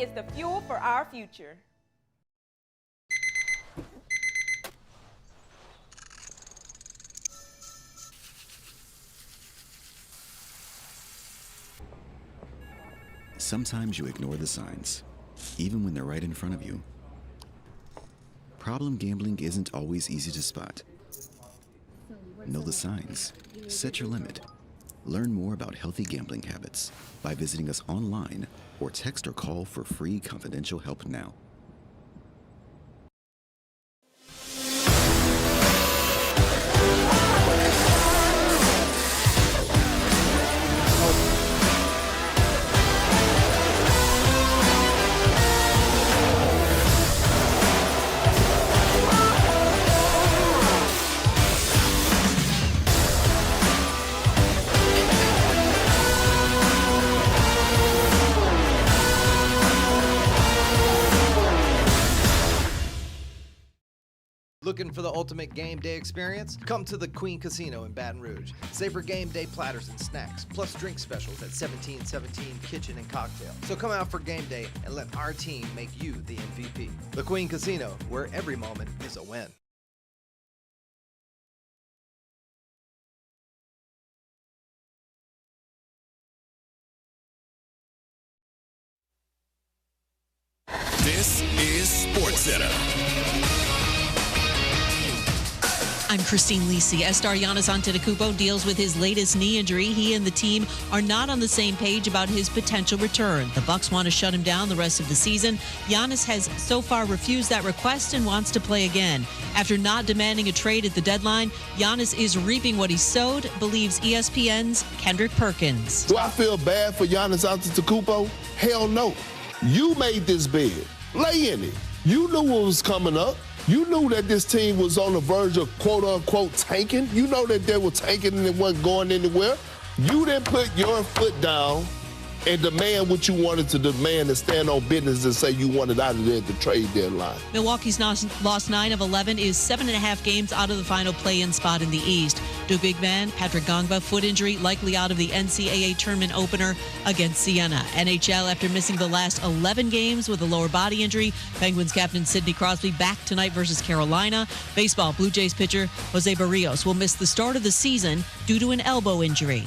is the fuel for our future. Sometimes you ignore the signs, even when they're right in front of you. Problem gambling isn't always easy to spot. Know the signs. Set your limit. Learn more about healthy gambling habits by visiting us online or text or call for free confidential help now. Looking for the ultimate game day experience? Come to the Queen Casino in Baton Rouge. Savor game day platters and snacks, plus drink specials at 1717 Kitchen and Cocktail. So come out for game day and let our team make you the MVP. The Queen Casino, where every moment is a win. This is SportsCenter. I'm Christine Lisi. S-star Giannis Antetokounmpo deals with his latest knee injury. He and the team are not on the same page about his potential return. The Bucks want to shut him down the rest of the season. Giannis has so far refused that request and wants to play again. After not demanding a trade at the deadline, Giannis is reaping what he sowed, believes ESPN's Kendrick Perkins. Do I feel bad for Giannis Antetokounmpo? Hell no. You made this bed. Lay in it. You knew what was coming up. You knew that this team was on the verge of quote-unquote tanking. You know that they were tanking and it wasn't going anywhere. You didn't put your foot down and demand what you wanted to demand and stand on business and say you wanted out of there at the trade deadline. Milwaukee's lost 9 of 11, is 7.5 games out of the final play-in spot in the East. Duke big man Patrick Gongba, foot injury, likely out of the NCAA tournament opener against Siena. NHL, after missing the last 11 games with a lower body injury, Penguins captain Sidney Crosby back tonight versus Carolina. Baseball, Blue Jays pitcher Jose Barrios will miss the start of the season due to an elbow injury.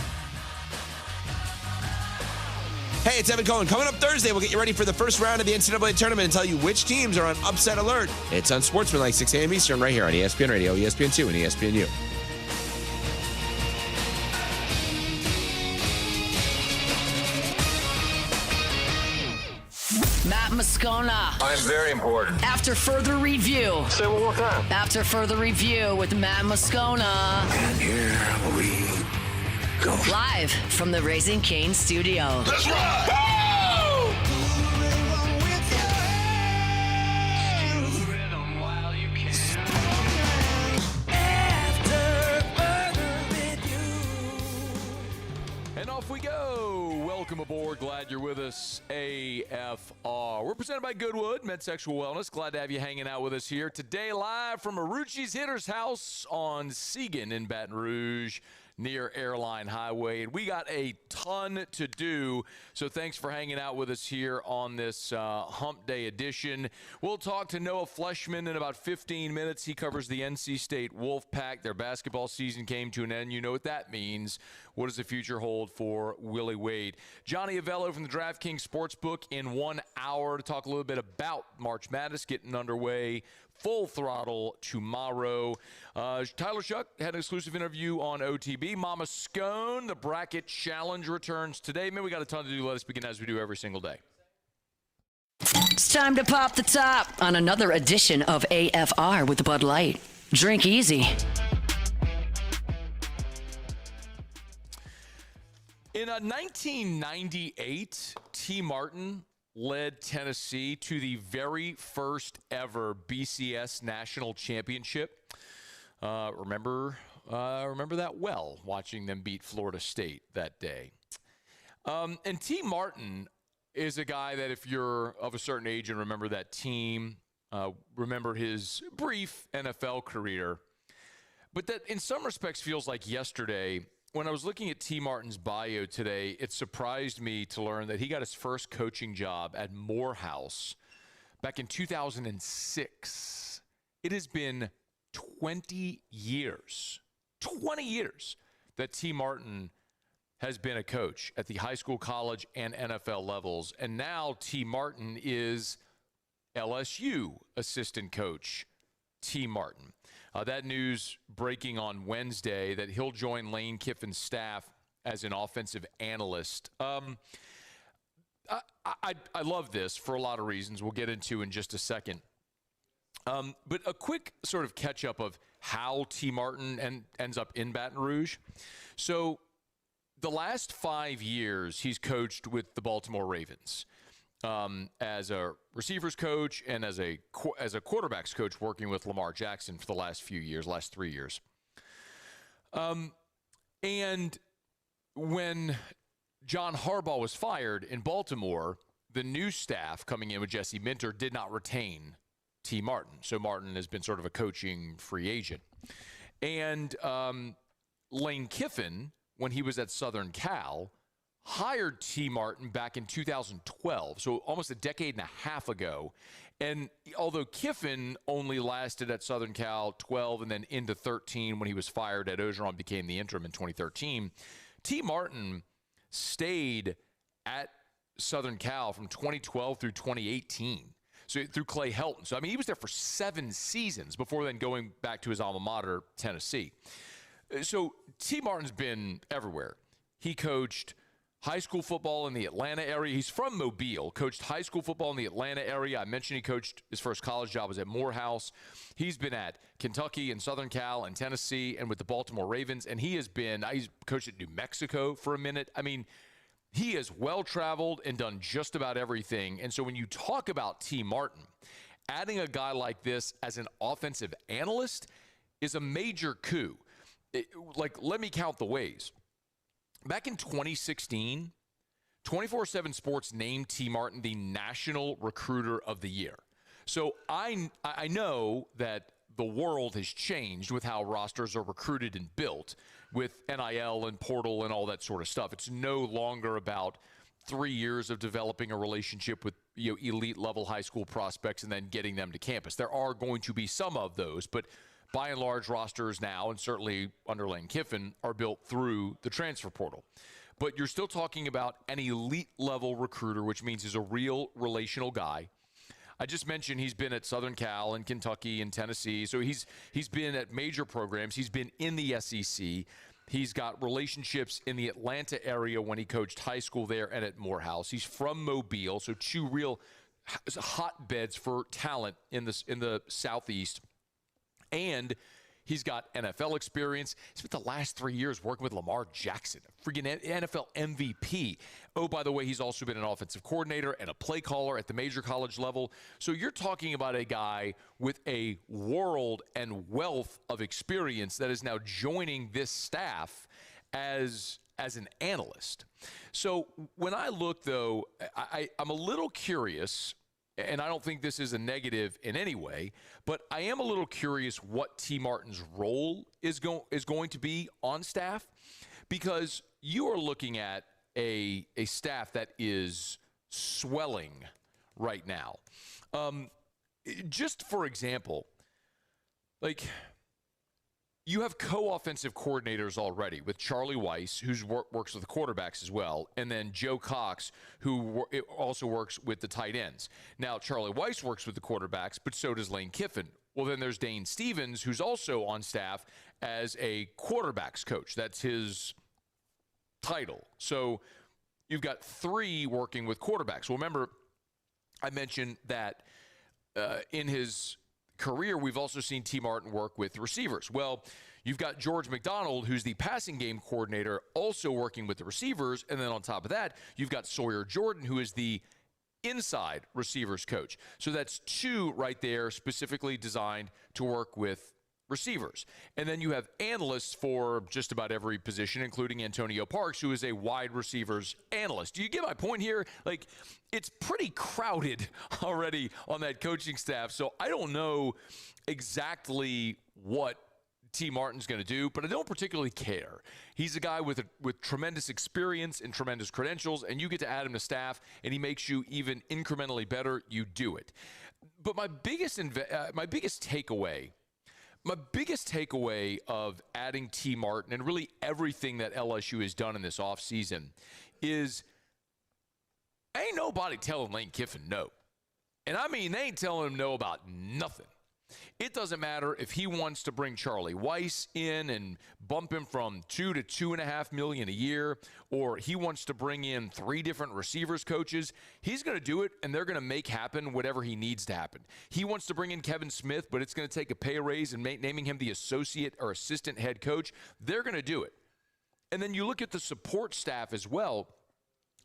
Hey, it's Evan Cohen. Coming up Thursday, we'll get you ready for the first round of the NCAA tournament and tell you which teams are on upset alert. It's on Sportsman 6 a.m. Eastern right here on ESPN Radio, ESPN2, and ESPNU. Matt Moscona. I'm very important. After further review. Say it one more time. After further review with Matt Moscona. And here we go. Live from the Raising Cane studio. Let's ride! And off we go. Welcome aboard. Glad you're with us. AFR. We're presented by Goodwood, MedSexual Wellness. Glad to have you hanging out with us here today, live from Marucci's Hitter's House on Segan in Baton Rouge, near Airline Highway. And we got a ton to do, so thanks for hanging out with us here on this Hump Day edition. We'll talk to Noah Fleshman in about 15 minutes. He covers the NC State Wolfpack. Their basketball season came to an end. You know what that means. What does the future hold for Willie Wade? Johnny Avello from the DraftKings Sportsbook in 1 hour to talk a little bit about March Madness getting underway full throttle tomorrow. Tyler Shuck had an exclusive interview on OTB. Mama Scone, the bracket challenge returns today. Man, we got a ton to do. Let us begin as we do every single day. It's time to pop the top on another edition of AFR with Bud Light. Drink easy. In 1998, T. Martin led Tennessee to the very first ever BCS national championship. Remember that well, watching them beat Florida State that day. And T. Martin is a guy that if you're of a certain age and remember that team, remember his brief NFL career, but that in some respects feels like yesterday when I was looking at T. Martin's bio today, it surprised me to learn that he got his first coaching job at Morehouse back in 2006. It has been 20 years that T. Martin has been a coach at the high school, college, and NFL levels. And now T. Martin is LSU assistant coach T. Martin. That news breaking on Wednesday that he'll join Lane Kiffin's staff as an offensive analyst. I love this for a lot of reasons we'll get into in just a second. But a quick sort of catch up of how T. Martin ends up in Baton Rouge. So the last 5 years he's coached with the Baltimore Ravens as a receivers coach and as a quarterbacks coach, working with Lamar Jackson for the last 3 years. And when John Harbaugh was fired in Baltimore, the new staff coming in with Jesse Minter did not retain T. Martin. So Martin has been sort of a coaching free agent. And Lane Kiffin, when he was at Southern Cal, hired T. Martin back in 2012, so almost a decade and a half ago. And although Kiffin only lasted at Southern Cal 12 and then into 13 when he was fired at Ogeron, became the interim in 2013, T. Martin stayed at Southern Cal from 2012 through 2018. So through Clay Helton. So, I mean, he was there for 7 seasons before then going back to his alma mater, Tennessee. So T. Martin's been everywhere. He coached high school football in the Atlanta area. He's from Mobile, coached high school football in the Atlanta area. I mentioned he coached his first college job was at Morehouse. He's been at Kentucky and Southern Cal and Tennessee and with the Baltimore Ravens. And he's coached at New Mexico for a minute. I mean, he is well-traveled and done just about everything. And so when you talk about T. Martin, adding a guy like this as an offensive analyst is a major coup. Let me count the ways. Back in 2016, 24/7 Sports named T. Martin the National Recruiter of the Year. So I know that the world has changed with how rosters are recruited and built with NIL and portal and all that sort of stuff. It's no longer about 3 years of developing a relationship with elite level high school prospects and then getting them to campus. There are going to be some of those, but by and large, rosters now, and certainly under Lane Kiffin, are built through the transfer portal. But you're still talking about an elite level recruiter, which means he's a real relational guy. I just mentioned he's been at Southern Cal and Kentucky and Tennessee. So he's been at major programs. He's been in the SEC. He's got relationships in the Atlanta area when he coached high school there and at Morehouse. He's from Mobile, so 2 real hotbeds for talent in the Southeast. And he's got NFL experience. He spent the last 3 years working with Lamar Jackson, a freaking NFL MVP. Oh, by the way, he's also been an offensive coordinator and a play caller at the major college level. So you're talking about a guy with a world and wealth of experience that is now joining this staff as an analyst. So when I look, though, I'm a little curious. And I don't think this is a negative in any way, but I am a little curious what T. Martin's role is going to be on staff, because you are looking at a staff that is swelling right now. Just for example, you have co-offensive coordinators already with Charlie Weiss, who works with the quarterbacks as well, and then Joe Cox, who also works with the tight ends. Now, Charlie Weiss works with the quarterbacks, but so does Lane Kiffin. Well, then there's Dane Stevens, who's also on staff as a quarterbacks coach. That's his title. So you've got 3 working with quarterbacks. Well, remember, I mentioned that in his career, we've also seen T. Martin work with receivers. Well, you've got George McDonald, who's the passing game coordinator, also working with the receivers. And then on top of that, you've got Sawyer Jordan, who is the inside receivers coach. So that's 2 right there specifically designed to work with receivers. And then you have analysts for just about every position, including Antonio Parks, who is a wide receivers analyst. Do you get my point here? It's pretty crowded already on that coaching staff. So I don't know exactly what T. Martin's going to do, but I don't particularly care. He's a guy with tremendous experience and tremendous credentials, and you get to add him to staff, and he makes you even incrementally better. You do it. But my biggest takeaway of adding T. Martin and really everything that LSU has done in this offseason is ain't nobody telling Lane Kiffin no. And I mean, they ain't telling him no about nothing. It doesn't matter if he wants to bring Charlie Weiss in and bump him from $2 to $2.5 million a year, or he wants to bring in 3 different receivers coaches. He's going to do it, and they're going to make happen whatever he needs to happen. He wants to bring in Kevin Smith, but it's going to take a pay raise and naming him the associate or assistant head coach. They're going to do it. And then you look at the support staff as well,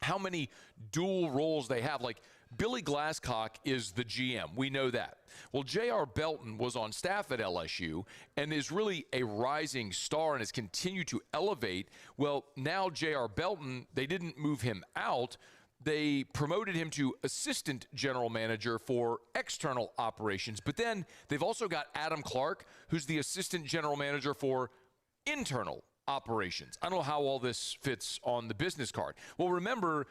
how many dual roles they have. Like, Billy Glasscock is the GM. We know that. Well, J.R. Belton was on staff at LSU and is really a rising star and has continued to elevate. Well, now J.R. Belton, they didn't move him out. They promoted him to assistant general manager for external operations. But then they've also got Adam Clark, who's the assistant general manager for internal operations. I don't know how all this fits on the business card. Well, remember,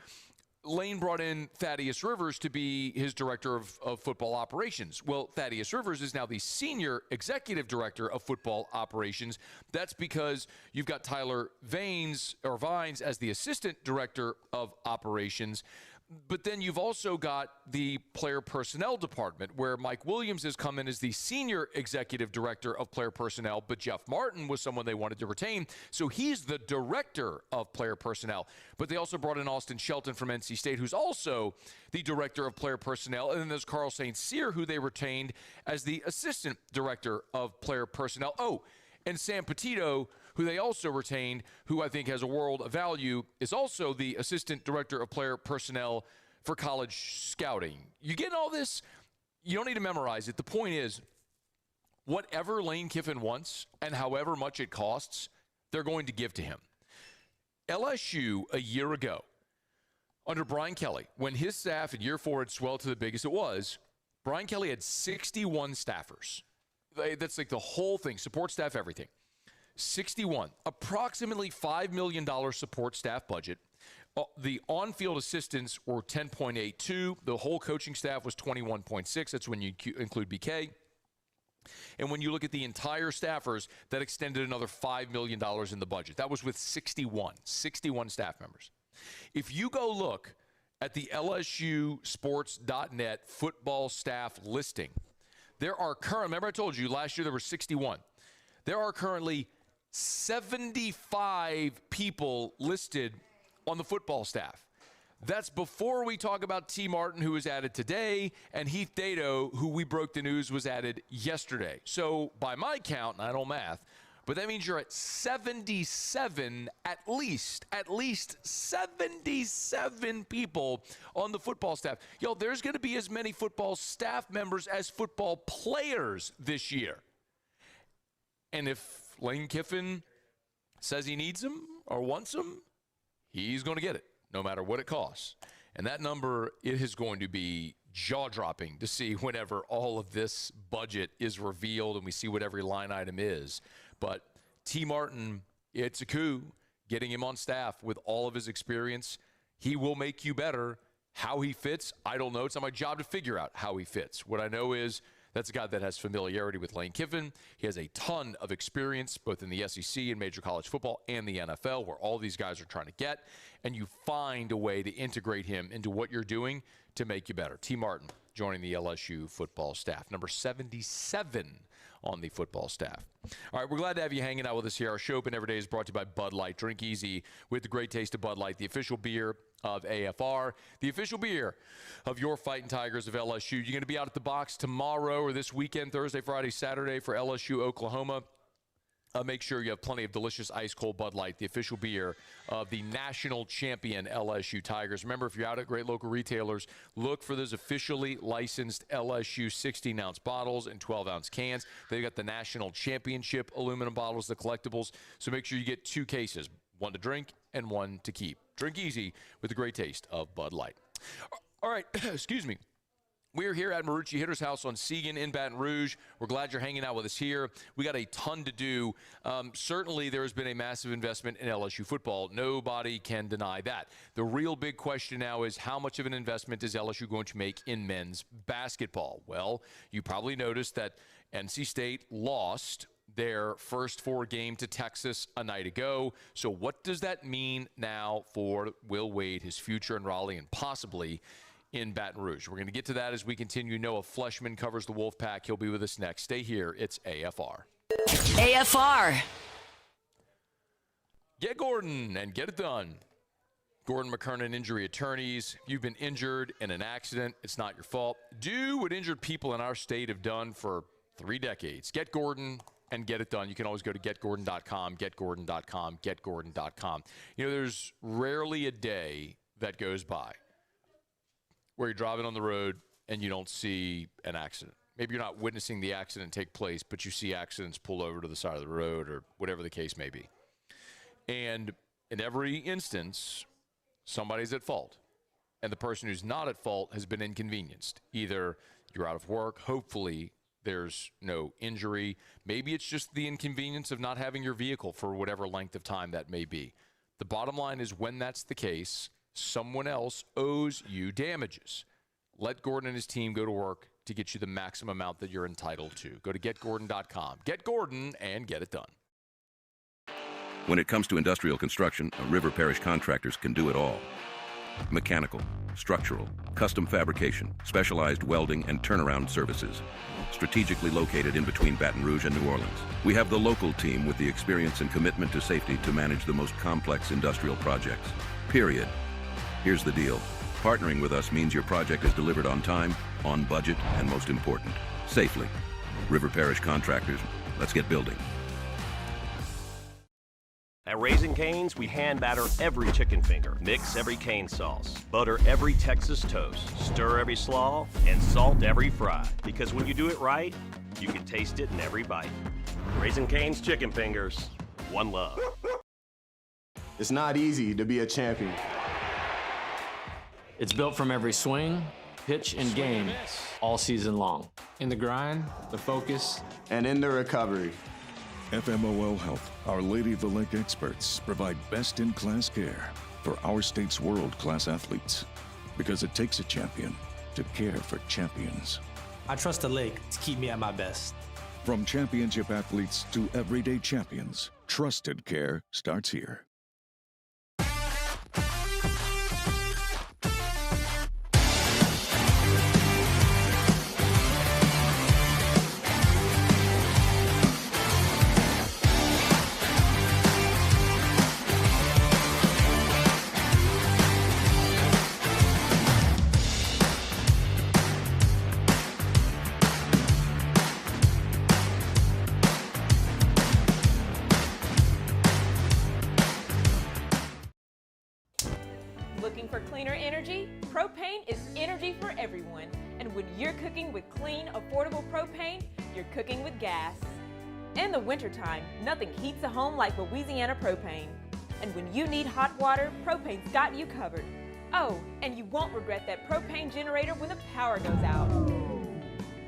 Lane brought in Thaddeus Rivers to be his director of football operations. Well, Thaddeus Rivers is now the senior executive director of football operations. That's because you've got Tyler Vines as the assistant director of operations. But then you've also got the player personnel department, where Mike Williams has come in as the senior executive director of player personnel, but Jeff Martin was someone they wanted to retain, so he's the director of player personnel. But they also brought in Austin Shelton from NC State, who's also the director of player personnel, and then there's Carl St. Cyr, who they retained as the assistant director of player personnel. Oh, and Sam Petito, who they also retained, who I think has a world of value, is also the assistant director of player personnel for college scouting. You get all this? You don't need to memorize it. The point is, whatever Lane Kiffin wants and however much it costs, they're going to give to him. LSU, a year ago, under Brian Kelly, when his staff in year 4 had swelled to the biggest it was, Brian Kelly had 61 staffers. That's like the whole thing, support staff, everything. 61, approximately $5 million support staff budget. The on-field assistants were 10.82. The whole coaching staff was 21.6. That's when you include BK. And when you look at the entire staffers, that extended another $5 million in the budget. That was with 61 staff members. If you go look at the LSUsports.net football staff listing, there are remember I told you last year there were 61. There are currently 75 people listed on the football staff. That's before we talk about T. Martin, who was added today, and Heath Dato, who we broke the news was added yesterday. So by my count, and I don't math, but that means you're at 77, at least 77 people on the football staff. Yo, there's going to be as many football staff members as football players this year. And if Lane Kiffin says he needs them or wants them, he's going to get it, no matter what it costs. And that number, it is going to be jaw-dropping to see whenever all of this budget is revealed and we see what every line item is. But T. Martin, it's a coup getting him on staff with all of his experience. He will make you better. How he fits, I don't know. It's not my job to figure out how he fits. What I know is that's a guy that has familiarity with Lane Kiffin. He has a ton of experience both in the SEC and major college football and the NFL, where all these guys are trying to get, and you find a way to integrate him into what you're doing to make you better. T. Martin joining the LSU football staff, number 77 on the football staff. All right, we're glad to have you hanging out with us here. Our show open every day is brought to you by Bud Light. Drink easy with the great taste of Bud Light, the official beer of AFR, the official beer of your Fighting Tigers of LSU. You're going to be out at the box tomorrow or this weekend, Thursday, Friday, Saturday for LSU, Oklahoma. Make sure you have plenty of delicious ice-cold Bud Light, the official beer of the national champion LSU Tigers. Remember, if you're out at great local retailers, look for those officially licensed LSU 16-ounce bottles and 12-ounce cans. They've got the national championship aluminum bottles, the collectibles. So make sure you get 2 cases, one to drink and one to keep. Drink easy with the great taste of Bud Light. All right, excuse me. We're here at Marucci Hitter's House on Segan in Baton Rouge. We're glad you're hanging out with us here. We got a ton to do. Certainly, there has been a massive investment in LSU football. Nobody can deny that. The real big question now is how much of an investment is LSU going to make in men's basketball? Well, you probably noticed that NC State lost their first 4 game to Texas a night ago. So what does that mean now for Will Wade, his future in Raleigh, and possibly in Baton Rouge? We're going to get to that as we continue. Noah Fleshman covers the Wolfpack. He'll be with us next. Stay here. It's AFR. AFR. Get Gordon and get it done. Gordon McKernan Injury Attorneys. If you've been injured in an accident, it's not your fault. Do what injured people in our state have done for 3 decades. Get Gordon and get it done. You can always go to getgordon.com, getgordon.com, getgordon.com. You know, there's rarely a day that goes by where you're driving on the road and you don't see an accident. Maybe you're not witnessing the accident take place, but you see accidents pull over to the side of the road or whatever the case may be. And in every instance, somebody's at fault. And the person who's not at fault has been inconvenienced. Either you're out of work, hopefully there's no injury. Maybe it's just the inconvenience of not having your vehicle for whatever length of time that may be. The bottom line is when that's the case, someone else owes you damages. Let Gordon and his team go to work to get you the maximum amount that you're entitled to. Go to getgordon.com. Get Gordon and get it done. When it comes to industrial construction, River Parish contractors can do it all. Mechanical, structural, custom fabrication, specialized welding, and turnaround services. Strategically located in between Baton Rouge and New Orleans, we have the local team with the experience and commitment to safety to manage the most complex industrial projects. Period. Here's the deal. Partnering with us means your project is delivered on time, on budget, and most important, safely. River Parish Contractors, let's get building. At Raising Cane's, we hand batter every chicken finger, mix every cane sauce, butter every Texas toast, stir every slaw, and salt every fry. Because when you do it right, you can taste it in every bite. Raising Cane's chicken fingers, one love. It's not easy to be a champion. It's built from every swing, pitch, and game all season long. In the grind, the focus, and in the recovery. FMOL Health, Our Lady of the Lake experts provide best-in-class care for our state's world-class athletes. Because it takes a champion to care for champions. I trust the lake to keep me at my best. From championship athletes to everyday champions, trusted care starts here. Looking for cleaner energy? Propane is energy for everyone. And when you're cooking with clean, affordable propane, you're cooking with gas. In the wintertime, nothing heats a home like Louisiana propane. And when you need hot water, propane's got you covered. Oh, and you won't regret that propane generator when the power goes out.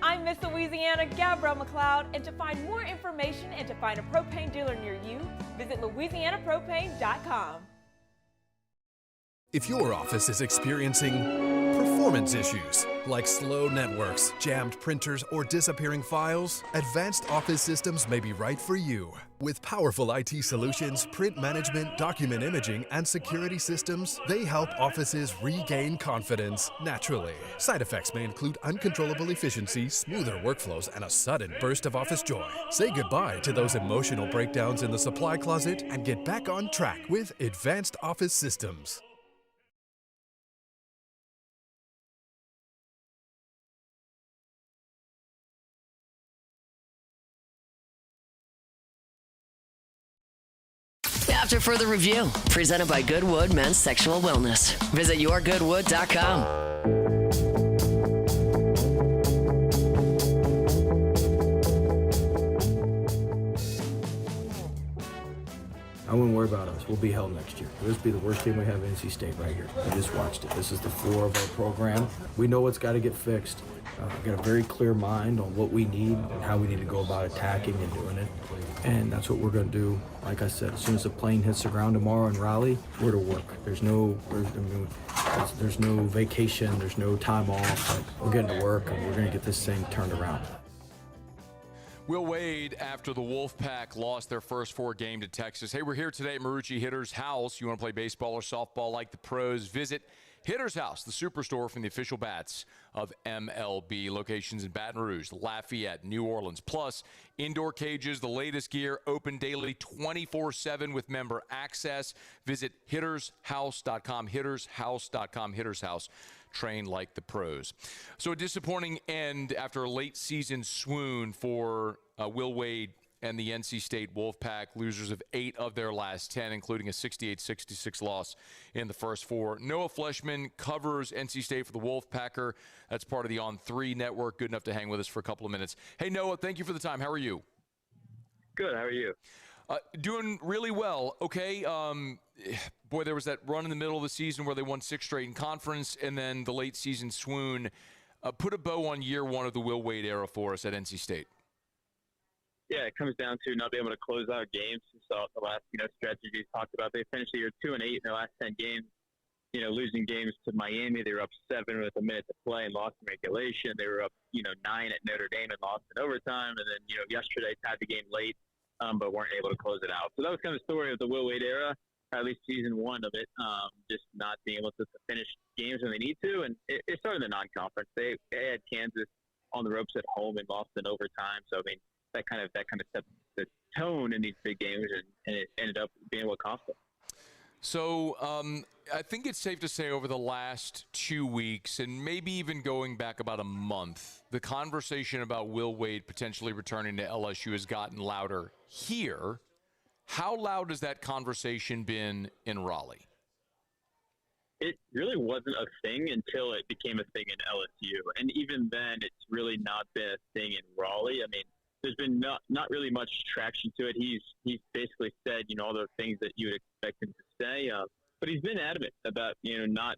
I'm Miss Louisiana, Gabrielle McLeod, and to find more information and to find a propane dealer near you, visit louisianapropane.com. If your office is experiencing performance issues like slow networks, jammed printers, or disappearing files, Advanced Office Systems may be right for you. With powerful IT solutions, print management, document imaging, and security systems, they help offices regain confidence naturally. Side effects may include uncontrollable efficiency, smoother workflows, and a sudden burst of office joy. Say goodbye to those emotional breakdowns in the supply closet and get back on track with Advanced Office Systems. After further review, presented by Goodwood Men's Sexual Wellness. Visit yourgoodwood.com. I wouldn't worry about us. will be held next year. This will be the worst game we have at NC State right here. We just watched it. This is the floor of our program. We know what's got to get fixed. We've got a very clear mind on what we need and how we need to go about attacking and doing it. And that's what we're going to do. Like I said, as soon as the plane hits the ground tomorrow in Raleigh, we're to work. There's no vacation. There's no time off. Like, we're getting to work, and we're going to get this thing turned around. Will Wade, after the Wolfpack lost their first 4 game to Texas. Hey, we're here today at Marucci Hitter's House. You want to play baseball or softball like the pros? Visit Hitter's House, the superstore from the official bats of MLB. Locations in Baton Rouge, Lafayette, New Orleans. Plus, indoor cages, the latest gear, open daily 24/7 with member access. Visit hittershouse.com, hittershouse.com, Hitter's House. Train like the pros. So a disappointing end after a late season swoon for Will Wade and the NC State Wolfpack, losers of 8 of their last 10, including a 68-66 loss in the first 4. Noah Fleshman covers NC State for the Wolfpacker. That's part of the On3 network. Good enough to hang with us for a couple of minutes. Hey, Noah, thank you for the time. How are you? Good. How are you? Doing really well. Okay. Boy, there was that run in the middle of the season where they won 6 straight in conference, and then the late season swoon. Put a bow on year 1 of the Will Wade era for us at NC State. Yeah, it comes down to not being able to close out games. So the last, stretch you talked about, they finished the year 2-8 in their last 10 games. Losing games to Miami, they were up 7 with a minute to play and lost in regulation. They were up, 9 at Notre Dame and lost in overtime. And then, yesterday tied the game late, but weren't able to close it out. So that was kind of the story of the Will Wade era, or at least season 1 of it, just not being able to finish games when they need to. And it started in the non-conference. They had Kansas on the ropes at home and lost in overtime. So, I mean, that kind of set the tone in these big games, and it ended up being what cost them. So I think it's safe to say over the last 2 weeks, and maybe even going back about a month, the conversation about Will Wade potentially returning to LSU has gotten louder here. How loud has that conversation been in Raleigh? It really wasn't a thing until it became a thing in LSU. And even then, it's really not been a thing in Raleigh. I mean, there's been not really much traction to it. He's basically said, all the things that you would expect him to say. But he's been adamant about, not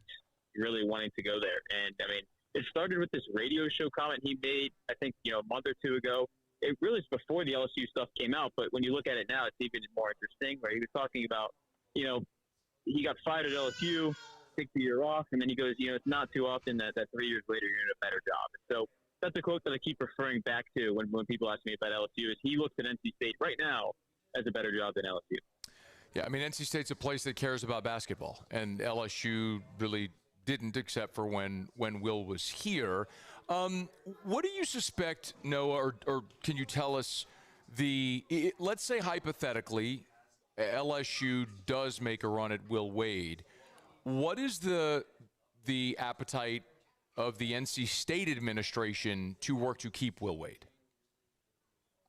really wanting to go there. And, I mean, it started with this radio show comment he made, I think, a month or 2 ago. It really is before the LSU stuff came out. But when you look at it now, it's even more interesting, where he was talking about, he got fired at LSU, takes a year off, and then he goes, it's not too often that 3 years later you're in a better job. And so that's a quote that I keep referring back to when people ask me about LSU, is he looks at NC State right now as a better job than LSU. Yeah, I mean, NC State's a place that cares about basketball, and LSU really didn't, except for when Will was here. What do you suspect, Noah, or can you tell us let's say hypothetically LSU does make a run at Will Wade. What is the appetite of the NC State administration to work to keep Will Wade?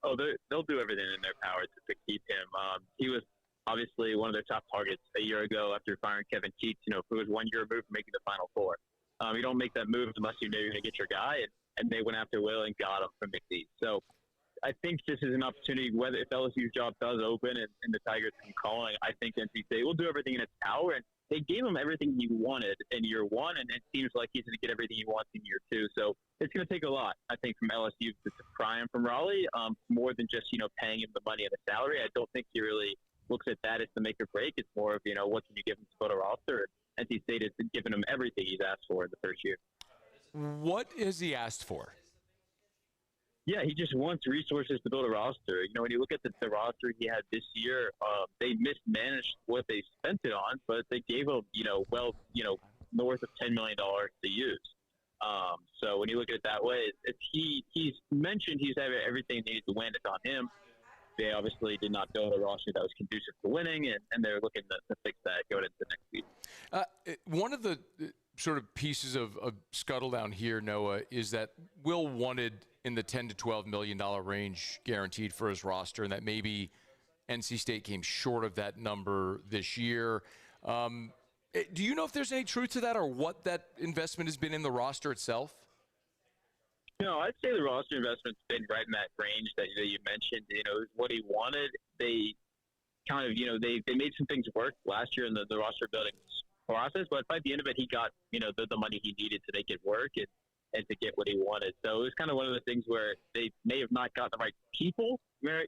Oh, they'll do everything in their power to keep him. He was obviously one of their top targets a year ago after firing Kevin Keats. It was 1 year removed from making the Final Four. You don't make that move unless you know you're going to get your guy, and they went after Will and got him from McNeese. So I think this is an opportunity, whether if LSU's job does open and the Tigers come calling, I think NC State will do everything in its power. And they gave him everything he wanted in year 1, and it seems like he's going to get everything he wants in year 2. So it's going to take a lot, I think, from LSU to pry him from Raleigh, more than just, paying him the money and the salary. I don't think he really looks at that as the make or break. It's more of, what can you give him to build a roster? And NC State has given him everything he's asked for in the first year. What has he asked for? Yeah, he just wants resources to build a roster. When you look at the roster he had this year, they mismanaged what they spent it on, but they gave him, north of $10 million to use. So when you look at it that way, he's mentioned he's having everything they need to win. It's on him. They obviously did not build a roster that was conducive to winning, and they're looking to fix that going into next week. One of the sort of pieces of scuttle down here, Noah, is that Will wanted in the $10 to $12 million range guaranteed for his roster, and that maybe NC State came short of that number this year. Do you know if there's any truth to that, or what that investment has been in the roster itself? No, I'd say the roster investment's been right in that range that you mentioned. What he wanted. They kind of, they made some things work last year in the roster building process, but by the end of it, he got, the money he needed to make it work and to get what he wanted. So it was kind of one of the things where they may have not got the right people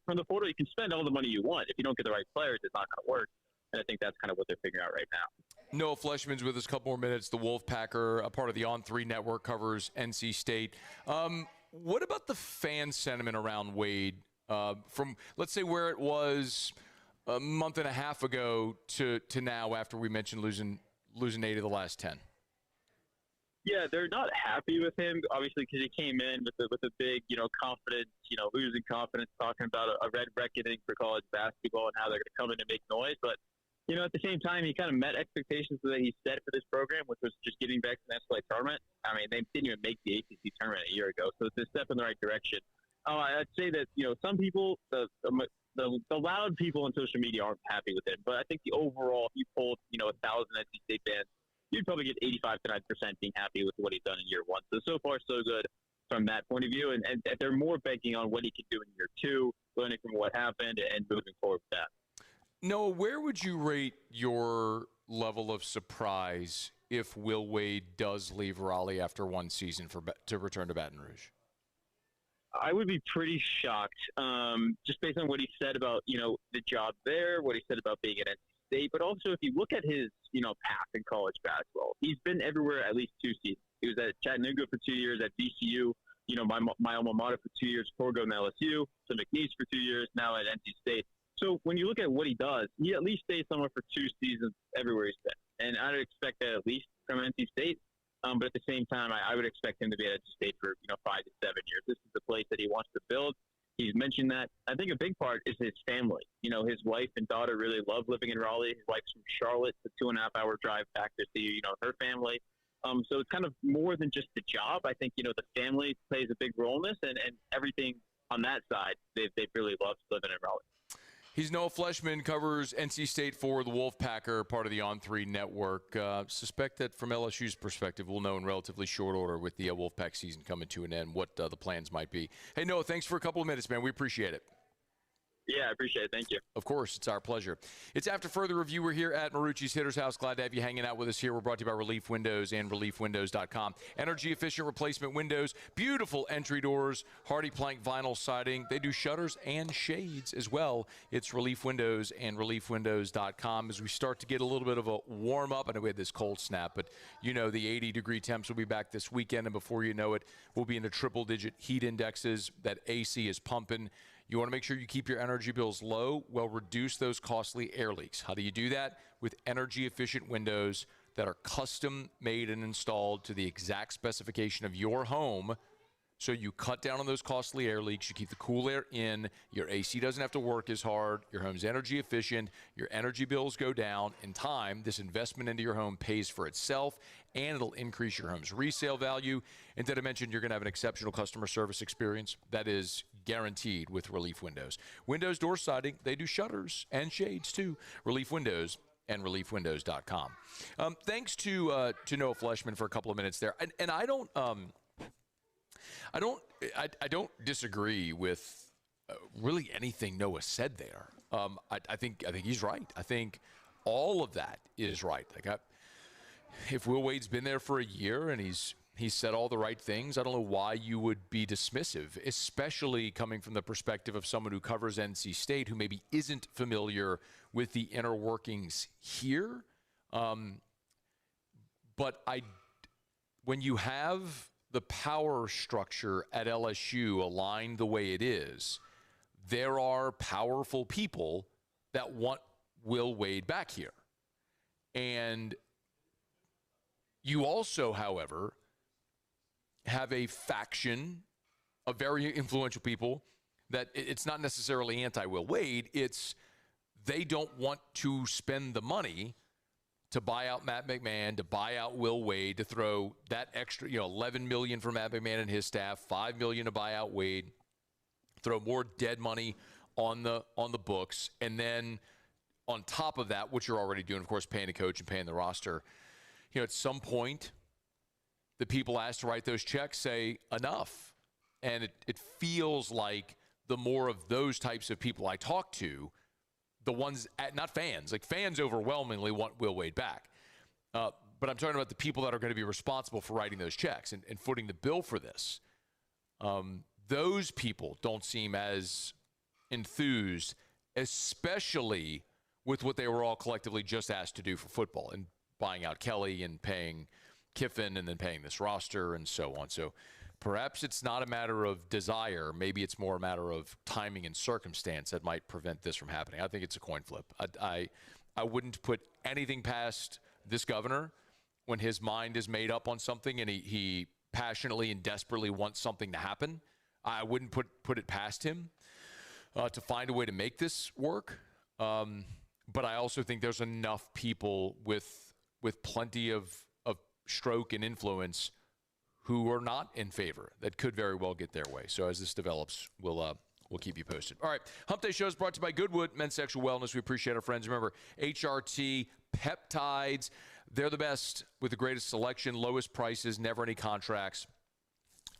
from the portal. You can spend all the money you want. If you don't get the right players, it's not going to work. And I think that's kind of what they're figuring out right now. Noah Fleshman's with us a couple more minutes. The Wolfpacker, a part of the On3 network, covers NC State. What about the fan sentiment around Wade from, let's say, where it was a month and a half ago to now after we mentioned losing 8 of the last 10? Yeah, they're not happy with him, obviously, because he came in with a big, confidence, losing confidence, talking about a red reckoning for college basketball and how they're going to come in and make noise. But, at the same time, he kind of met expectations that he set for this program, which was just getting back to the NCAA tournament. I mean, they didn't even make the ACC tournament a year ago, so it's a step in the right direction. I'd say that, some people, the loud people on social media aren't happy with him. But I think the overall, if you polled, 1,000 NC State fans, you'd probably get 85 to 90% being happy with what he's done in year one. So far, so good from that point of view. And they're more banking on what he can do in year two, learning from what happened and moving forward with that. Noah, where would you rate your level of surprise if Will Wade does leave Raleigh after one season to return to Baton Rouge? I would be pretty shocked, just based on what he said about, the job there, what he said about being at NC State, but also if you look at his, path in college basketball, he's been everywhere at least 2 seasons. He was at Chattanooga for 2 years, at VCU, my alma mater for 2 years, before going to LSU, to McNeese for 2 years, now at NC State. So when you look at what he does, he at least stays somewhere for 2 seasons everywhere he's been. And I'd expect that at least from NC State. But at the same time, I would expect him to be at NC State for 5 to 7 years. This is the place that he wants to build. He's mentioned that. I think a big part is his family. His wife and daughter really love living in Raleigh. His wife's from Charlotte. It's a 2.5-hour drive back to see, her family. So it's kind of more than just the job. I think, the family plays a big role in this, and everything on that side, they've really loved living in Raleigh. He's Noah Fleshman, covers NC State for the Wolfpacker, part of the On3 network. Suspect that from LSU's perspective, we'll know in relatively short order with the Wolfpack season coming to an end what the plans might be. Hey, Noah, thanks for a couple of minutes, man. We appreciate it. Yeah, I appreciate it. Thank you. Of course, it's our pleasure. It's After Further Review. We're here at Marucci's Hitter's House. Glad to have you hanging out with us here. We're brought to you by Relief Windows and ReliefWindows.com. Energy-efficient replacement windows, beautiful entry doors, hardy plank vinyl siding. They do shutters and shades as well. It's Relief Windows and ReliefWindows.com. As we start to get a little bit of a warm-up, I know we had this cold snap, but the 80-degree temps will be back this weekend, and before you know it, we'll be into triple-digit heat indexes. That AC is pumping. You want to make sure you keep your energy bills low? Well, reduce those costly air leaks. How do you do that? With energy-efficient windows that are custom made and installed to the exact specification of your home. So you cut down on those costly air leaks. You keep the cool air in. Your AC doesn't have to work as hard. Your home's energy efficient. Your energy bills go down. In time, this investment into your home pays for itself, and it'll increase your home's resale value. And did I mention you're going to have an exceptional customer service experience? That is guaranteed with Relief Windows. Windows, door siding, they do shutters and shades too. Relief Windows and ReliefWindows.com. Thanks to Noah Fleshman for a couple of minutes there. And I don't disagree with really anything Noah said there. I think he's right. I think all of that is right. If Will Wade's been there for a year and he's said all the right things, I don't know why you would be dismissive, especially coming from the perspective of someone who covers NC State, who maybe isn't familiar with the inner workings here. But when you have the power structure at LSU aligned the way it is, there are powerful people that want Will Wade back here. And you also, however, have a faction of very influential people that it's not necessarily anti-Will Wade. It's they don't want to spend the money to buy out Matt McMahon, to buy out Will Wade, to throw that extra, $11 million for Matt McMahon and his staff, $5 million to buy out Wade, throw more dead money on the books, and then on top of that, which you're already doing, of course, paying a coach and paying the roster. At some point, the people asked to write those checks say enough, and it feels like the more of those types of people I talk to, the ones, not fans, like fans overwhelmingly want Will Wade back. But I'm talking about the people that are going to be responsible for writing those checks and footing the bill for this. Those people don't seem as enthused, especially with what they were all collectively just asked to do for football and buying out Kelly and paying Kiffin and then paying this roster and so on. So perhaps it's not a matter of desire. Maybe it's more a matter of timing and circumstance that might prevent this from happening. I think it's a coin flip. I wouldn't put anything past this governor when his mind is made up on something and he passionately and desperately wants something to happen. I wouldn't put it past him to find a way to make this work. But I also think there's enough people with plenty of stroke and influence who are not in favor that could very well get their way. So as this develops, we'll keep you posted. All right, Hump Day Show is brought to you by Goodwood Men's Sexual Wellness. We appreciate our friends. Remember, HRT peptides. They're the best with the greatest selection, lowest prices, never any contracts.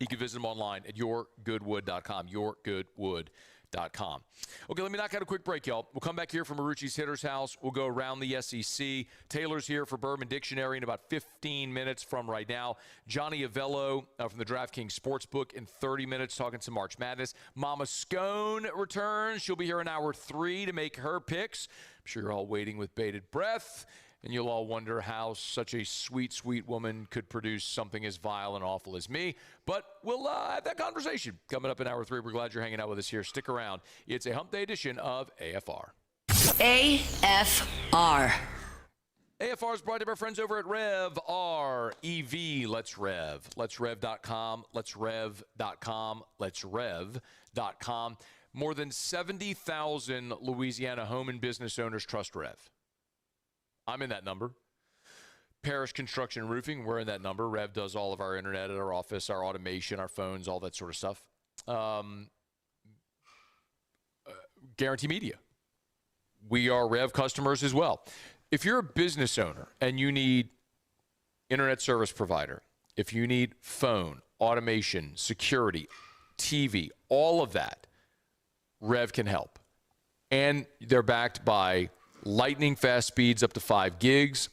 You can visit them online at yourgoodwood.com, yourgoodwood.com. Okay, let me knock out a quick break, y'all. We'll come back here from Marucci's Hitter's House. We'll go around the SEC. Taylor's here for Bourbon Dictionary in about 15 minutes from right now. Johnny Avello from the DraftKings Sportsbook in 30 minutes talking some March Madness. Mama Scone returns. She'll be here in hour 3 to make her picks. I'm sure you're all waiting with bated breath. And you'll all wonder how such a sweet, sweet woman could produce something as vile and awful as me. But we'll have that conversation coming up in hour 3. We're glad you're hanging out with us here. Stick around. It's a Hump Day edition of AFR. AFR. AFR is brought to you by our friends over at Rev, R-E-V. Let's Rev. Let'sRev.com. Let'sRev.com. Let'sRev.com. More than 70,000 Louisiana home and business owners trust Rev. I'm in that number. Parish Construction and Roofing, we're in that number. Rev does all of our internet at our office, our automation, our phones, all that sort of stuff. Guarantee Media. We are Rev customers as well. If you're a business owner and you need internet service provider, if you need phone, automation, security, TV, all of that, Rev can help. And they're backed by lightning fast speeds up to 5 gigs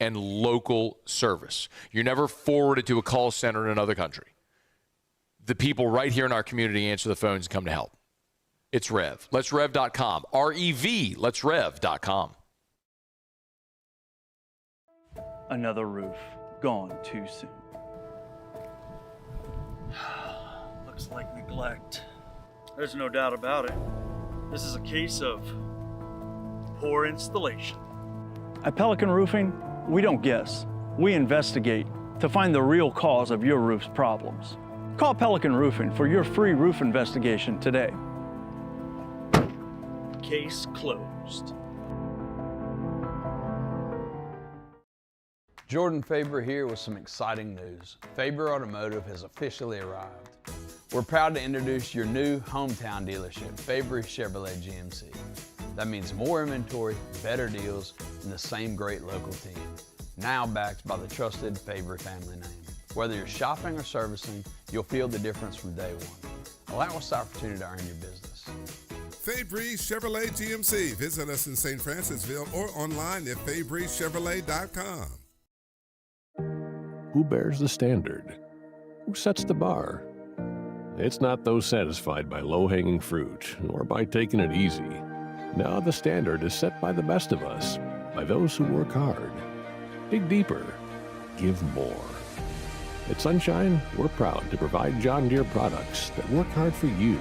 and local service. You're never forwarded to a call center in another country. The people right here in our community answer the phones and come to help. It's Rev. Let'sRev.com. R-E-V. Let'sRev.com. Another roof gone too soon. Looks like neglect. There's no doubt about it. This is a case of poor installation. At Pelican Roofing, we don't guess. We investigate to find the real cause of your roof's problems. Call Pelican Roofing for your free roof investigation today. Case closed. Jordan Faber here with some exciting news. Faber Automotive has officially arrived. We're proud to introduce your new hometown dealership, Faber Chevrolet GMC. That means more inventory, better deals, and the same great local team. Now backed by the trusted Faber family name. Whether you're shopping or servicing, you'll feel the difference from day one. Allow us the opportunity to earn your business. Fabry Chevrolet GMC. Visit us in St. Francisville or online at FabryChevrolet.com. Who bears the standard? Who sets the bar? It's not those satisfied by low-hanging fruit or by taking it easy. Now the standard is set by the best of us, by those who work hard. Dig deeper. Give more. At Sunshine, we're proud to provide John Deere products that work hard for you,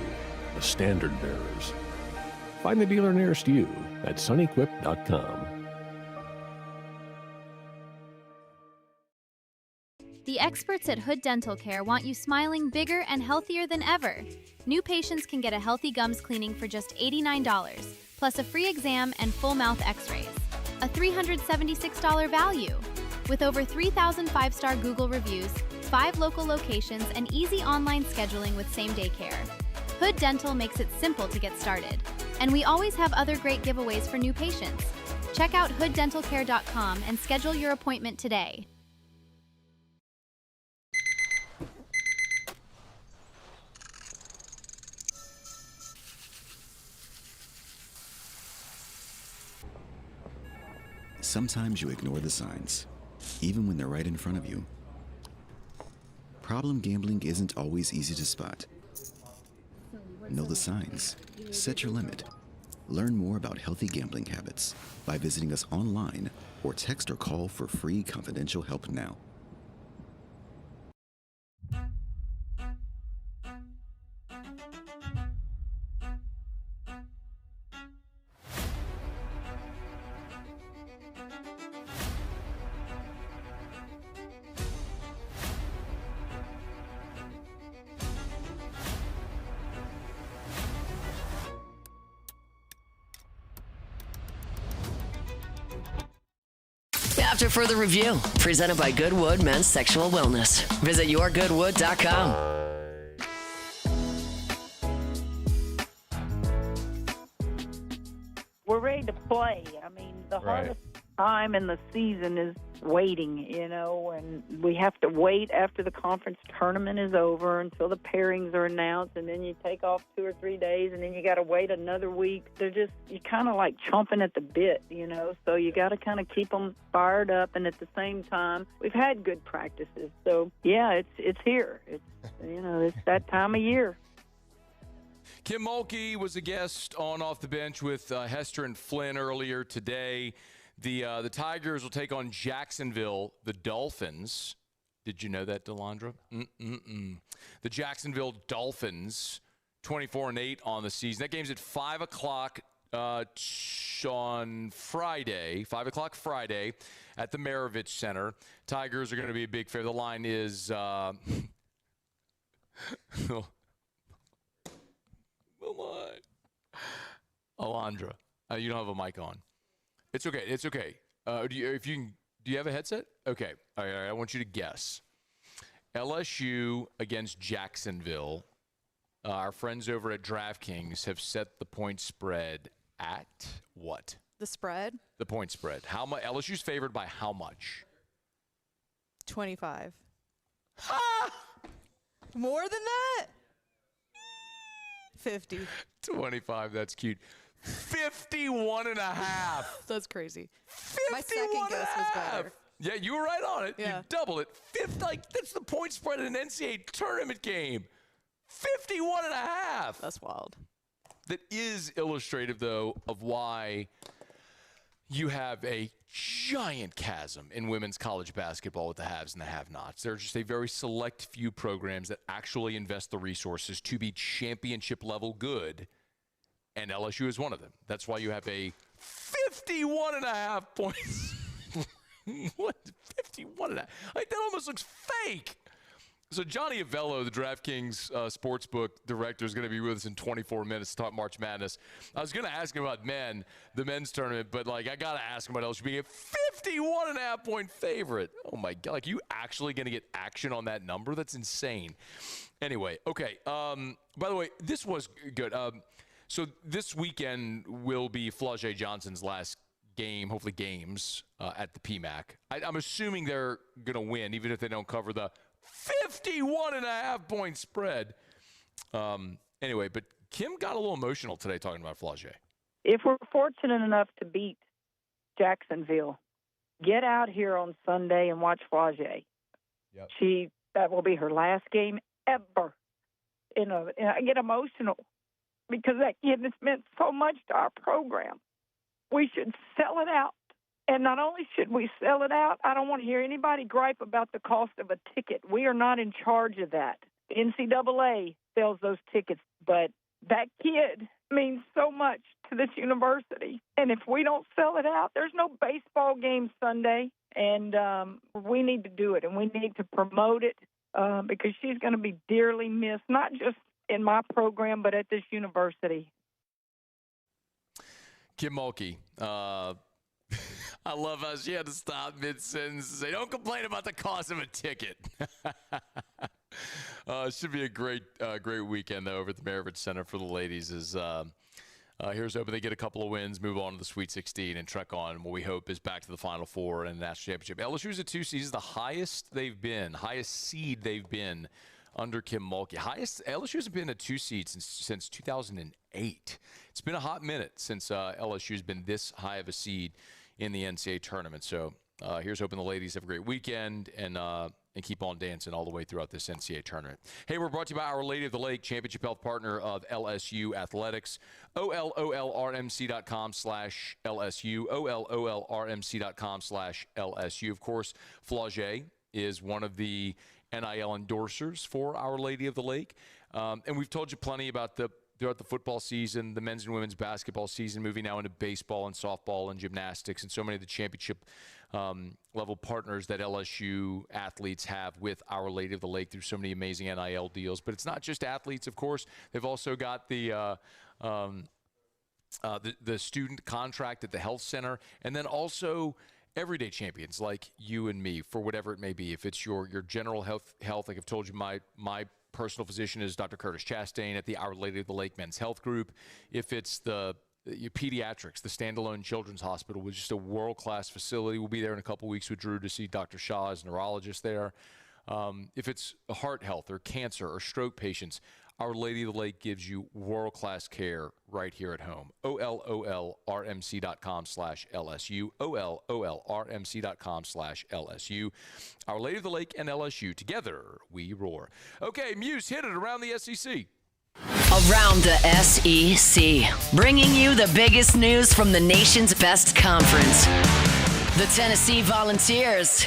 the standard bearers. Find the dealer nearest you at sunequip.com. The experts at Hood Dental Care want you smiling bigger and healthier than ever. New patients can get a healthy gums cleaning for just $89, plus a free exam and full mouth x-rays. A $376 value. With over 3,000 five-star Google reviews, 5 local locations, and easy online scheduling with same-day care. Hood Dental makes it simple to get started. And we always have other great giveaways for new patients. Check out hooddentalcare.com and schedule your appointment today. Sometimes you ignore the signs, even when they're right in front of you. Problem gambling isn't always easy to spot. Know the signs. Set your limit. Learn more about healthy gambling habits by visiting us online or text or call for free confidential help now. After further review, presented by Goodwood Men's Sexual Wellness. Visit yourgoodwood.com. We're ready to play. I mean, the hardest time in the season is waiting, and we have to wait after the conference tournament is over until the pairings are announced, and then you take off 2 or 3 days, and then you got to wait another week. You're kind of like chomping at the bit, so you got to kind of keep them fired up, and at the same time, we've had good practices. So, yeah, it's here. It's, it's that time of year. Kim Mulkey was a guest on Off the Bench with Hester and Flynn earlier today. The Tigers will take on Jacksonville, the Dolphins. Did you know that, Delandra? The Jacksonville Dolphins, 24-8 on the season. That game's at 5 o'clock on Friday, 5 o'clock Friday at the Maravich Center. Tigers are going to be a big favorite. The line is Alondra, you don't have a mic on. It's okay. It's okay. Do you have a headset? Okay. All right. I want you to guess. LSU against Jacksonville. Our friends over at DraftKings have set the point spread at what? The spread? The point spread. How much? LSU's favored by how much? 25. Ha! More than that? 50. 25. That's cute. 51.5. That's crazy. My second guess was better. Yeah, you were right on it. Yeah. You doubled it. That's the point spread in an NCAA tournament game. 51.5. That's wild. That is illustrative, though, of why you have a giant chasm in women's college basketball with the haves and the have-nots. There are just a very select few programs that actually invest the resources to be championship-level good. And LSU is one of them. That's why you have a 51.5 points. What? 51.5? Like, that almost looks fake. So Johnny Avello, the DraftKings Sportsbook director, is going to be with us in 24 minutes to talk March Madness. I was going to ask him about the men's tournament, but, I got to ask him about LSU being a 51.5 point favorite. Oh, my God. You actually going to get action on that number? That's insane. Anyway, okay. By the way, this was good. So this weekend will be Flau'jae Johnson's last game, hopefully games, at the PMAC. I'm assuming they're going to win, even if they don't cover the 51.5 point spread. Anyway, but Kim got a little emotional today talking about Flau'jae. If we're fortunate enough to beat Jacksonville, get out here on Sunday and watch Flau'jae. Yep. That will be her last game ever. I get emotional because that kid has meant so much to our program. We should sell it out. And not only should we sell it out, I don't want to hear anybody gripe about the cost of a ticket. We are not in charge of that. The NCAA sells those tickets, but that kid means so much to this university. And if we don't sell it out, there's no baseball game Sunday, and we need to do it, and we need to promote it because she's going to be dearly missed, not just in my program, but at this university. Kim Mulkey. I love how she had to stop mid-sentence and say, don't complain about the cost of a ticket. Should be a great weekend, though, over at the Maravich Center for the ladies. Here's hoping they get a couple of wins, move on to the Sweet 16, and trek on what we hope is back to the Final Four and the National Championship. LSU's at 2 seeds, the highest seed they've been under Kim Mulkey. LSU's been a 2 seed since 2008. It's been a hot minute since LSU's been this high of a seed in the NCAA tournament. So here's hoping the ladies have a great weekend and keep on dancing all the way throughout this NCAA tournament. Hey, we're brought to you by Our Lady of the Lake, championship health partner of LSU Athletics. OLOLRMC.com/LSU. OLOLRMC.com/LSU. Of course, Flage is one of the NIL endorsers for Our Lady of the Lake. And we've told you plenty about throughout the football season, the men's and women's basketball season, moving now into baseball and softball and gymnastics, and so many of the championship level partners that LSU athletes have with Our Lady of the Lake through so many amazing NIL deals. But it's not just athletes, of course. They've also got the student contract at the health center, and then also everyday champions like you and me, for whatever it may be. If it's your general health, like I've told you, my personal physician is Dr. Curtis Chastain at the Our Lady of the Lake Men's Health Group. If it's your pediatrics, the standalone children's hospital, was just a world-class facility. We'll be there in a couple weeks with Drew to see Dr. Shaw as neurologist there. If it's heart health or cancer or stroke patients, Our Lady of the Lake gives you world-class care right here at home. OLOLRMC.com/LSU. OLOLRMC.com/LSU. Our Lady of the Lake and LSU. Together, we roar. Okay, Muse, hit it around the SEC. Around the SEC, bringing you the biggest news from the nation's best conference. The Tennessee Volunteers.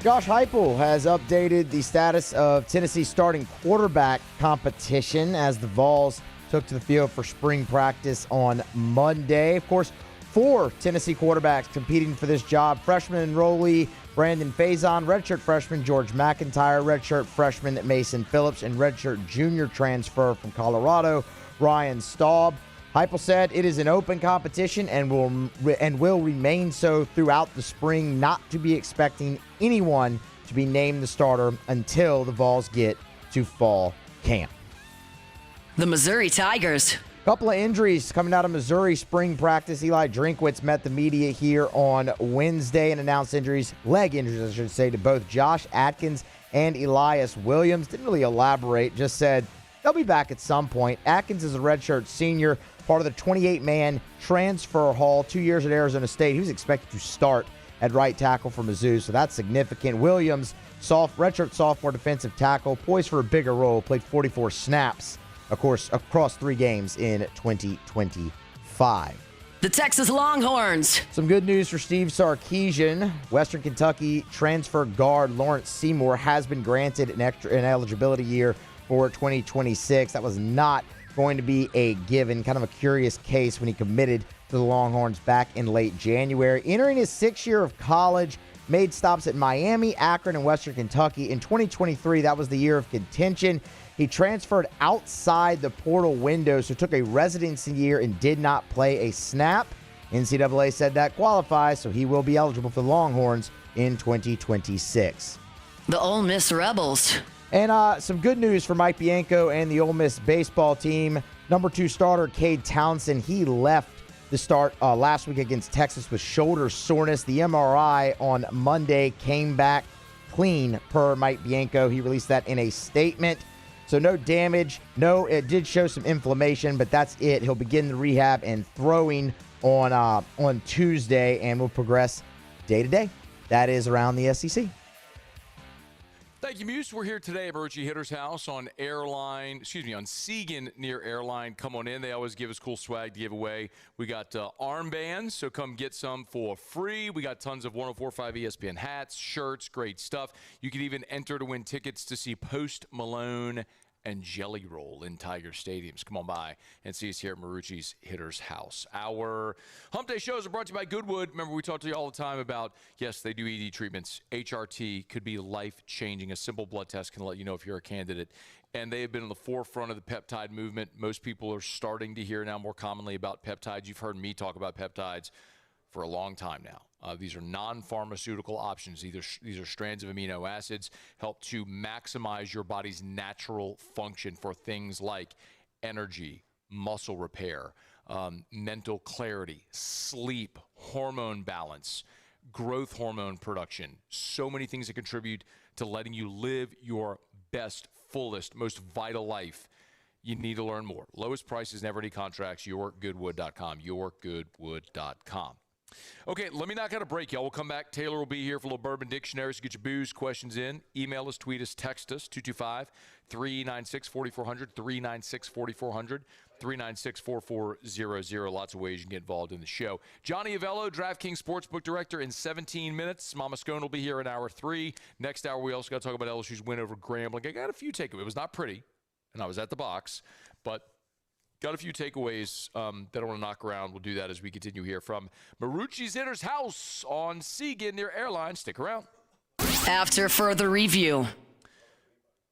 Josh Heupel has updated the status of Tennessee's starting quarterback competition as the Vols took to the field for spring practice on Monday. Of course, 4 Tennessee quarterbacks competing for this job. Freshman enrollee Brandon Faison, redshirt freshman George McIntyre, redshirt freshman Mason Phillips, and redshirt junior transfer from Colorado, Ryan Staub. Heupel said it is an open competition and will remain so throughout the spring, not to be expecting anyone to be named the starter until the Vols get to fall camp. The Missouri Tigers. Couple of injuries coming out of Missouri spring practice. Eli Drinkwitz met the media here on Wednesday and announced injuries, leg injuries, I should say, to both Josh Atkins and Elias Williams. Didn't really elaborate, just said they'll be back at some point. Atkins is a redshirt senior, part of the 28-man transfer haul, 2 years at Arizona State. He was expected to start at right tackle for Mizzou, so that's significant. Williams, redshirt sophomore defensive tackle, poised for a bigger role, played 44 snaps, of course, across 3 games in 2025. The Texas Longhorns. Some good news for Steve Sarkisian. Western Kentucky transfer guard Lawrence Seymour has been granted an eligibility year for 2026. That was not going to be a given. Kind of a curious case when he committed to the Longhorns back in late January. Entering his 6th year of college, made stops at Miami, Akron, and Western Kentucky. In 2023, that was the year of contention. He transferred outside the portal window, so took a residency year and did not play a snap. NCAA said that qualifies, so he will be eligible for the Longhorns in 2026. The Ole Miss Rebels. And some good news for Mike Bianco and the Ole Miss baseball team. Number 2 starter, Cade Townsend, he left the start last week against Texas with shoulder soreness. The MRI on Monday came back clean per Mike Bianco. He released that in a statement. So no damage. No, it did show some inflammation, but that's it. He'll begin the rehab and throwing on Tuesday and will progress day to day. That is around the SEC. Thank you, Muse. We're here today at Marucci Hitter's house on Segan near Airline. Come on in. They always give us cool swag to give away. We got armbands, so come get some for free. We got tons of 104.5 ESPN hats, shirts, great stuff. You can even enter to win tickets to see Post Malone and Jelly Roll in Tiger Stadiums. Come on by and see us here at Marucci's Hitter's House. Our Hump Day shows are brought to you by Goodwood. Remember, we talk to you all the time about, yes, they do ED treatments. HRT could be life-changing. A simple blood test can let you know if you're a candidate. And they have been on the forefront of the peptide movement. Most people are starting to hear now more commonly about peptides. You've heard me talk about peptides for a long time now. These are non-pharmaceutical options. These are strands of amino acids, help to maximize your body's natural function for things like energy, muscle repair, mental clarity, sleep, hormone balance, growth hormone production. So many things that contribute to letting you live your best, fullest, most vital life. You need to learn more. Lowest prices, never any contracts, yourgoodwood.com, yourgoodwood.com. Okay, let me knock out a break, y'all. We'll come back. Taylor will be here for a little Bourbon Dictionary, so get your booze questions in. Email us, tweet us, text us, 225-396-4400, 396-4400, 396-4400. Lots of ways you can get involved in the show. Johnny Avello, DraftKings Sportsbook Director, in 17 minutes. Mama Scone will be here in hour 3. Next hour, we also got to talk about LSU's win over Grambling. I got a few takeaways. It was not pretty, and I was at the box, but got a few takeaways that I want to knock around. We'll do that as we continue here from Marucci's Hitter's House on Seagan near Airline. Stick around. After further review.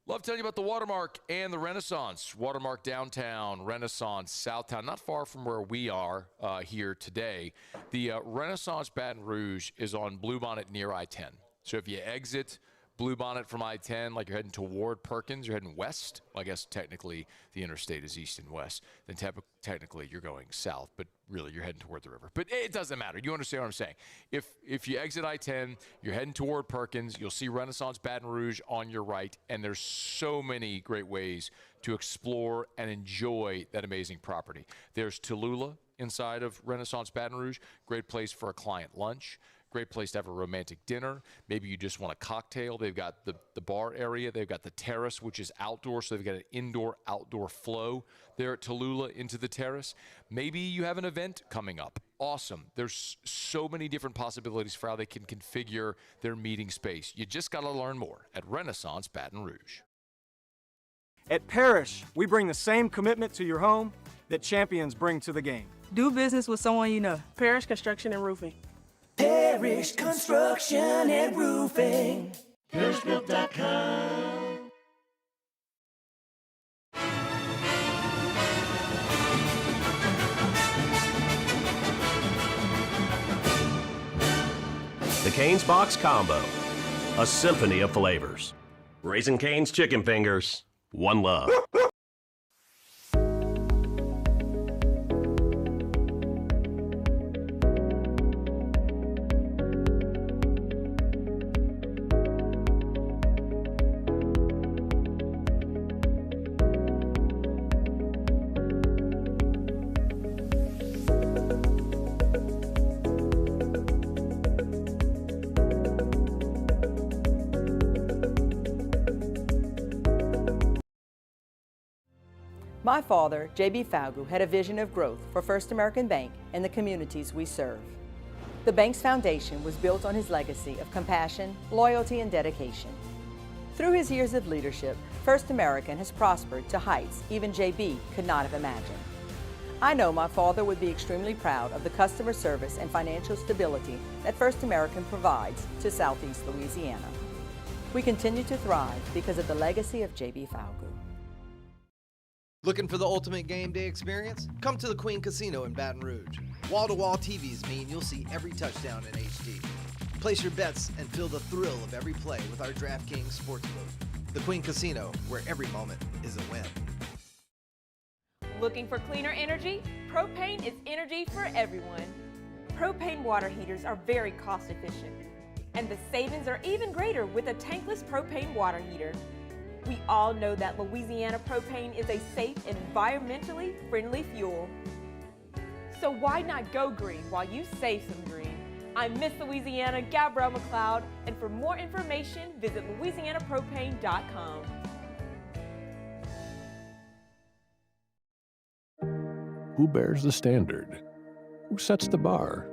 Love telling you about the Watermark and the Renaissance. Watermark downtown, Renaissance Southtown, not far from where we are here today. The Renaissance Baton Rouge is on Bluebonnet near I-10. So if you exit Bluebonnet from I-10, like you're heading toward Perkins, you're heading west. Well, I guess technically the interstate is east and west. Then technically you're going south, but really you're heading toward the river. But it doesn't matter. You understand what I'm saying. If you exit I-10, you're heading toward Perkins, you'll see Renaissance Baton Rouge on your right, and there's so many great ways to explore and enjoy that amazing property. There's Tallulah inside of Renaissance Baton Rouge, great place for a client lunch. Great place to have a romantic dinner. Maybe you just want a cocktail. They've got the bar area. They've got the terrace, which is outdoor, so they've got an indoor-outdoor flow there at Tallulah into the terrace. Maybe you have an event coming up. Awesome. There's so many different possibilities for how they can configure their meeting space. You just got to learn more at Renaissance Baton Rouge. At Parrish, we bring the same commitment to your home that champions bring to the game. Do business with someone you know. Parrish Construction and Roofing. Parrish Construction and Roofing. ParrishBuilt.com. The Cane's Box Combo. A symphony of flavors. Raising Cane's Chicken Fingers. One love. My father, J.B. Falgu, had a vision of growth for First American Bank and the communities we serve. The bank's foundation was built on his legacy of compassion, loyalty, and dedication. Through his years of leadership, First American has prospered to heights even J.B. could not have imagined. I know my father would be extremely proud of the customer service and financial stability that First American provides to Southeast Louisiana. We continue to thrive because of the legacy of J.B. Falgu. Looking for the ultimate game day experience? Come to the Queen Casino in Baton Rouge. Wall-to-wall TVs mean you'll see every touchdown in HD. Place your bets and feel the thrill of every play with our DraftKings Sportsbook. The Queen Casino, where every moment is a win. Looking for cleaner energy? Propane is energy for everyone. Propane water heaters are very cost efficient. And the savings are even greater with a tankless propane water heater. We all know that Louisiana propane is a safe and environmentally friendly fuel. So why not go green while you save some green? I'm Miss Louisiana, Gabrielle McLeod, and for more information, visit louisianapropane.com. Who bears the standard? Who sets the bar?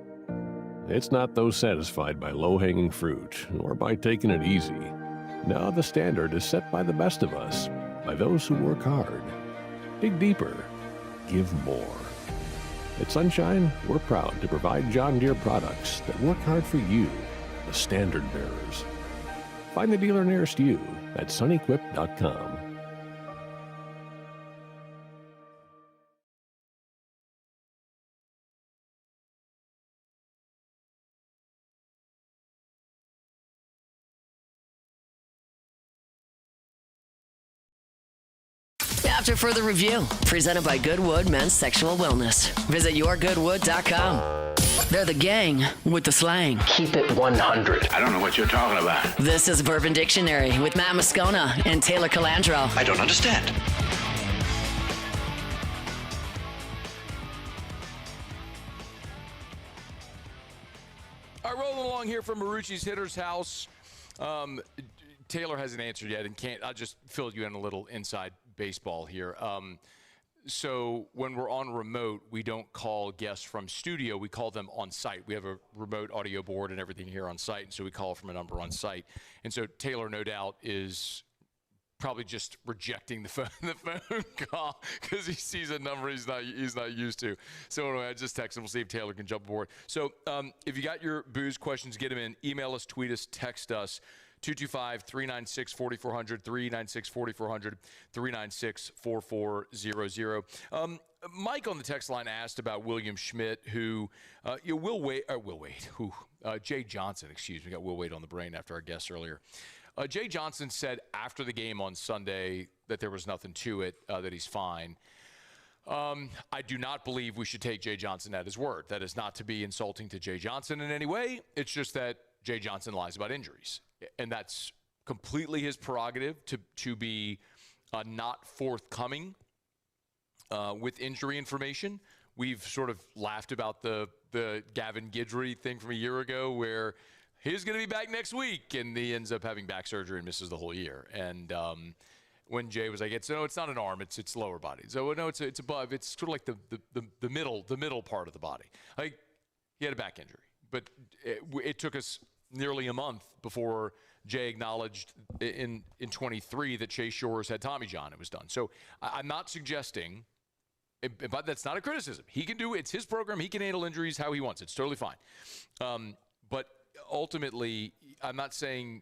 It's not those satisfied by low-hanging fruit or by taking it easy. Now the standard is set by the best of us, by those who work hard. Dig deeper. Give more. At Sunshine, we're proud to provide John Deere products that work hard for you, the standard bearers. Find the dealer nearest you at sunequip.com. After further review, presented by Goodwood Men's Sexual Wellness. Visit yourgoodwood.com. They're the gang with the slang. Keep it 100. I don't know what you're talking about. This is Bourbon Dictionary with Matt Moscona and Taylor Calandro. I don't understand. along here from Marucci's Hitter's House. Taylor hasn't answered yet and can't. I'll just fill you in a little inside baseball here. So when we're on remote, we don't call guests from studio. We call them on site. We have a remote audio board and everything here on site, and so we call from a number on site. And so Taylor, no doubt, is probably just rejecting the phone call because he sees a number he's not used to. So anyway, I just text him. We'll see if Taylor can jump aboard. So if you got your booze questions, get them in. Email us, tweet us, text us. 225-396-4400, 396-4400, 396-4400. Mike on the text line asked about William Schmidt, who Jay Johnson, excuse me, got Will Wade on the brain after our guest earlier. Jay Johnson said after the game on Sunday that there was nothing to it, that he's fine. I do not believe we should take Jay Johnson at his word. That is not to be insulting to Jay Johnson in any way. It's just that Jay Johnson lies about injuries. And that's completely his prerogative to be not forthcoming with injury information. We've sort of laughed about the Gavin Guidry thing from a year ago where he's going to be back next week, and he ends up having back surgery and misses the whole year. And when Jay was like, it's not an arm, it's lower body. So no, it's above. It's sort of like the middle part of the body. Like he had a back injury, but it took us nearly a month before Jay acknowledged in 23 that Chase Shores had Tommy John. It was done. So I'm not suggesting, but that's not a criticism. He can do it. It's his program. He can handle injuries how he wants. It's totally fine. But ultimately, I'm saying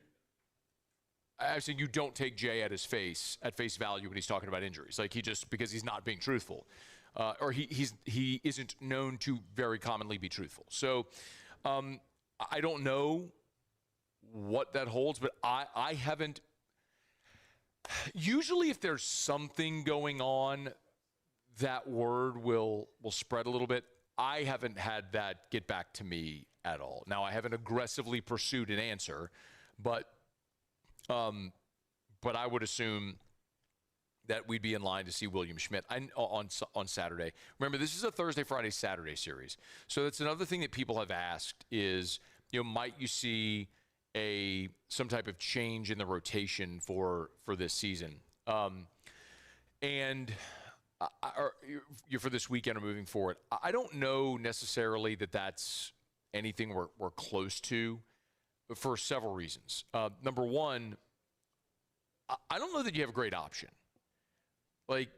you don't take Jay at face value when he's talking about injuries. Like because he's not being truthful, or he isn't known to very commonly be truthful. So I don't know what that holds, but I haven't. Usually, if there's something going on, that word will spread a little bit. I haven't had that get back to me at all. Now, I haven't aggressively pursued an answer, but I would assume that we'd be in line to see William Schmidt on Saturday. Remember, this is a Thursday, Friday, Saturday series. So that's another thing that people have asked is, might you see some type of change in the rotation for this season, and for this weekend or moving forward? I don't know necessarily that that's anything we're close to, for several reasons. Number one, I don't know that you have a great option. Like,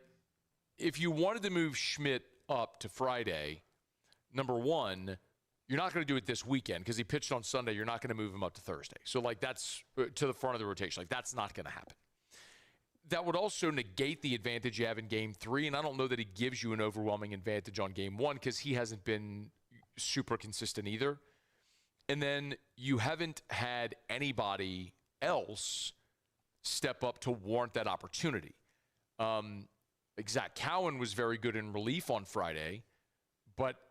if you wanted to move Schmidt up to Friday, number one, you're not going to do it this weekend because he pitched on Sunday. You're not going to move him up to Thursday. So, that's to the front of the rotation. That's not going to happen. That would also negate the advantage you have in Game 3, and I don't know that he gives you an overwhelming advantage on Game 1 because he hasn't been super consistent either. And then you haven't had anybody else step up to warrant that opportunity. Zach Cowan was very good in relief on Friday,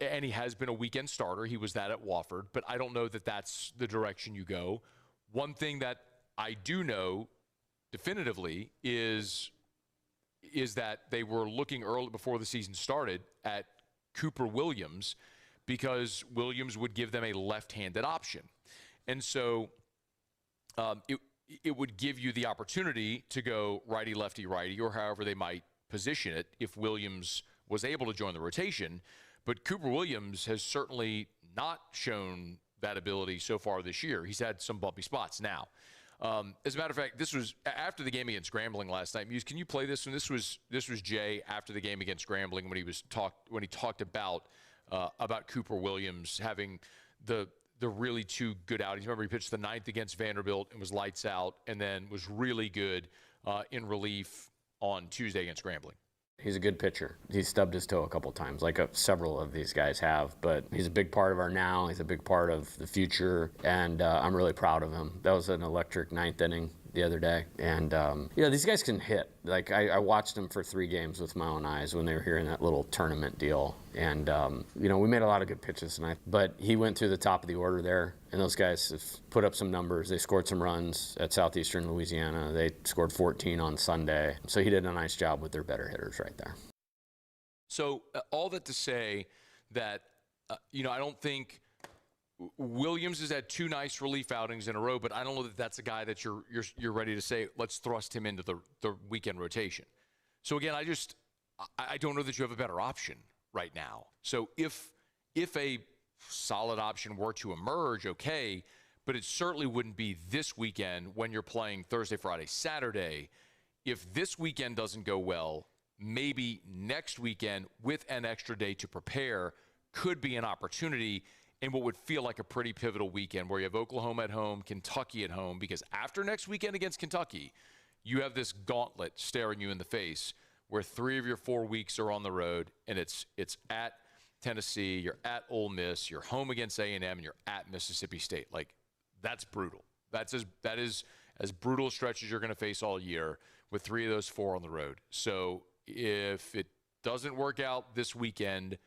and he has been a weekend starter. He was that at Wofford, but I don't know that that's the direction you go. One thing that I do know definitively is that they were looking early before the season started at Cooper Williams because Williams would give them a left-handed option. And so it would give you the opportunity to go righty, lefty, righty, or however they might position it if Williams was able to join the rotation. But Cooper Williams has certainly not shown that ability so far this year. He's had some bumpy spots now. As a matter of fact, this was after the game against Grambling last night. Muse, can you play this one? This was Jay after the game against Grambling when he talked about Cooper Williams having the really two good outings. Remember, he pitched the 9th against Vanderbilt and was lights out, and then was really good in relief on Tuesday against Grambling. He's a good pitcher. He's stubbed his toe a couple times, like several of these guys have, but he's a big part of our now. He's a big part of the future, and I'm really proud of him. That was an electric 9th inning the other day, and these guys can hit. Like I watched them for 3 games with my own eyes when they were here in that little tournament deal, and we made a lot of good pitches tonight. But he went through the top of the order there, and those guys have put up some numbers. They scored some runs at Southeastern Louisiana. They scored 14 on Sunday, so he did a nice job with their better hitters right there. So all that to say that I don't think Williams has had 2 nice relief outings in a row, but I don't know that that's a guy that you're ready to say, let's thrust him into the weekend rotation. So again, I don't know that you have a better option right now. So if a solid option were to emerge, okay, but it certainly wouldn't be this weekend when you're playing Thursday, Friday, Saturday. If this weekend doesn't go well, maybe next weekend with an extra day to prepare could be an opportunity in what would feel like a pretty pivotal weekend where you have Oklahoma at home, Kentucky at home, because after next weekend against Kentucky, you have this gauntlet staring you in the face where 3 of your 4 weeks are on the road, and it's at Tennessee, you're at Ole Miss, you're home against A&M, and you're at Mississippi State. Like, that's brutal. That is as brutal a stretch as you're going to face all year with 3 of those 4 on the road. So if it doesn't work out this weekend,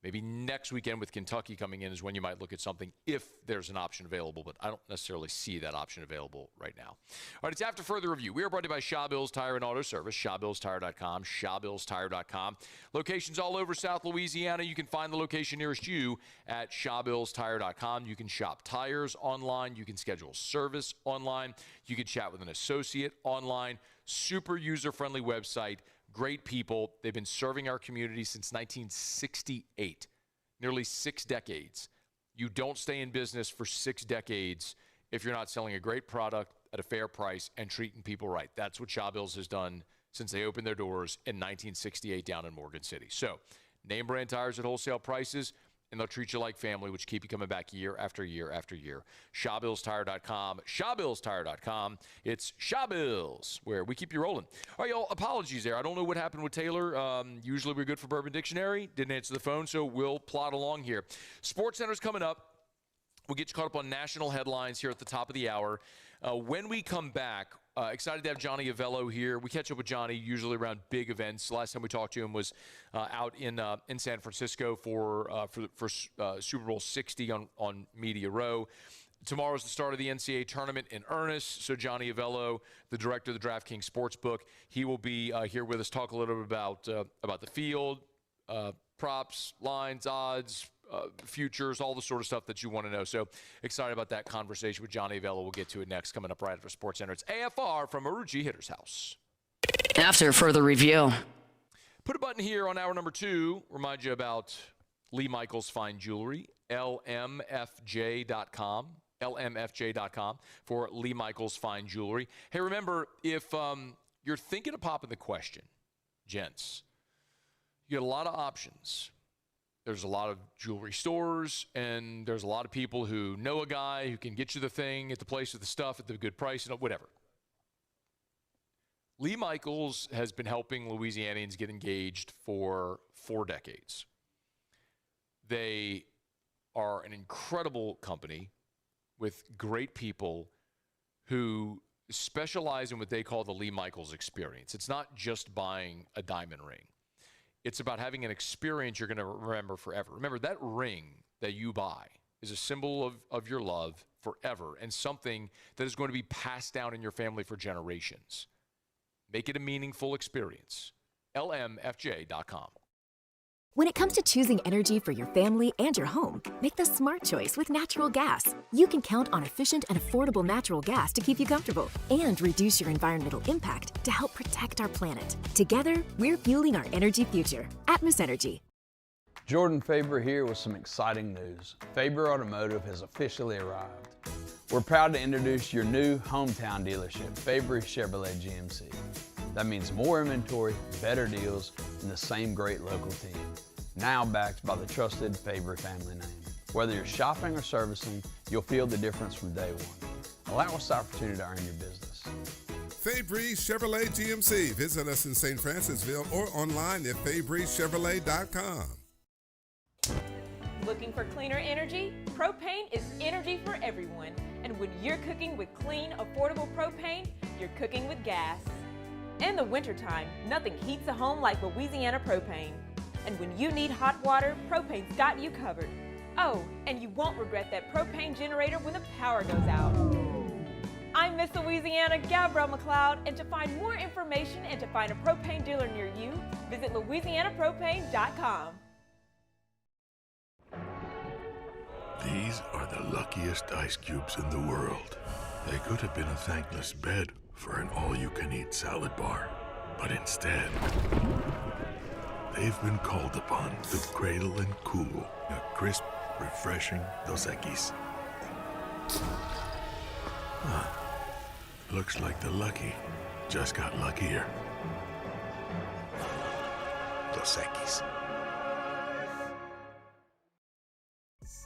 maybe next weekend with Kentucky coming in is when you might look at something if there's an option available, but I don't necessarily see that option available right now. All right, it's After Further Review. We are brought to you by Shaw Bills Tire and Auto Service, ShawBillsTire.com, ShawBillsTire.com. Locations all over South Louisiana. You can find the location nearest you at ShawBillsTire.com. You can shop tires online. You can schedule service online. You can chat with an associate online. Super user-friendly website. Great people. They've been serving our community since 1968, nearly 6 decades. You don't stay in business for 6 decades if you're not selling a great product at a fair price and treating people right. That's what Shaw Bills has done since they opened their doors in 1968 down in Morgan City. So, name brand tires at wholesale prices, and they'll treat you like family, which keep you coming back year after year after year. ShawBillsTire.com. ShawBillsTire.com. It's Shaw Bills, where we keep you rolling. All right, y'all, apologies there. I don't know what happened with Taylor. Usually we're good for Bourbon Dictionary. Didn't answer the phone, so we'll plod along here. SportsCenter's coming up. We'll get you caught up on national headlines here at the top of the hour. When we come back, excited to have Johnny Avello here. We catch up with Johnny usually around big events. The last time we talked to him was out in San Francisco for Super Bowl 60 on Media Row. Tomorrow's the start of the NCAA tournament in earnest. So Johnny Avello, the director of the DraftKings Sportsbook, he will be here with us, talk a little bit about the field, props, lines, odds, futures, all the sort of stuff that you want to know. So excited about that conversation with Johnny Avello. We'll get to it next, coming up right after SportsCenter. It's AFR from Marucci Hitter's House. After Further Review. Put a button here on hour number 2. Remind you about Lee Michaels Fine Jewelry, LMFJ.com. LMFJ.com for Lee Michaels Fine Jewelry. Hey, remember, if you're thinking of popping the question, gents, you get a lot of options. There's a lot of jewelry stores, and there's a lot of people who know a guy who can get you the thing at the place with the stuff at the good price, and whatever. Lee Michaels has been helping Louisianians get engaged for 4 decades. They are an incredible company with great people who specialize in what they call the Lee Michaels experience. It's not just buying a diamond ring. It's about having an experience you're going to remember forever. Remember, that ring that you buy is a symbol of your love forever and something that is going to be passed down in your family for generations. Make it a meaningful experience. LMFJ.com. When it comes to choosing energy for your family and your home, make the smart choice with natural gas. You can count on efficient and affordable natural gas to keep you comfortable and reduce your environmental impact to help protect our planet. Together, we're fueling our energy future. Atmos Energy. Jordan Faber here with some exciting news. Faber Automotive has officially arrived. We're proud to introduce your new hometown dealership, Faber Chevrolet GMC. That means more inventory, better deals, and the same great local team. Now backed by the trusted Faber family name. Whether you're shopping or servicing, you'll feel the difference from day one. Allow us the opportunity to earn your business. Fabry Chevrolet GMC. Visit us in St. Francisville or online at FabryChevrolet.com. Looking for cleaner energy? Propane is energy for everyone. And when you're cooking with clean, affordable propane, you're cooking with gas. In the wintertime, nothing heats a home like Louisiana propane. And when you need hot water, propane's got you covered. Oh, and you won't regret that propane generator when the power goes out. I'm Miss Louisiana, Gabrielle McLeod, and to find more information and to find a propane dealer near you, visit LouisianaPropane.com. These are the luckiest ice cubes in the world. They could have been a thankless bed for an all-you-can-eat salad bar. But instead, they've been called upon to cradle and cool a crisp, refreshing Dos Equis. Looks like the lucky just got luckier. Dos Equis.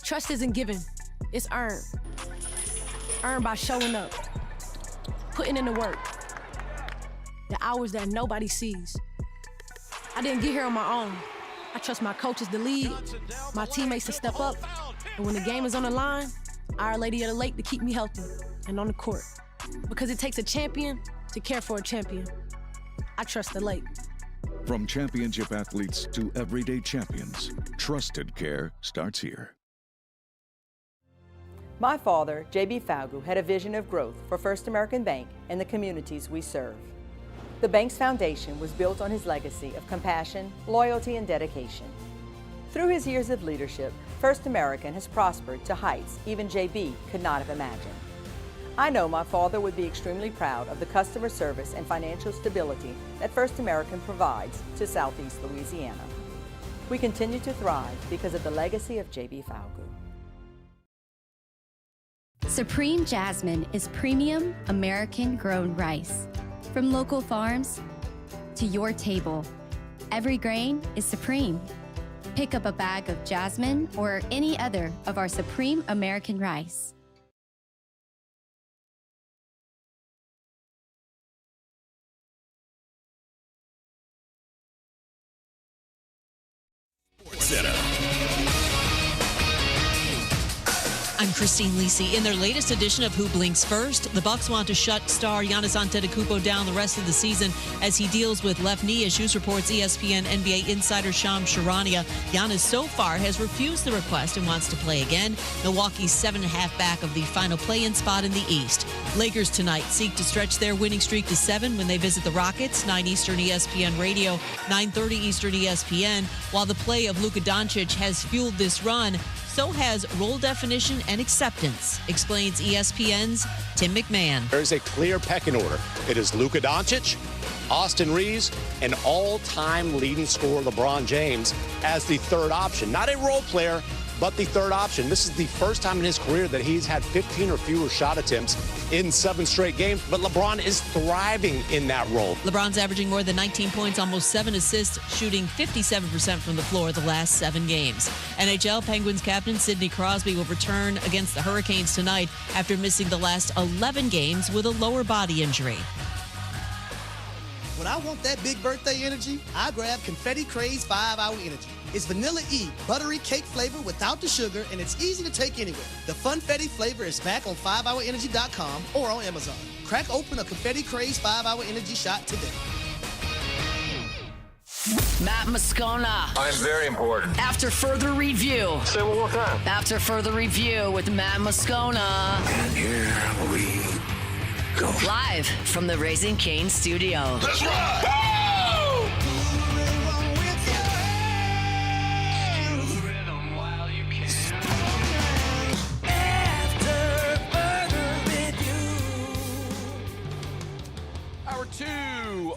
Trust isn't given, it's earned. Earned by showing up, putting in the work, the hours that nobody sees. I didn't get here on my own. I trust my coaches to lead, my teammates to step up, and when the game is on the line, Our Lady of the Lake to keep me healthy and on the court. Because it takes a champion to care for a champion. I trust the Lake. From championship athletes to everyday champions, trusted care starts here. My father, J.B. Falgu, had a vision of growth for First American Bank and the communities we serve. The bank's foundation was built on his legacy of compassion, loyalty, and dedication. Through his years of leadership, First American has prospered to heights even J.B. could not have imagined. I know my father would be extremely proud of the customer service and financial stability that First American provides to Southeast Louisiana. We continue to thrive because of the legacy of J.B. Falgu. Supreme Jasmine is premium American-grown rice. From local farms to your table, every grain is supreme. Pick up a bag of Jasmine or any other of our Supreme American rice. I'm Christine Lisi. In their latest edition of Who Blinks First, the Bucks want to shut star Giannis Antetokounmpo down the rest of the season as he deals with left knee issues, reports ESPN NBA insider Shams Charania. Giannis so far has refused the request and wants to play again. Milwaukee's 7.5 back of the final play-in spot in the East. Lakers tonight seek to stretch their winning streak to 7 when they visit the Rockets, 9 Eastern ESPN Radio, 9:30 Eastern ESPN. While the play of Luka Doncic has fueled this run, so has role definition and acceptance, explains ESPN's Tim McMahon. There is a clear pecking order. It is Luka Doncic, Austin Reeves, and all-time leading scorer LeBron James as the third option. Not a role player, but the third option. This is the first time in his career that he's had 15 or fewer shot attempts in 7 straight games, but LeBron is thriving in that role. LeBron's averaging more than 19 points, almost 7 assists, shooting 57% from the floor the last 7 games. NHL Penguins captain Sidney Crosby will return against the Hurricanes tonight after missing the last 11 games with a lower body injury. When I want that big birthday energy, I grab Confetti Craze 5-Hour Energy. It's Vanilla E, buttery cake flavor without the sugar, and it's easy to take anywhere. The Funfetti flavor is back on 5hourenergy.com or on Amazon. Crack open a Confetti Craze 5-Hour Energy shot today. Matt Moscona. I'm very important. After further review. Say one more time. After further review with Matt Moscona. And here we go. Live from the Raising Cane studio. That's right. Hour 2,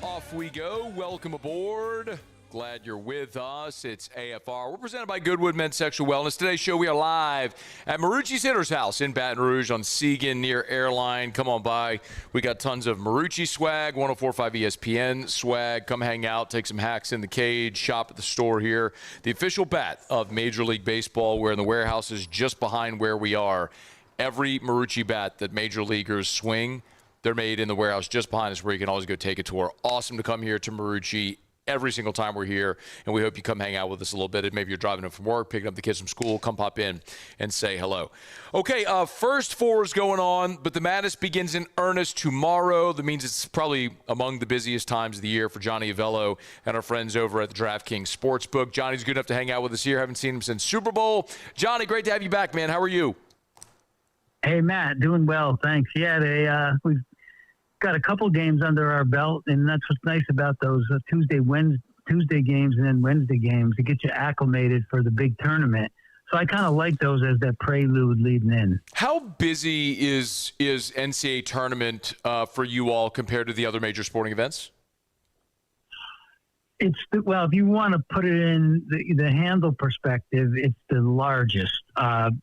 off we go. Welcome aboard. Glad you're with us. It's AFR. We're presented by Goodwood Men's Sexual Wellness. Today's show, we are live at Marucci's Hitter's House in Baton Rouge on Seagan near Airline. Come on by. We got tons of Marucci swag, 104.5 ESPN swag. Come hang out, take some hacks in the cage, shop at the store here. The official bat of Major League Baseball. We're in the warehouses just behind where we are. Every Marucci bat that Major Leaguers swing, they're made in the warehouse just behind us where you can always go take a tour. Awesome to come here to Marucci every single time we're here, and we hope you come hang out with us a little bit. Maybe you're driving in from work, picking up the kids from school, come pop in and say hello. Okay, first four is going on, but the madness begins in earnest tomorrow. That means it's probably among the busiest times of the year for Johnny Avello and our friends over at the DraftKings Sportsbook. Johnny's good enough to hang out with us here. Haven't seen him since Super Bowl. Johnny, great to have you back, man. How are you? Hey, Matt, doing well, thanks. Yeah, we've got a couple games under our belt, and that's what's nice about those Tuesday games and then Wednesday games. It gets you acclimated for the big tournament. So I kind of like those as that prelude leading in. How busy is NCAA tournament for you all compared to the other major sporting events? Well, if you want to put it in the handle perspective, it's the largest.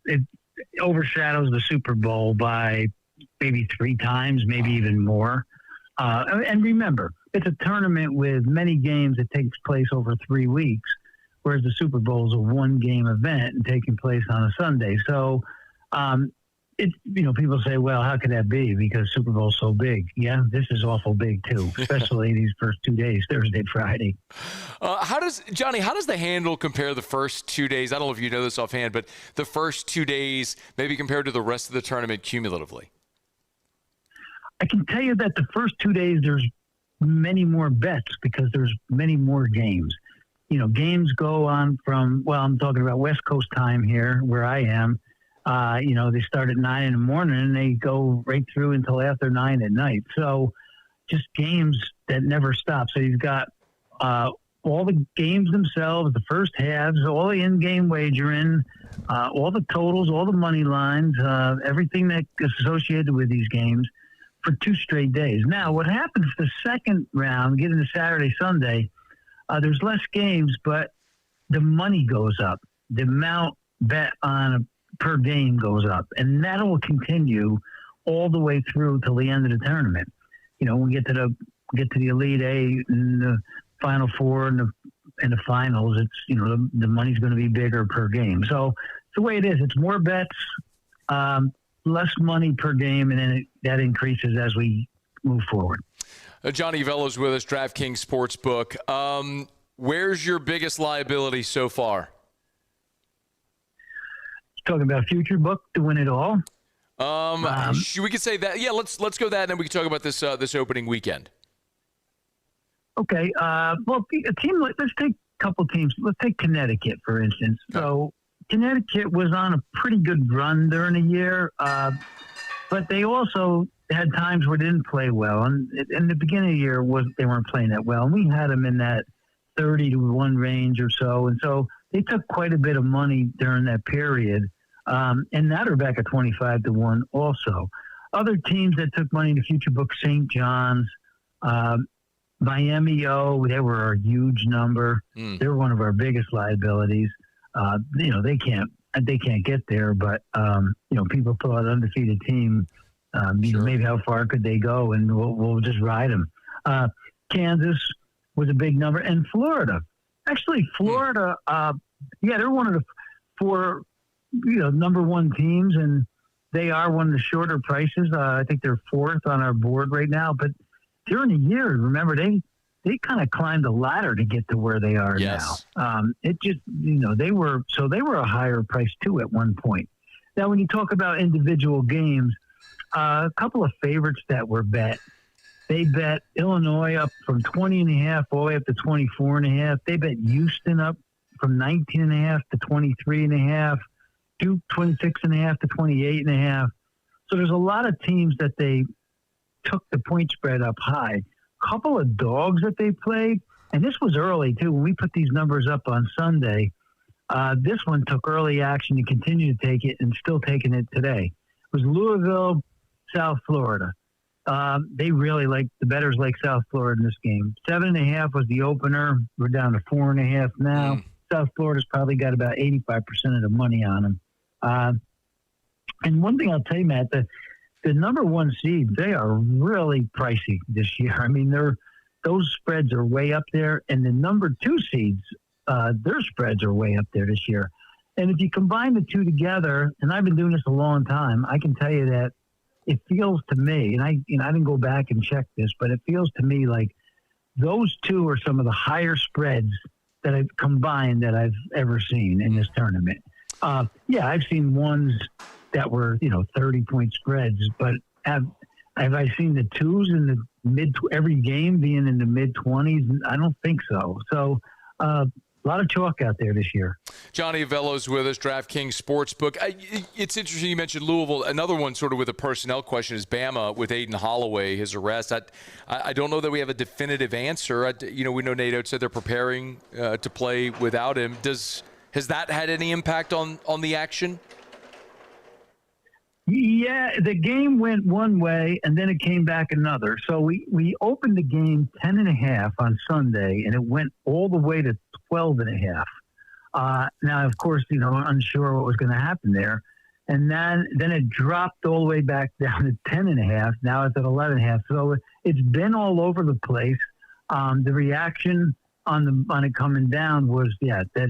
It overshadows the Super Bowl by maybe 3 times, maybe even more. And remember, it's a tournament with many games that takes place over 3 weeks, whereas the Super Bowl is a 1-game event and taking place on a Sunday. So, people say, well, how could that be? Because Super Bowl's so big. Yeah, this is awful big too, especially these first 2 days, Thursday, Friday. How does the handle compare the first 2 days? I don't know if you know this offhand, but the first 2 days maybe compared to the rest of the tournament cumulatively? I can tell you that the first 2 days there's many more bets because there's many more games. Games go on from, I'm talking about West Coast time here where I am. They start at 9 in the morning and they go right through until after 9 at night. So just games that never stop. So you've got all the games themselves, the first halves, all the in-game wagering, all the totals, all the money lines, everything that is associated with these games for 2 straight days. Now, what happens the second round, getting to Saturday, Sunday, there's less games, but the money goes up. The amount bet on per game goes up, and that will continue all the way through till the end of the tournament. When we get to the Elite Eight and the Final Four and the finals, it's the money's going to be bigger per game. So it's the way it is. It's more bets, less money per game, and then that increases as we move forward. Johnny Avello's with us, DraftKings Sportsbook. Where's your biggest liability so far? Talking about future book to win it all. We could say that. Yeah, let's go that, and then we can talk about this opening weekend. Okay. A team. Let's take a couple teams. Let's take Connecticut for instance. So Connecticut was on a pretty good run during the year, but they also had times where they didn't play well. And in the beginning of the year, they weren't playing that well. And we had them in that 30-1 range or so. And so they took quite a bit of money during that period. And now they're back at 25-1 also. Other teams that took money in the future book, St. John's, Miami O, they were a huge number. They're one of our biggest liabilities. They can't get there, but people thought undefeated team, maybe how far could they go, and we'll just ride them. Kansas was a big number, and Florida. Actually, Florida, they're one of the 4, number 1 teams, and they are one of the shorter prices. I think they're 4th on our board right now. But during the year, remember, they kind of climbed the ladder to get to where they are now. It just, they were a higher price too at one point. Now, when you talk about individual games, a couple of favorites that were bet. They bet Illinois up from 20.5 all the way up to 24.5. They bet Houston up from 19.5 to 23.5. Duke 26.5 to 28.5. So there's a lot of teams that they took the point spread up high. Couple of dogs that they played, and this was early too. When we put these numbers up on Sunday, this one took early action and continued to take it, and still taking it today. It was Louisville, South Florida. They really the bettors like South Florida in this game. 7.5 was the opener. We're down to 4.5 now. South Florida's probably got about 85% of the money on them. And one thing I'll tell you, Matt, the number 1 seed, they are really pricey this year. I mean, those spreads are way up there, and the number 2 seeds, their spreads are way up there this year. And if you combine the two together, and I've been doing this a long time, I can tell you that it feels to me, and I didn't go back and check this, but it feels to me like those two are some of the higher spreads that I've combined that I've ever seen in this tournament. I've seen ones that were 30-point spreads, but have I seen the twos in the every game being in the mid-20s? I don't think so. So a lot of chalk out there this year. Johnny Avello's with us, DraftKings Sportsbook. It's interesting you mentioned Louisville. Another one sort of with a personnel question is Bama with Aiden Holloway, his arrest. I don't know that we have a definitive answer. We know Nate Oates said they're preparing to play without him. Does Has that had any impact on the action? Yeah, the game went one way and then it came back another. So we opened the game 10.5 on Sunday and it went all the way to 12.5. Now, of course, unsure what was going to happen there. And then it dropped all the way back down to 10.5. Now it's at 11.5. So it's been all over the place. The reaction on it coming down was, that they're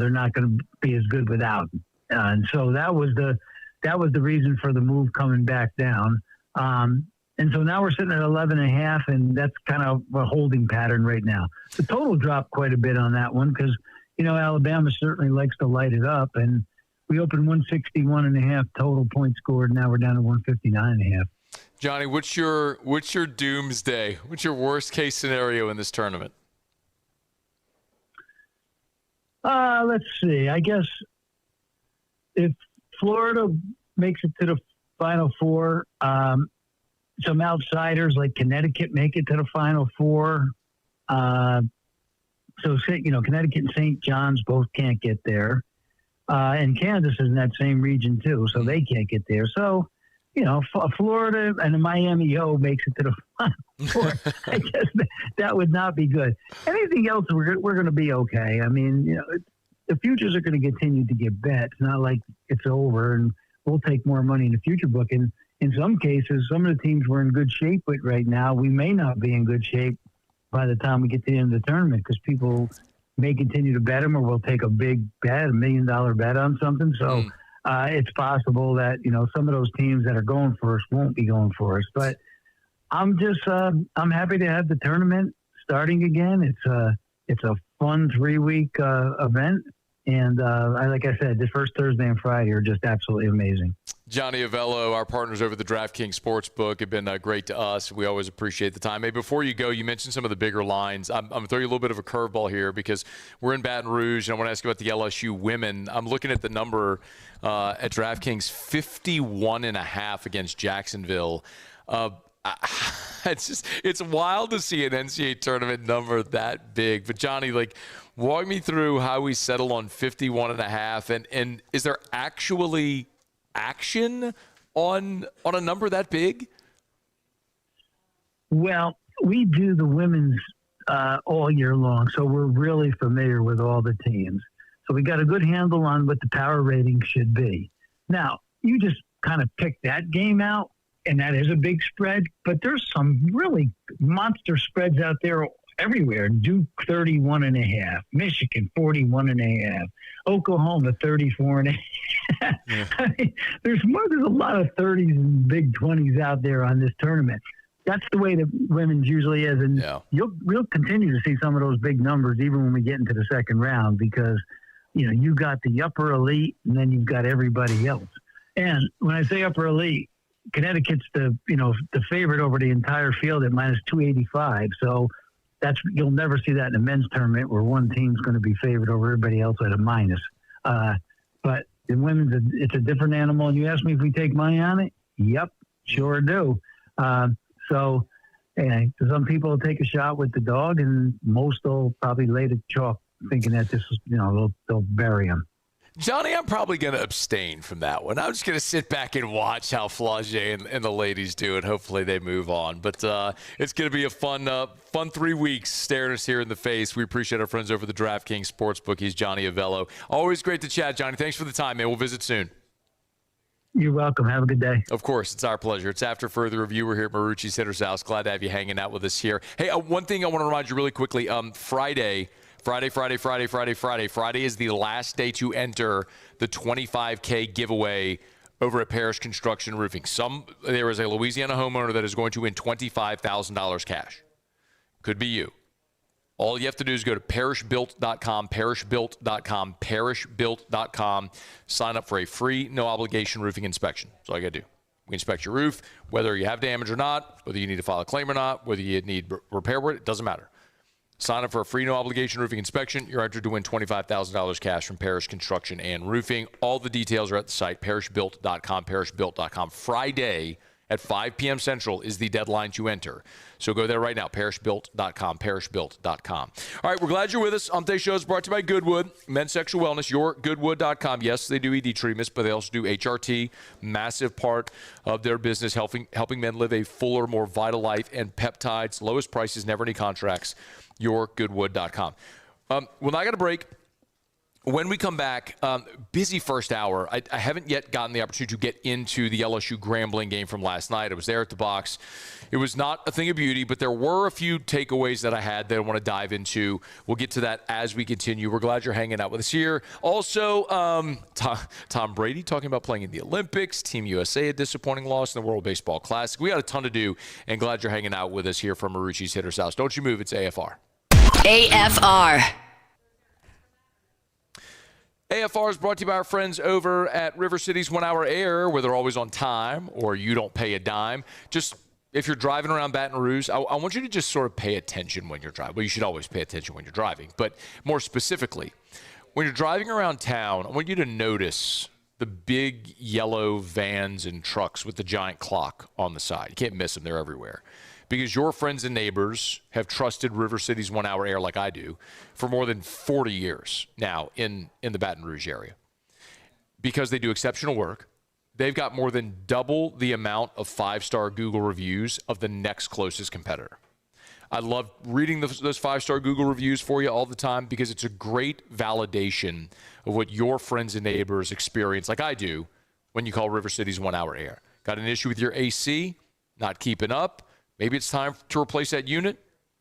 not going to be as good without. And so that was the reason for the move coming back down. And so now we're sitting at 11.5, and that's kind of a holding pattern right now. The total dropped quite a bit on that one because, Alabama certainly likes to light it up. And we opened 161.5 total points scored. Now we're down to 159.5. Johnny, what's your doomsday? What's your worst case scenario in this tournament? Let's see. I guess if Florida makes it to the Final Four, some outsiders like Connecticut make it to the Final Four. So Connecticut and St. John's both can't get there. And Kansas is in that same region too, so they can't get there. So, Florida and the Miami O makes it to the Final Four. I guess that would not be good. Anything else, we're going to be okay. I mean, the futures are going to continue to get bet. It's not like it's over, and we'll take more money in the future book. And in some cases, some of the teams we're in good shape with right now, we may not be in good shape by the time we get to the end of the tournament because people may continue to bet them, or we'll take a big bet, $1 million bet on something. So it's possible that, some of those teams that are going for us won't be going for us. But I'm just, I'm happy to have the tournament starting again. It's a fun 3-week event. And like I said, this first Thursday and Friday are just absolutely amazing. Johnny Avello, our partners over the DraftKings Sportsbook, have been great to us. We always appreciate the time. Hey, before you go, you mentioned some of the bigger lines. I'm going to throw you a little bit of a curveball here because we're in Baton Rouge, and I want to ask you about the LSU women. I'm looking at the number at DraftKings, 51.5 against Jacksonville. It's wild to see an NCAA tournament number that big. But, Johnny, walk me through how we settle on 51.5, and is there actually action on a number that big? Well, we do the women's all year long, so we're really familiar with all the teams. So we got a good handle on what the power rating should be. Now, you just kind of pick that game out, and that is a big spread, but there's some really monster spreads out there everywhere. Duke 31.5, Michigan 41.5, Oklahoma 34.5. Yeah. I mean, there's a lot of 30s and big 20s out there on this tournament. That's the way the women's usually is, and we'll continue to see some of those big numbers even when we get into the second round because you got the upper elite and then you've got everybody else. And when I say upper elite, Connecticut's the favorite over the entire field at minus 285. So you'll never see that in a men's tournament where one team's going to be favored over everybody else at a minus. But in women's, it's a different animal. And you ask me if we take money on it? Yep, sure do. So some people will take a shot with the dog, and most will probably lay the chalk thinking that this is, they'll bury them. Johnny, I'm probably going to abstain from that one. I'm just going to sit back and watch how Flage and the ladies do it. Hopefully they move on. But it's going to be a fun 3 weeks staring us here in the face. We appreciate our friends over the DraftKings Sportsbook. He's Johnny Avello. Always great to chat, Johnny. Thanks for the time, man. We'll visit soon. You're welcome. Have a good day. Of course. It's our pleasure. It's after further review. We're here at Marucci's Hitter's House. Glad to have you hanging out with us here. Hey, one thing I want to remind you really quickly. Friday is the last day to enter the $25K giveaway over at Parrish Construction Roofing. There is a Louisiana homeowner that is going to win $25,000 cash. Could be you. All you have to do is go to parrishbuilt.com, parrishbuilt.com, sign up for a free, no-obligation roofing inspection. That's all you got to do. We inspect your roof, whether you have damage or not, whether you need to file a claim or not, whether you need repair work, it doesn't matter. Sign up for a free no-obligation roofing inspection. You're entered to win $25,000 cash from Parrish Construction and Roofing. All the details are at the site, parrishbuilt.com, parrishbuilt.com. Friday at 5 p.m. Central is the deadline to enter. So go there right now, parishbuilt.com, parishbuilt.com. All right, we're glad you're with us. Today's show is brought to you by Goodwood, Men's Sexual Wellness, yourgoodwood.com. Yes, they do ED treatments, but they also do HRT, massive part of their business, helping men live a fuller, more vital life, and peptides, lowest prices, never any contracts, yourgoodwood.com. Well, now I got a break. When we come back, busy first hour. I haven't yet gotten the opportunity to get into the LSU Grambling game from last night. I was there at the box. It was not a thing of beauty, but there were a few takeaways that I had that I want to dive into. We'll get to that as we continue. We're glad you're hanging out with us here. Also, Tom Brady talking about playing in the Olympics. Team USA, a disappointing loss in the World Baseball Classic. We got a ton to do, and glad you're hanging out with us here from Marucci's Hitter's House. Don't you move. It's AFR. AFR. AFR is brought to you by our friends over at River City's 1 Hour Air, where they're always on time or you don't pay a dime. Just if you're driving around Baton Rouge, I want you to just sort of pay attention when you're driving. Well, you should always pay attention when you're driving. But more specifically, when you're driving around town, I want you to notice the big yellow vans and trucks with the giant clock on the side. You can't miss them. They're everywhere. Because your friends and neighbors have trusted River City's 1 Hour Air like I do for more than 40 years now in the Baton Rouge area. Because they do exceptional work. They've got more than double the amount of 5-star Google reviews of the next closest competitor. I love reading those 5-star Google reviews for you all the time because it's a great validation of what your friends and neighbors experience like I do when you call River City's 1 Hour Air. Got an issue with your AC? Not keeping up? Maybe it's time to replace that unit?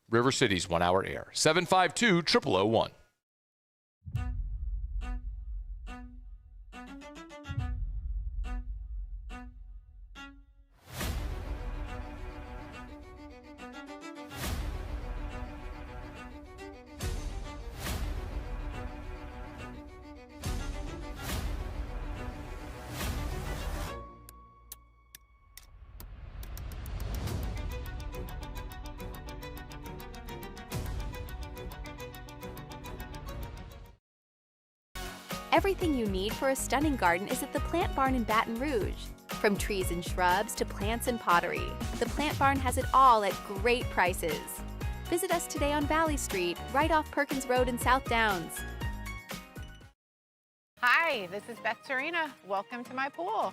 River City's 1 Hour Air. 752-0001. Everything you need for a stunning garden is at the Plant Barn in Baton Rouge. From trees and shrubs to plants and pottery, the Plant Barn has it all at great prices. Visit us today on Valley Street, right off Perkins Road in South Downs. Hi, this is Beth Serena. Welcome to my pool.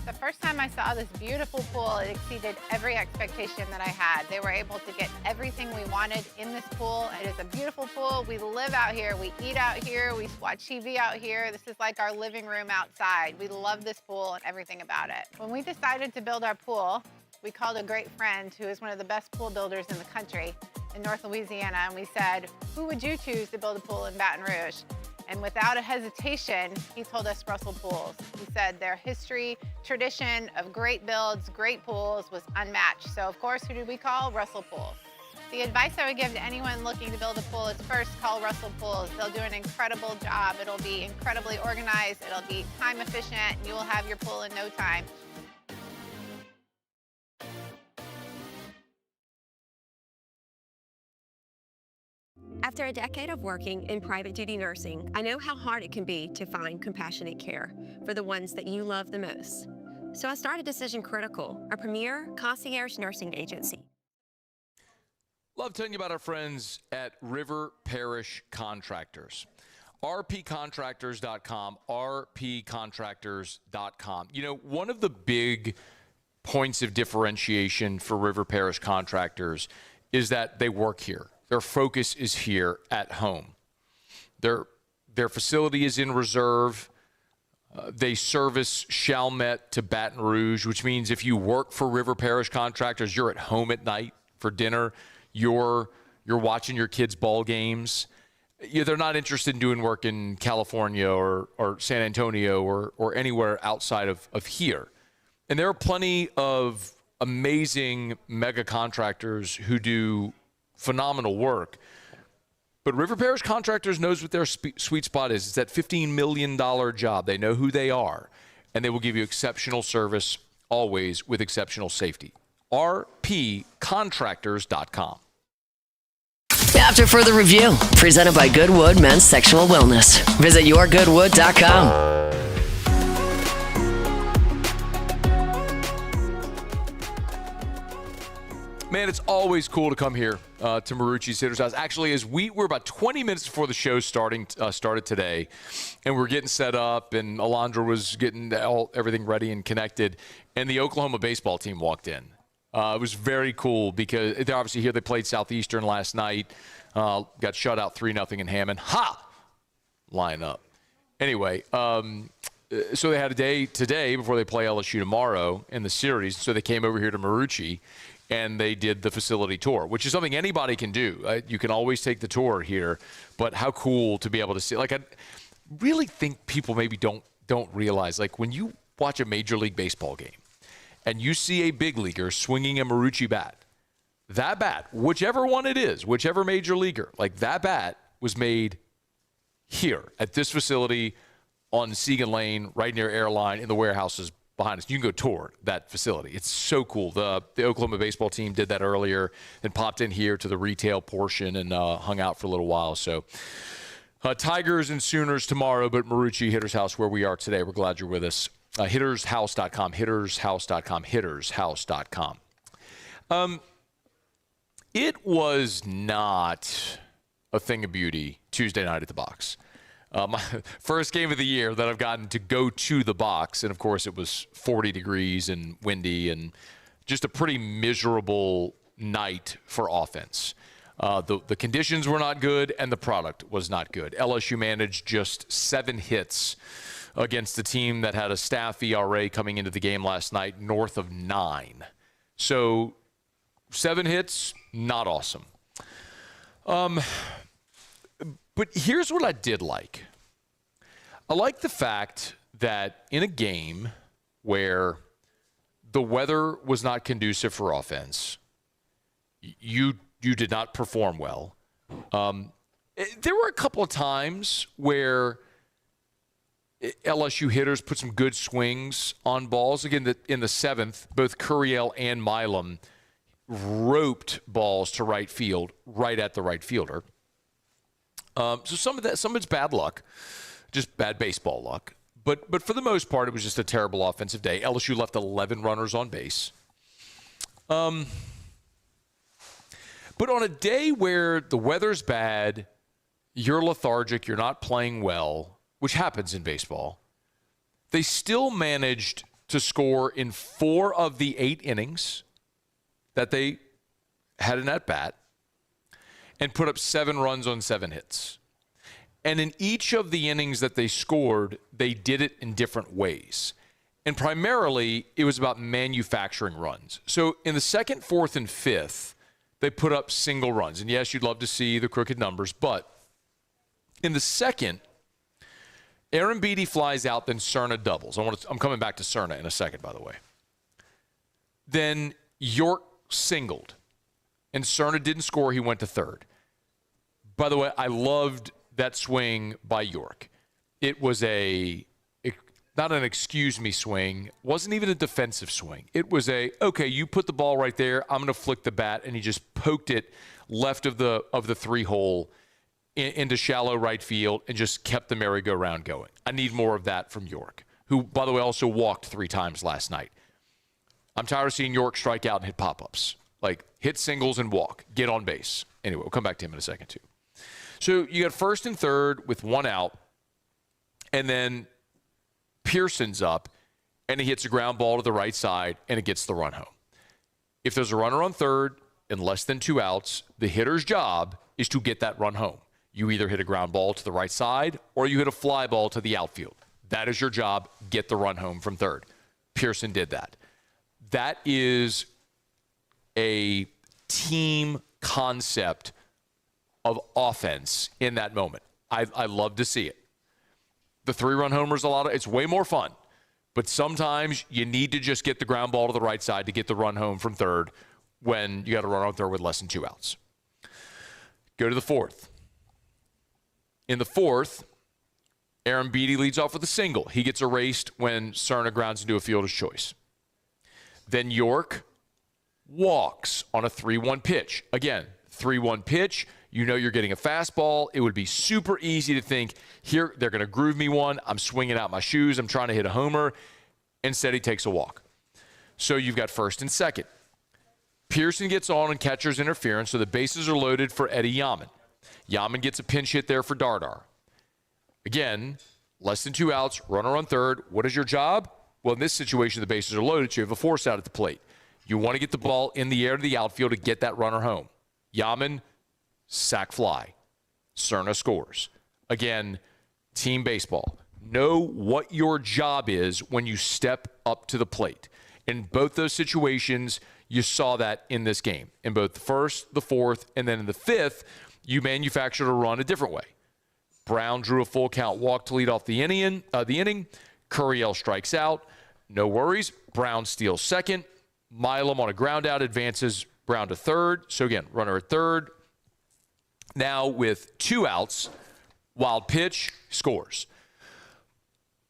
The first time I saw this beautiful pool, it exceeded every expectation that I had. They were able to get everything we wanted in this pool. It is a beautiful pool. We live out here, we eat out here, we watch TV out here. This is like our living room outside. We love this pool and everything about it. When we decided to build our pool, we called a great friend who is one of the best pool builders in the country in North Louisiana, and we said, who would you choose to build a pool in Baton Rouge? And without a hesitation, he told us Russell Pools. He said their history, tradition of great builds, great pools was unmatched. So of course, who did we call? Russell Pools. The advice I would give to anyone looking to build a pool is first call Russell Pools. They'll do an incredible job. It'll be incredibly organized. It'll be time efficient, and you will have your pool in no time. After a decade of working in private duty nursing, I know how hard it can be to find compassionate care for the ones that you love the most. So I started Decision Critical, a premier concierge nursing agency. Love telling you about our friends at River Parish Contractors. rpcontractors.com, rpcontractors.com. You know, one of the big points of differentiation for River Parish Contractors is that they work here. Their focus is here at home. Their facility is in Reserve. They service Chalmette to Baton Rouge, which means if you work for River Parish Contractors, you're at home at night for dinner. You're watching your kids' ball games. They're not interested in doing work in California or San Antonio or anywhere outside of here. And there are plenty of amazing mega contractors who do phenomenal work. But River Parish Contractors knows what their sweet spot is. It's that $15 million job. They know who they are, and they will give you exceptional service, always with exceptional safety. rpcontractors.com. After further review, presented by Goodwood Men's Sexual Wellness. Visit yourgoodwood.com. Man, it's always cool to come here to Marucci's Hitter's House. Actually, as we're about 20 minutes before the show started today, and we're getting set up, and Alondra was getting everything ready and connected, and the Oklahoma baseball team walked in. It was very cool because they're obviously here. They played Southeastern last night, got shut out 3-0 in Hammond. Line up. Anyway, so they had a day today before they play LSU tomorrow in the series. So they came over here to Marucci, and they did the facility tour, which is something anybody can do. You can always take the tour here, but how cool to be able to see. Like, I really think people maybe don't realize, like, when you watch a Major League Baseball game and you see a big leaguer swinging a Marucci bat, that bat, whichever one it is, whichever major leaguer, like that bat was made here at this facility on Segan Lane, right near Airline, in the warehouses behind us. You can go tour that facility. It's so cool. The Oklahoma baseball team did that earlier and popped in here to the retail portion and hung out for a little while. So Tigers and Sooners tomorrow, but Marucci Hitter's House where we are today. We're glad you're with us. Hittershouse.com, hittershouse.com, hittershouse.com. It was not a thing of beauty Tuesday night at the box. My first game of the year that I've gotten to go to the box, and of course it was 40 degrees and windy and just a pretty miserable night for offense. The conditions were not good and the product was not good. LSU managed just 7 hits against a team that had a staff ERA coming into the game last night north of 9. So 7 hits, not awesome. But here's what I did like. I like the fact that in a game where the weather was not conducive for offense, you did not perform well. There were a couple of times where LSU hitters put some good swings on balls. Again, in the 7th, both Curiel and Milam roped balls to right field, right at the right fielder. So some of it's bad luck, just bad baseball luck. But for the most part, it was just a terrible offensive day. LSU left 11 runners on base. But on a day where the weather's bad, you're lethargic, you're not playing well, which happens in baseball, they still managed to score in 4 of the 8 innings that they had an at-bat and put up 7 runs on 7 hits. And in each of the innings that they scored, they did it in different ways. And primarily, it was about manufacturing runs. So in the 2nd, 4th, and 5th, they put up single runs. And yes, you'd love to see the crooked numbers, but in the 2nd, Aaron Beatty flies out, then Cerna doubles. I'm coming back to Cerna in a second, by the way. Then York singled, and Cerna didn't score. He went to 3rd. By the way, I loved that swing by York. It was not an excuse me swing. Wasn't even a defensive swing. It was okay, you put the ball right there. I'm going to flick the bat, and he just poked it left of the 3-hole into shallow right field and just kept the merry-go-round going. I need more of that from York, who, by the way, also walked 3 times last night. I'm tired of seeing York strike out and hit pop-ups. Like, hit singles and walk. Get on base. Anyway, we'll come back to him in a second, too. So you got 1st and 3rd with 1 out, and then Pearson's up, and he hits a ground ball to the right side, and it gets the run home. If there's a runner on 3rd and less than 2 outs, the hitter's job is to get that run home. You either hit a ground ball to the right side or you hit a fly ball to the outfield. That is your job. Get the run home from 3rd. Pearson did that. That is a team concept of offense in that moment. I love to see it. The 3-run homers, it's way more fun. But sometimes you need to just get the ground ball to the right side to get the run home from 3rd when you got to run on 3rd with less than 2 outs. Go to the 4th. In the 4th, Aaron Beatty leads off with a single. He gets erased when Cerna grounds into a fielder's choice. Then York walks on a 3-1 pitch. Again, 3-1 pitch. You know you're getting a fastball. It would be super easy to think, here, they're going to groove me one. I'm swinging out my shoes. I'm trying to hit a homer. Instead, he takes a walk. So you've got first and second. Pearson gets on catcher's interference, so the bases are loaded for Eddie Yaman. Yaman gets a pinch hit there for Dardar. Again, less than 2 outs, runner on third. What is your job? Well, in this situation, the bases are loaded, so you have a force out at the plate. You want to get the ball in the air to the outfield to get that runner home. Yaman, sac fly. Cerna scores. Again, team baseball. Know what your job is when you step up to the plate. In both those situations, you saw that in this game. In both the first, the fourth, and then in the fifth, you manufactured a run a different way. Brown drew a full count walk to lead off the inning. Curiel strikes out. No worries. Brown steals second. Milam on a ground out advances Brown to third. So again, runner at third. Now with 2 outs, wild pitch, scores.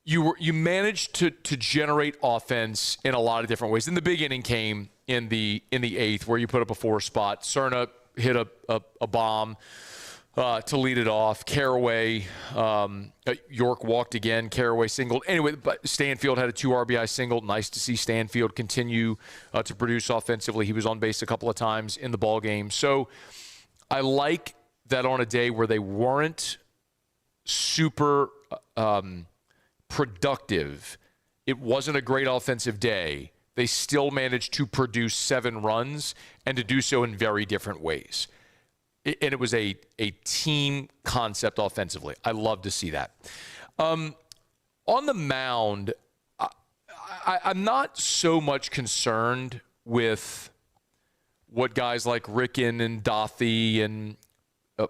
You managed to generate offense in a lot of different ways. And the big inning came in the 8th, where you put up a 4 spot. Cerna hit a bomb to lead it off. Caraway, York walked again. Caraway singled. Anyway, but Stanfield had a 2 RBI single. Nice to see Stanfield continue to produce offensively. He was on base a couple of times in the ball game. So I like that on a day where they weren't super productive. It wasn't a great offensive day. They still managed to produce 7 runs and to do so in very different ways. And it was a team concept offensively. I love to see that. On the mound, I'm not so much concerned with what guys like Ricken and Dothy and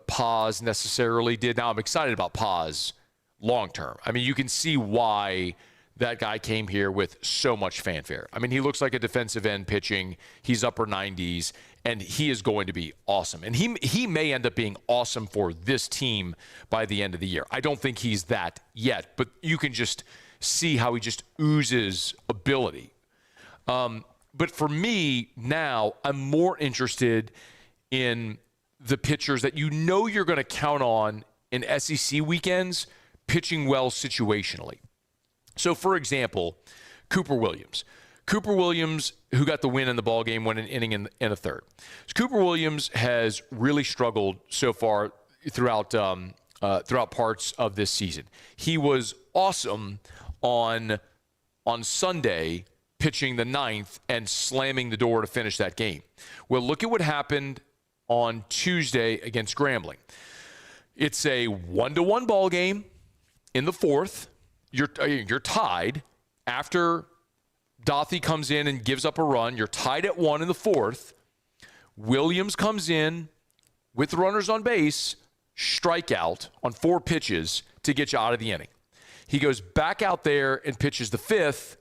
Paz necessarily did. Now, I'm excited about Paz long term. I mean, you can see why that guy came here with so much fanfare. I mean, he looks like a defensive end pitching. He's upper 90s, and he is going to be awesome. And he may end up being awesome for this team by the end of the year. I don't think he's that yet, but you can just see how he just oozes ability. But for me now, I'm more interested in the pitchers that you know you're going to count on in SEC weekends pitching well situationally. So, for example, Cooper Williams. Cooper Williams, who got the win in the ballgame, won an inning in a third. So Cooper Williams has really struggled so far throughout parts of this season. He was awesome on Sunday, pitching the 9th and slamming the door to finish that game. Well, look at what happened on Tuesday against Grambling. It's a 1-1 ball game in the 4th. You're tied after Dothy comes in and gives up a run. You're tied at 1 in the 4th. Williams comes in with runners on base, strikeout on 4 pitches to get you out of the inning. He goes back out there and pitches the 5th,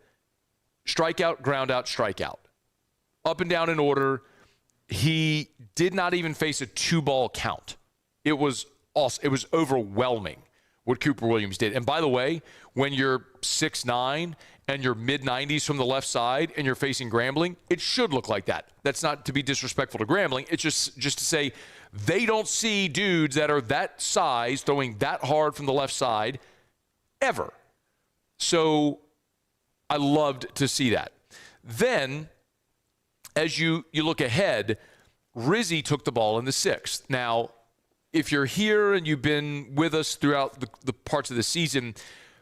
strikeout, ground out, strikeout. Up and down in order. He did not even face a 2-ball count. It was awesome. It was overwhelming what Cooper Williams did. And by the way, when you're 6'9" and you're mid-90s from the left side and you're facing Grambling, it should look like that. That's not to be disrespectful to Grambling. It's just to say they don't see dudes that are that size throwing that hard from the left side ever. So I loved to see that. Then, as you look ahead, Rizzi took the ball in the 6th. Now, if you're here and you've been with us throughout the parts of the season,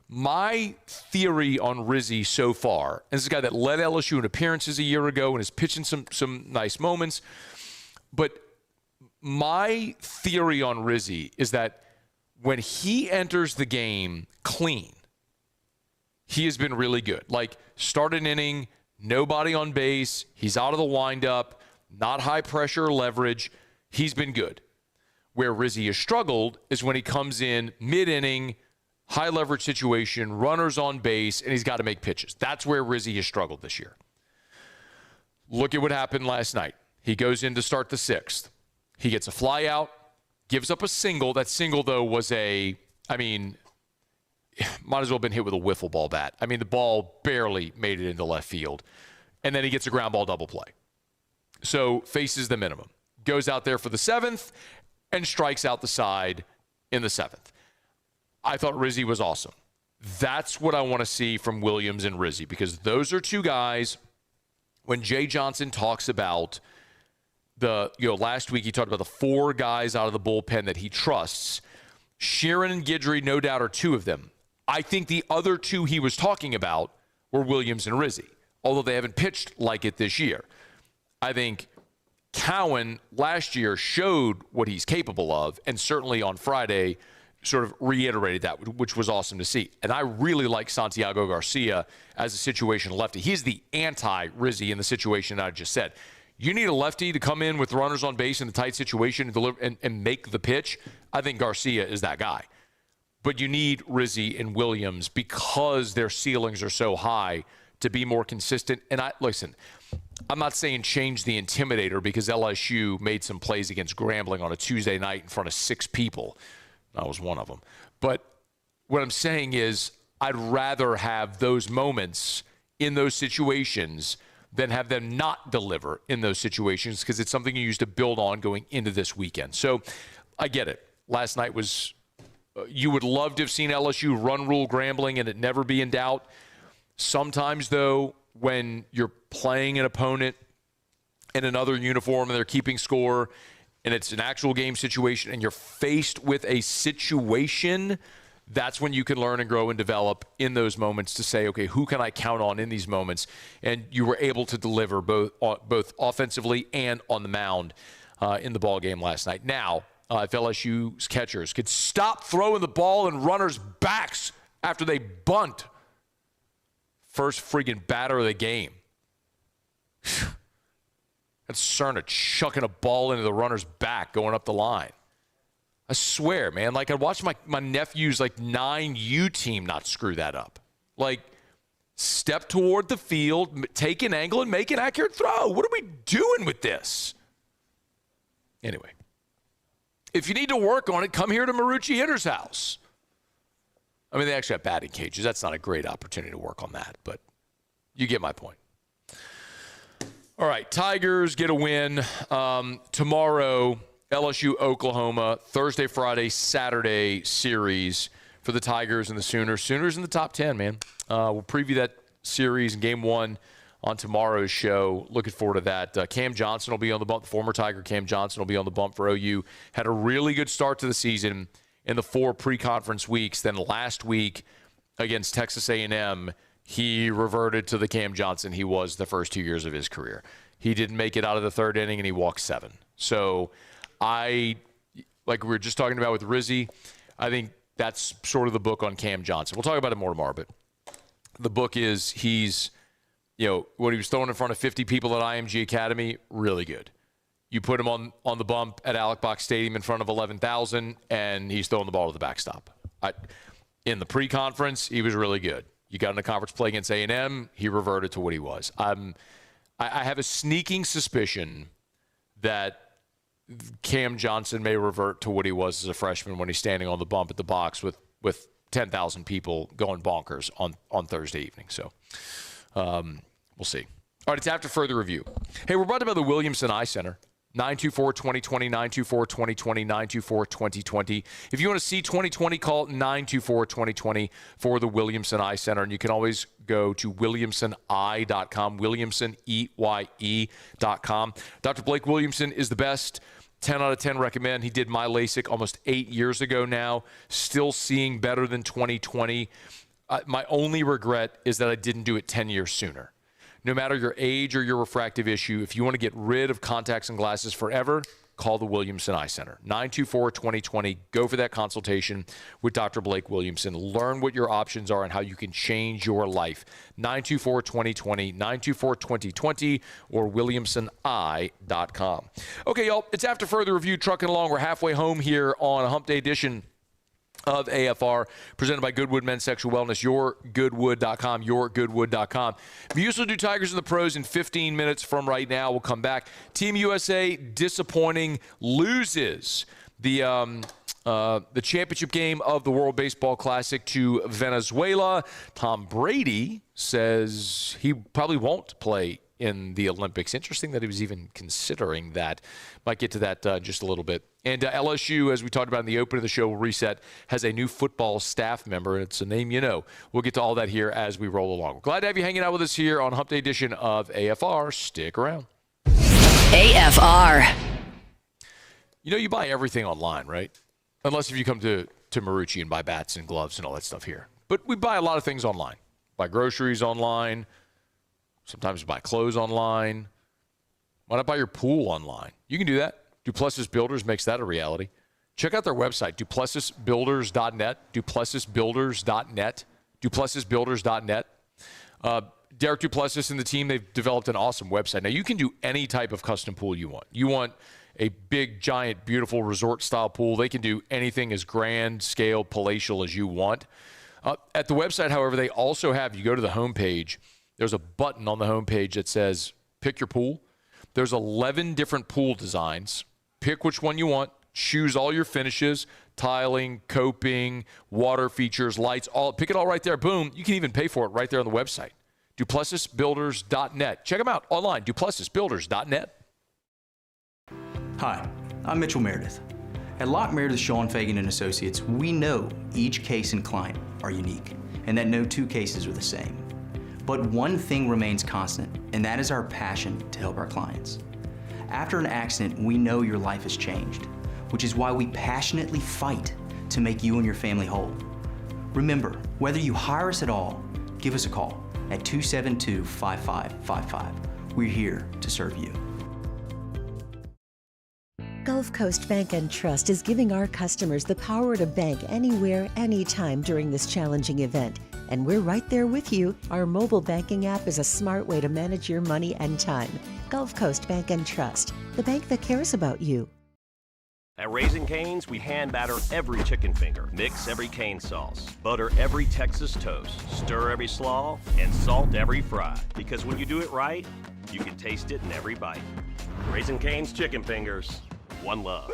my theory on Rizzi so far, and this is a guy that led LSU in appearances a year ago and is pitching some nice moments, but my theory on Rizzi is that when he enters the game clean, he has been really good. Like, start an inning, nobody on base, he's out of the windup, not high pressure or leverage, he's been good. Where Rizzi has struggled is when he comes in mid-inning, high leverage situation, runners on base, and he's got to make pitches. That's where Rizzi has struggled this year. Look at what happened last night. He goes in to start the 6th. He gets a fly out, gives up a single. That single, though, was might as well have been hit with a wiffle ball bat. I mean, the ball barely made it into left field. And then he gets a ground ball double play. So faces the minimum. goes out there for the 7th and strikes out the side in the 7th. I thought Rizzi was awesome. That's what I want to see from Williams and Rizzi, because those are two guys. When Jay Johnson talks about last week he talked about the 4 guys out of the bullpen that he trusts. Sheeran and Guidry, no doubt, are 2 of them. I think the other 2 he was talking about were Williams and Rizzi, although they haven't pitched like it this year. I think Cowan last year showed what he's capable of, and certainly on Friday sort of reiterated that, which was awesome to see. And I really like Santiago Garcia as a situation lefty. He's the anti-Rizzi in the situation I just said. You need a lefty to come in with runners on base in a tight situation and deliver and make the pitch. I think Garcia is that guy. But you need Rizzi and Williams because their ceilings are so high to be more consistent. And listen, I'm not saying change the intimidator because LSU made some plays against Grambling on a Tuesday night in front of 6 people. I was one of them. But what I'm saying is I'd rather have those moments in those situations than have them not deliver in those situations, because it's something you use to build on going into this weekend. So I get it. Last night was you would love to have seen LSU run rule Grambling and it never be in doubt. Sometimes, though, when you're playing an opponent in another uniform and they're keeping score and it's an actual game situation and you're faced with a situation, that's when you can learn and grow and develop in those moments to say, okay, who can I count on in these moments? And you were able to deliver both offensively and on the mound in the ball game last night. Now, if LSU's catchers could stop throwing the ball in runners' backs after they bunt, first freaking batter of the game. That's Cerna chucking a ball into the runner's back going up the line. I swear, man, like I watched my nephew's 9U team not screw that up. Like, step toward the field, take an angle, and make an accurate throw. What are we doing with this? Anyway, if you need to work on it, come here to Marucci Hitter's house. I mean, they actually have batting cages. That's not a great opportunity to work on that, but you get my point. All right, Tigers get a win. Tomorrow, LSU, Oklahoma, Thursday, Friday, Saturday series for the Tigers and the Sooners. Sooners in the top 10, man. We'll preview that series in Game 1 on tomorrow's show. Looking forward to that. Cam Johnson will be on the bump. The former Tiger Cam Johnson will be on the bump for OU. Had a really good start to the season in the 4 pre-conference weeks. Then last week against Texas A&M, he reverted to the Cam Johnson he was the first 2 years of his career. He didn't make it out of the 3rd inning, and he walked 7. So like we were just talking about with Rizzi, I think that's sort of the book on Cam Johnson. We'll talk about it more tomorrow, but the book is he's, what he was throwing in front of 50 people at IMG Academy, really good. You put him on the bump at Alec Box Stadium in front of 11,000, and he's throwing the ball to the backstop. In the pre-conference, he was really good. You got in a conference play against A&M, he reverted to what he was. I have a sneaking suspicion that Cam Johnson may revert to what he was as a freshman when he's standing on the bump at the box with 10,000 people going bonkers on Thursday evening. So we'll see. All right, it's after further review. Hey, we're brought to you by the Williamson Eye Center. 924-2020, 924-2020, 924-2020. If you want to see 2020, call 924-2020 for the Williamson Eye Center. And you can always go to williamsoneye.com, williamsoneye.com. Dr. Blake Williamson is the best. 10 out of 10 recommend. He did my LASIK almost 8 years ago now. Still seeing better than 2020. My only regret is that I didn't do it 10 years sooner. No matter your age or your refractive issue, if you want to get rid of contacts and glasses forever, call the Williamson Eye Center. 924-2020. Go for that consultation with Dr. Blake Williamson. Learn what your options are and how you can change your life. 924-2020, 924-2020, or williamsoneye.com. Okay, y'all, it's after further review, trucking along. We're halfway home here on a Hump Day edition of AFR, presented by Goodwood Men's Sexual Wellness, yourgoodwood.com, yourgoodwood.com. We usually do Tigers and the Pros in 15 minutes from right now. We'll come back. Team USA disappointing, loses the championship game of the World Baseball Classic to Venezuela. Tom Brady says he probably won't play in the Olympics. Interesting that he was even considering that. Might get to that just a little bit. And LSU, as we talked about in the open of the show, will reset, has a new football staff member. It's a name you know. We'll get to all that here as we roll along. Glad to have you hanging out with us here on Hump Day edition of AFR. Stick around. AFR. You know, you buy everything online, right? Unless if you come to Marucci and buy bats and gloves and all that stuff here. But we buy a lot of things online. Buy groceries online. Sometimes buy clothes online. Why not buy your pool online? You can do that. Duplessis Builders makes that a reality. Check out their website, duplessisbuilders.net, duplessisbuilders.net, duplessisbuilders.net. Derek Duplessis and the team, they've developed an awesome website. Now, you can do any type of custom pool you want. You want a big, giant, beautiful resort-style pool. They can do anything as grand, scale, palatial as you want. At the website, however, they also have, you go to the homepage, there's a button on the homepage that says, pick your pool. There's 11 different pool designs. Pick which one you want. Choose all your finishes, tiling, coping, water features, lights, all. Pick it all right there. Boom. You can even pay for it right there on the website. DuplessisBuilders.net. Check them out online, DuplessisBuilders.net. Hi, I'm Mitchell Meredith. At Locke Meredith, Sean Fagan and Associates, we know each case and client are unique, and that no two cases are the same. But one thing remains constant, and that is our passion to help our clients. After an accident, we know your life has changed, which is why we passionately fight to make you and your family whole. Remember, whether you hire us at all, give us a call at 272-5555. We're here to serve you. Gulf Coast Bank and Trust is giving our customers the power to bank anywhere, anytime during this challenging event. And we're right there with you. Our mobile banking app is a smart way to manage your money and time. Gulf Coast Bank and Trust, the bank that cares about you. At Raising Cane's, we hand batter every chicken finger, mix every cane sauce, butter every Texas toast, stir every slaw, and salt every fry. Because when you do it right, you can taste it in every bite. Raising Cane's chicken fingers, one love.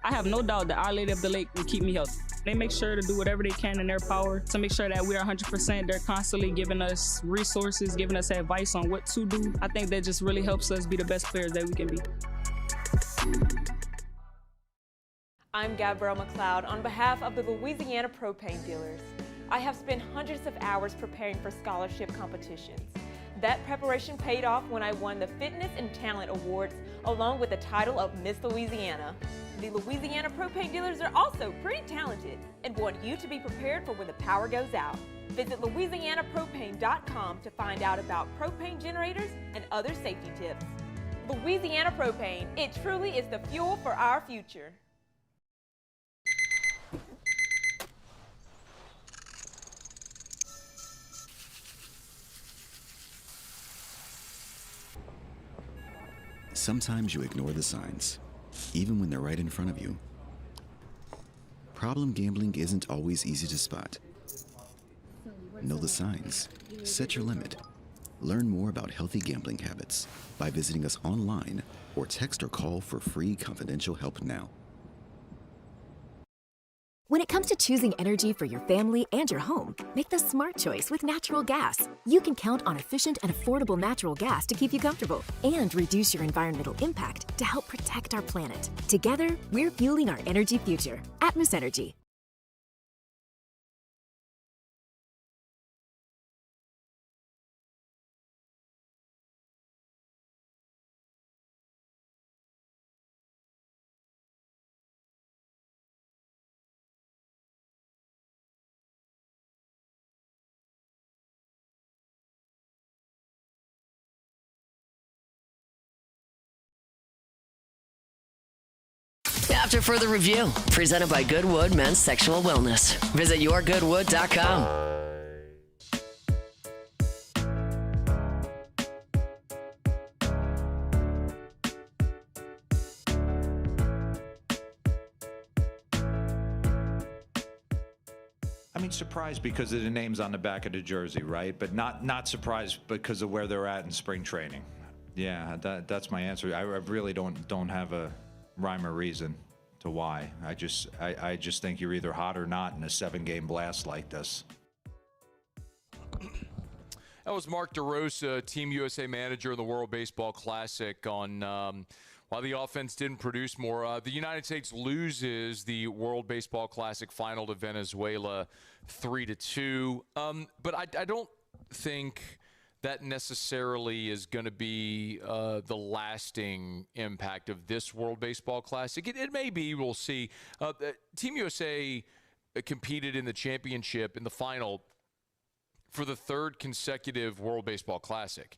I have no doubt that Our Lady of the Lake will keep me healthy. They make sure to do whatever they can in their power to make sure that we are 100%. They're constantly giving us resources, giving us advice on what to do. I think that just really helps us be the best players that we can be. I'm Gabrielle McLeod on behalf of the Louisiana Propane Dealers. I have spent hundreds of hours preparing for scholarship competitions. That preparation paid off when I won the Fitness and Talent Awards along with the title of Miss Louisiana. The Louisiana Propane Dealers are also pretty talented and want you to be prepared for when the power goes out. Visit LouisianaPropane.com to find out about propane generators and other safety tips. Louisiana Propane, it truly is the fuel for our future. Sometimes you ignore the signs, even when they're right in front of you. Problem gambling isn't always easy to spot. Know the signs. Set your limit. Learn more about healthy gambling habits by visiting us online or text or call for free confidential help now. When it comes to choosing energy for your family and your home, make the smart choice with natural gas. You can count on efficient and affordable natural gas to keep you comfortable and reduce your environmental impact to help protect our planet. Together, we're fueling our energy future. Atmos Energy. After further review, presented by Goodwood Men's Sexual Wellness. Visit yourgoodwood.com. I mean, surprised because of the names on the back of the jersey, right? But not surprised because of where they're at in spring training. Yeah, that's my answer. I really don't have a rhyme or reason to why. I just think you're either hot or not in a 7-game blast like this. That was Mark DeRosa, Team USA manager of the World Baseball Classic, on why the offense didn't produce more. The United States loses the World Baseball Classic final to Venezuela 3-2. But I don't think that necessarily is going to be the lasting impact of this World Baseball Classic. It may be. We'll see. Team USA competed in the championship in the final for the third consecutive World Baseball Classic.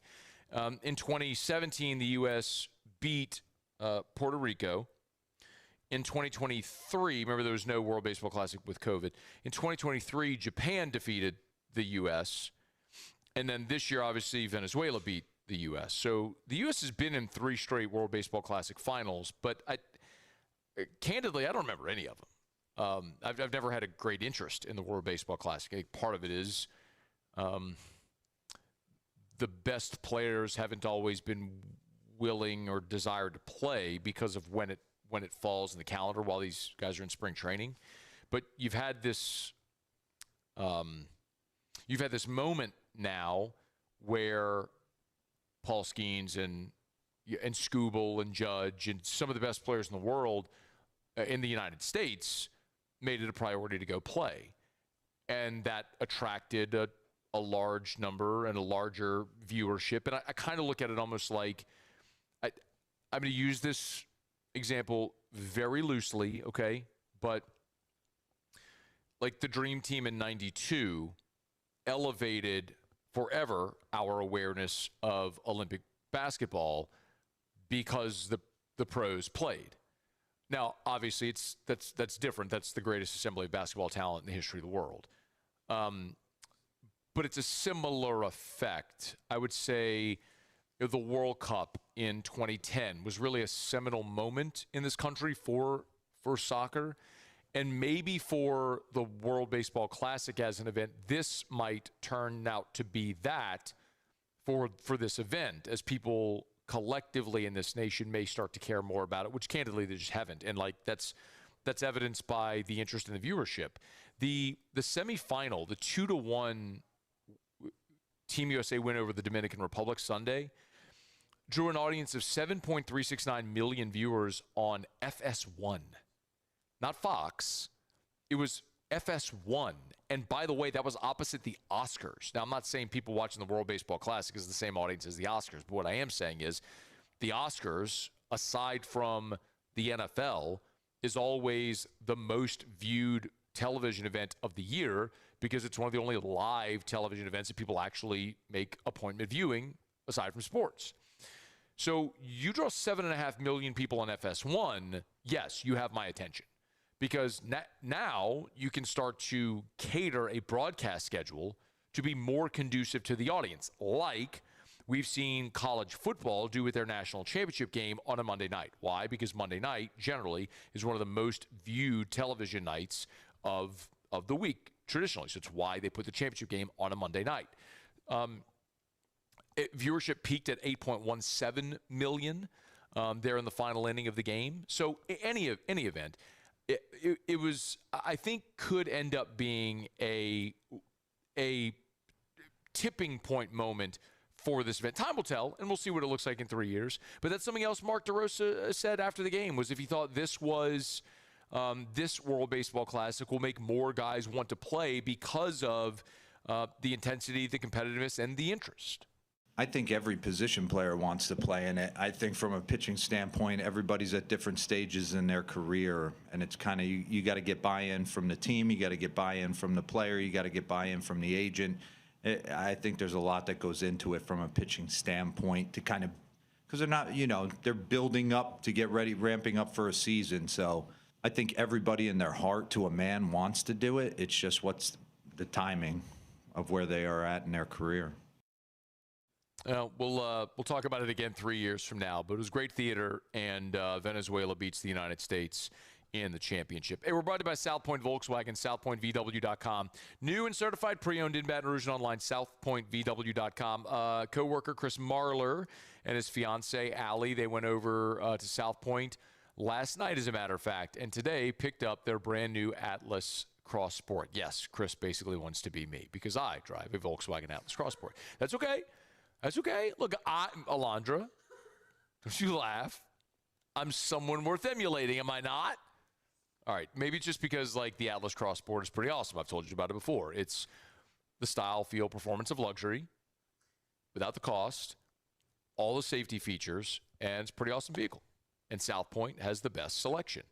In 2017, the U.S. beat Puerto Rico. In 2023, remember there was no World Baseball Classic with COVID. In 2023, Japan defeated the U.S. And then this year, obviously, Venezuela beat the U.S. So the U.S. has been in 3 straight World Baseball Classic finals, but candidly, I don't remember any of them. I've never had a great interest in the World Baseball Classic. I think part of it is the best players haven't always been willing or desired to play because of when it falls in the calendar while these guys are in spring training. But you've had this moment now where Paul Skeens and Skubal and Judge and some of the best players in the world in the United States made it a priority to go play. And that attracted a large number and a larger viewership. And I kind of look at it almost like, I'm going to use this example very loosely, okay? But like the Dream Team in '92 elevated forever our awareness of Olympic basketball because the pros played. Now, obviously, that's different. That's the greatest assembly of basketball talent in the history of the world. But it's a similar effect. I would say the World Cup in 2010 was really a seminal moment in this country for soccer. And maybe for the World Baseball Classic as an event, this might turn out to be that for this event, as people collectively in this nation may start to care more about it, which candidly they just haven't. And like that's evidenced by the interest in the viewership. The semifinal, the 2-1 Team USA win over the Dominican Republic Sunday, drew an audience of 7.369 million viewers on FS1. Not Fox. It was FS1. And by the way, that was opposite the Oscars. Now, I'm not saying people watching the World Baseball Classic is the same audience as the Oscars, but what I am saying is the Oscars, aside from the NFL, is always the most viewed television event of the year because it's one of the only live television events that people actually make appointment viewing aside from sports. So you draw 7.5 million people on FS1, yes, you have my attention. Because now you can start to cater a broadcast schedule to be more conducive to the audience, like we've seen college football do with their national championship game on a Monday night. Why? Because Monday night generally is one of the most viewed television nights of the week traditionally. So it's why they put the championship game on a Monday night. Viewership peaked at 8.17 million there in the final inning of the game. So any event. It was, I think, could end up being a tipping point moment for this event. Time will tell, and we'll see what it looks like in 3 years. But that's something else Mark DeRosa said after the game, was if he thought this was this World Baseball Classic will make more guys want to play because of the intensity, the competitiveness, and the interest. I think every position player wants to play in it. I think from a pitching standpoint, everybody's at different stages in their career, and it's kind of you got to get buy-in from the team, you got to get buy-in from the player, you got to get buy-in from the agent. I think there's a lot that goes into it from a pitching standpoint to kind of, because they're not, they're building up to get ready, ramping up for a season. So I think everybody in their heart to a man wants to do it. It's just what's the timing of where they are at in their career. We'll talk about it again 3 years from now, but it was great theater, and Venezuela beats the United States in the championship. Hey, we're brought to you by South Point Volkswagen, southpointvw.com. New and certified pre-owned in Baton Rouge and online, southpointvw.com. Co-worker Chris Marler and his fiancee, Allie, they went over to South Point last night, as a matter of fact, and today picked up their brand new Atlas Cross Sport. Yes, Chris basically wants to be me because I drive a Volkswagen Atlas Cross Sport. That's okay. That's okay. Look, Alondra, don't you laugh. I'm someone worth emulating, am I not? All right, maybe it's just because, like, the Atlas Cross Sport is pretty awesome. I've told you about it before. It's the style, feel, performance of luxury without the cost, all the safety features, and it's a pretty awesome vehicle. And South Point has the best selection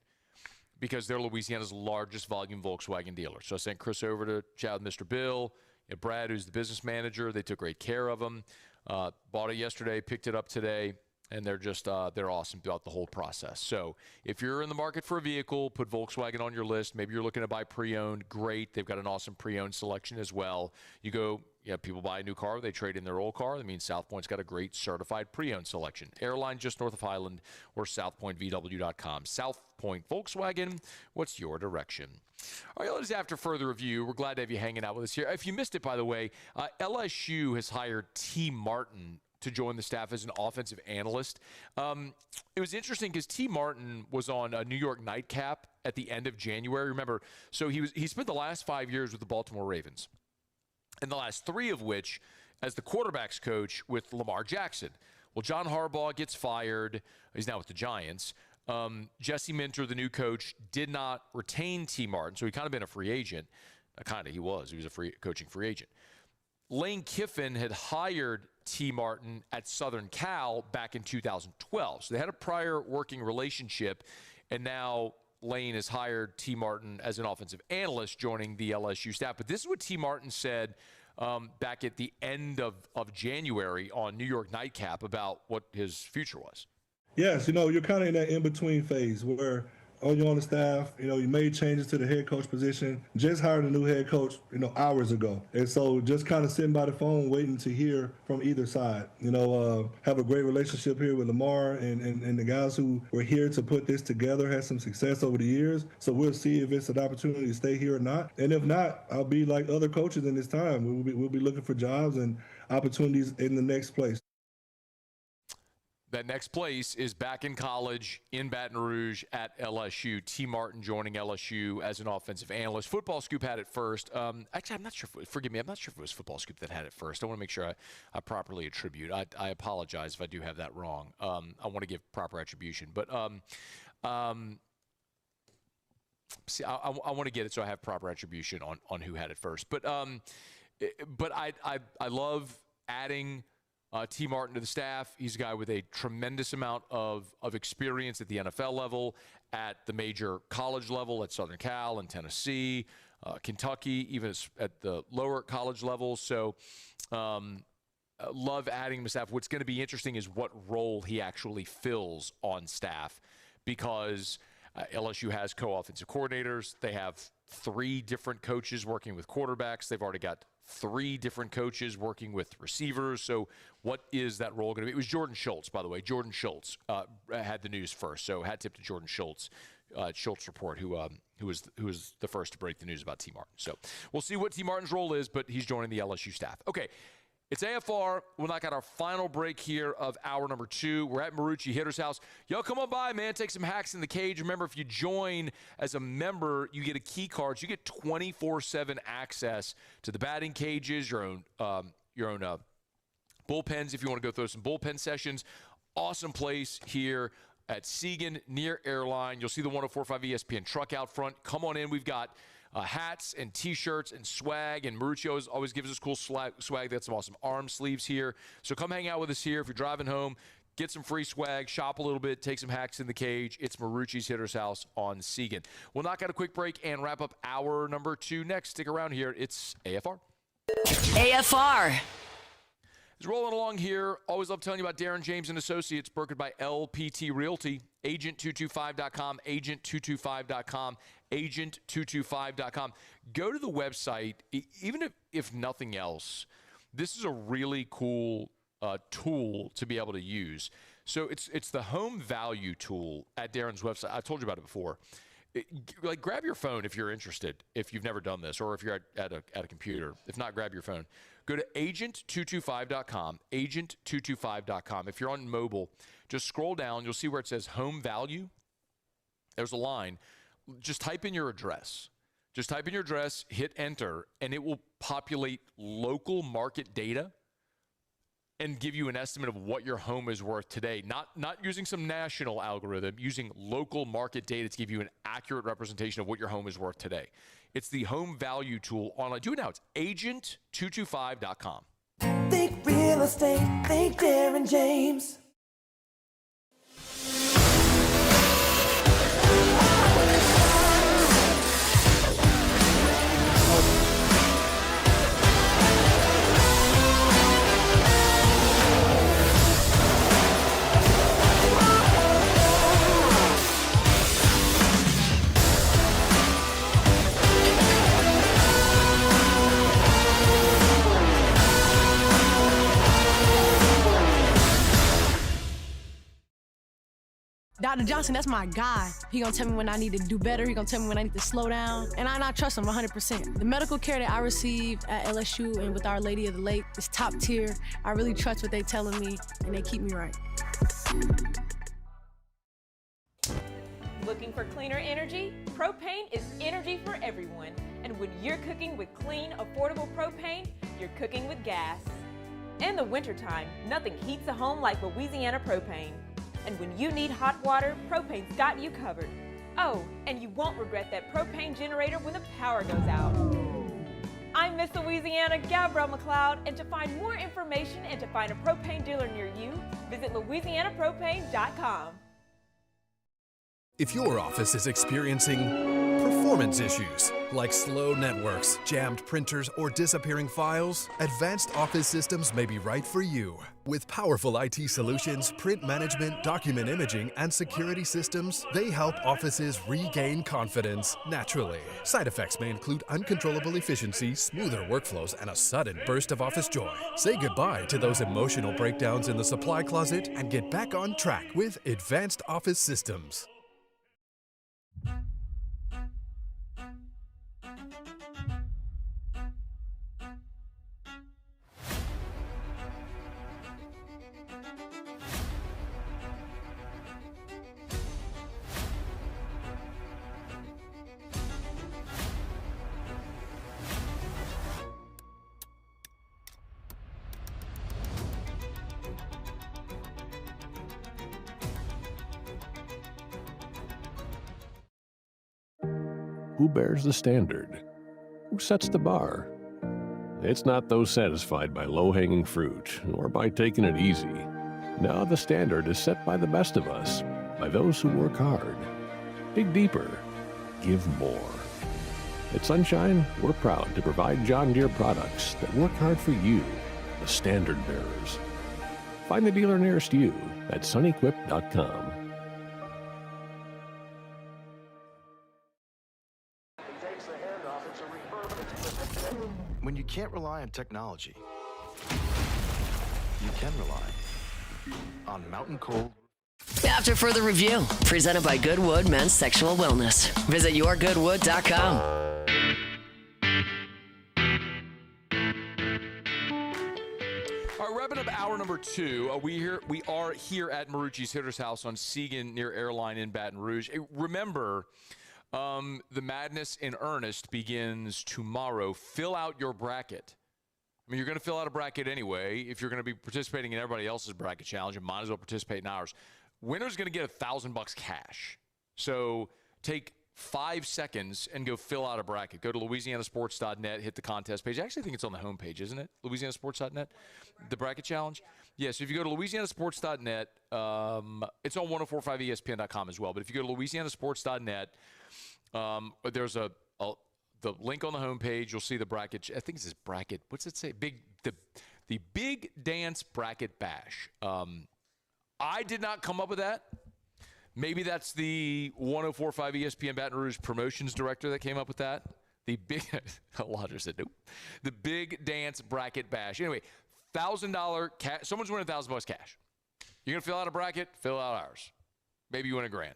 because they're Louisiana's largest volume Volkswagen dealer. So I sent Chris over to chat with Mr. Bill, Brad, who's the business manager. They took great care of him. Bought it yesterday, picked it up today. And they're just, they're awesome throughout the whole process. So if you're in the market for a vehicle, put Volkswagen on your list. Maybe you're looking to buy pre-owned. Great. They've got an awesome pre-owned selection as well. You go, people buy a new car. They trade in their old car. That means South Point's got a great certified pre-owned selection. Airline just north of Highland or southpointvw.com. South Point Volkswagen, what's your direction? All right, let's after further review. We're glad to have you hanging out with us here. If you missed it, by the way, LSU has hired T. Martin to join the staff as an offensive analyst. It was interesting because T. Martin was on a New York nightcap at the end of January. Remember, so he spent the last 5 years with the Baltimore Ravens, and the last 3 of which as the quarterbacks coach with Lamar Jackson. Well, John Harbaugh gets fired. He's now with the Giants. Jesse Minter, the new coach, did not retain T. Martin, so he kind of been a free agent. He was a coaching free agent. Lane Kiffin had hired T. Martin at Southern Cal back in 2012. So they had a prior working relationship, and now Lane has hired T. Martin as an offensive analyst joining the LSU staff. But this is what T. Martin said back at the end of January on New York Nightcap about what his future was. Yes, you're kind of in that in-between phase where you're on the staff, you made changes to the head coach position, just hired a new head coach, hours ago. And so just kind of sitting by the phone waiting to hear from either side. Have a great relationship here with Lamar and the guys who were here to put this together, had some success over the years. So we'll see if it's an opportunity to stay here or not. And if not, I'll be like other coaches in this time. We'll be looking for jobs and opportunities in the next place. That next place is back in college in Baton Rouge at LSU. T. Martin joining LSU as an offensive analyst. Football Scoop had it first. Actually, I'm not sure. Forgive me. I'm not sure if it was Football Scoop that had it first. I want to make sure I properly attribute. I apologize if I do have that wrong. I want to give proper attribution. But see, I want to get it so I have proper attribution on who had it first. But I love adding T. Martin to the staff. He's a guy with a tremendous amount of experience at the NFL level, at the major college level, at Southern Cal and Tennessee, Kentucky, even at the lower college level. So love adding him to staff. What's going to be interesting is what role he actually fills on staff, because LSU has co-offensive coordinators. They have 3 different coaches working with quarterbacks. They've already got 3 different coaches working with receivers. So what is that role going to be? It was Jordan Schultz, by the way. Jordan Schultz had the news first. So hat tip to Jordan Schultz, Schultz Report, who was the first to break the news about T. Martin. So we'll see what T. Martin's role is, but he's joining the LSU staff. Okay. It's AFR. We'll knock out our final break here of hour number 2. We're at Marucci Hitter's house. Yo, come on by, man. Take some hacks in the cage. Remember, if you join as a member, you get a key card. So you get 24/7 access to the batting cages, your own bullpens if you want to go throw some bullpen sessions. Awesome place here at Seagan near Airline. You'll see the 104.5 ESPN truck out front. Come on in. We've got hats and T-shirts and swag, and Maruccio always gives us cool swag. They got some awesome arm sleeves here. So come hang out with us here. If you're driving home, get some free swag, shop a little bit, take some hacks in the cage. It's Marucci's Hitter's House on Seagan. We'll knock out a quick break and wrap up hour number 2 next. Stick around here. It's AFR. AFR. It's rolling along here. Always love telling you about Darren James and Associates, brokered by LPT Realty. Agent225.com, agent225.com, agent225.com. Go to the website. Even if nothing else, this is a really cool tool to be able to use. So it's the home value tool at Darren's website. I told you about it before. Grab your phone if you're interested, if you've never done this, or if you're at a computer. If not, grab your phone. Go to agent225.com, agent225.com. If you're on mobile, just scroll down. You'll see where it says home value. There's a line. Just type in your address. Just type in your address, hit enter, and it will populate local market data and give you an estimate of what your home is worth today. Not using some national algorithm, using local market data to give you an accurate representation of what your home is worth today. It's the home value tool online. Do it now. It's agent225.com. Think real estate, think Darren James. Dr. Johnson, that's my guy. He gonna tell me when I need to do better. He gonna tell me when I need to slow down. And I trust him 100%. The medical care that I receive at LSU and with Our Lady of the Lake is top tier. I really trust what they telling me, and they keep me right. Looking for cleaner energy? Propane is energy for everyone. And when you're cooking with clean, affordable propane, you're cooking with gas. In the wintertime, nothing heats a home like Louisiana propane. And when you need hot water, propane's got you covered. Oh, and you won't regret that propane generator when the power goes out. I'm Miss Louisiana, Gabrielle McLeod, and to find more information and to find a propane dealer near you, visit louisianapropane.com. If your office is experiencing performance issues like slow networks, jammed printers, or disappearing files, Advanced Office Systems may be right for you. With powerful IT solutions, print management, document imaging, and security systems, they help offices regain confidence naturally. Side effects may include uncontrollable efficiency, smoother workflows, and a sudden burst of office joy. Say goodbye to those emotional breakdowns in the supply closet and get back on track with Advanced Office Systems. Who bears the standard? Who sets the bar? It's not those satisfied by low-hanging fruit or by taking it easy. No, the standard is set by the best of us, by those who work hard. Dig deeper. Give more. At Sunshine, we're proud to provide John Deere products that work hard for you, the standard bearers. Find the dealer nearest you at sunequip.com. When you can't rely on technology, you can rely on Mountain Cold. After further review, presented by Goodwood Men's Sexual Wellness. Visit yourgoodwood.com. All right, wrapping up hour number 2. We are here at Marucci's Hitter's House on Segan near Airline in Baton Rouge. Remember, the madness in earnest begins tomorrow. Fill out your bracket. I mean, you're going to fill out a bracket anyway. If you're going to be participating in everybody else's bracket challenge, you might as well participate in ours. Winner's going to get $1,000 cash. So take 5 seconds and go fill out a bracket. Go to louisianasports.net, hit the contest page. I actually think it's on the homepage, isn't it? louisianasports.net, the bracket challenge. Yes, so if you go to louisianasports.net, it's on 1045ESPN.com as well. But if you go to louisianasports.net, there's the link on the homepage. You'll see the bracket. I think it says bracket. What's it say? The Big Dance Bracket Bash. I did not come up with that. Maybe that's the 1045 ESPN Baton Rouge promotions director that came up with that. The big, Lodger said nope. The Big Dance Bracket Bash. Anyway, $1,000 cash. Someone's winning $1,000 cash. You're gonna fill out a bracket. Fill out ours. Maybe you win $1,000.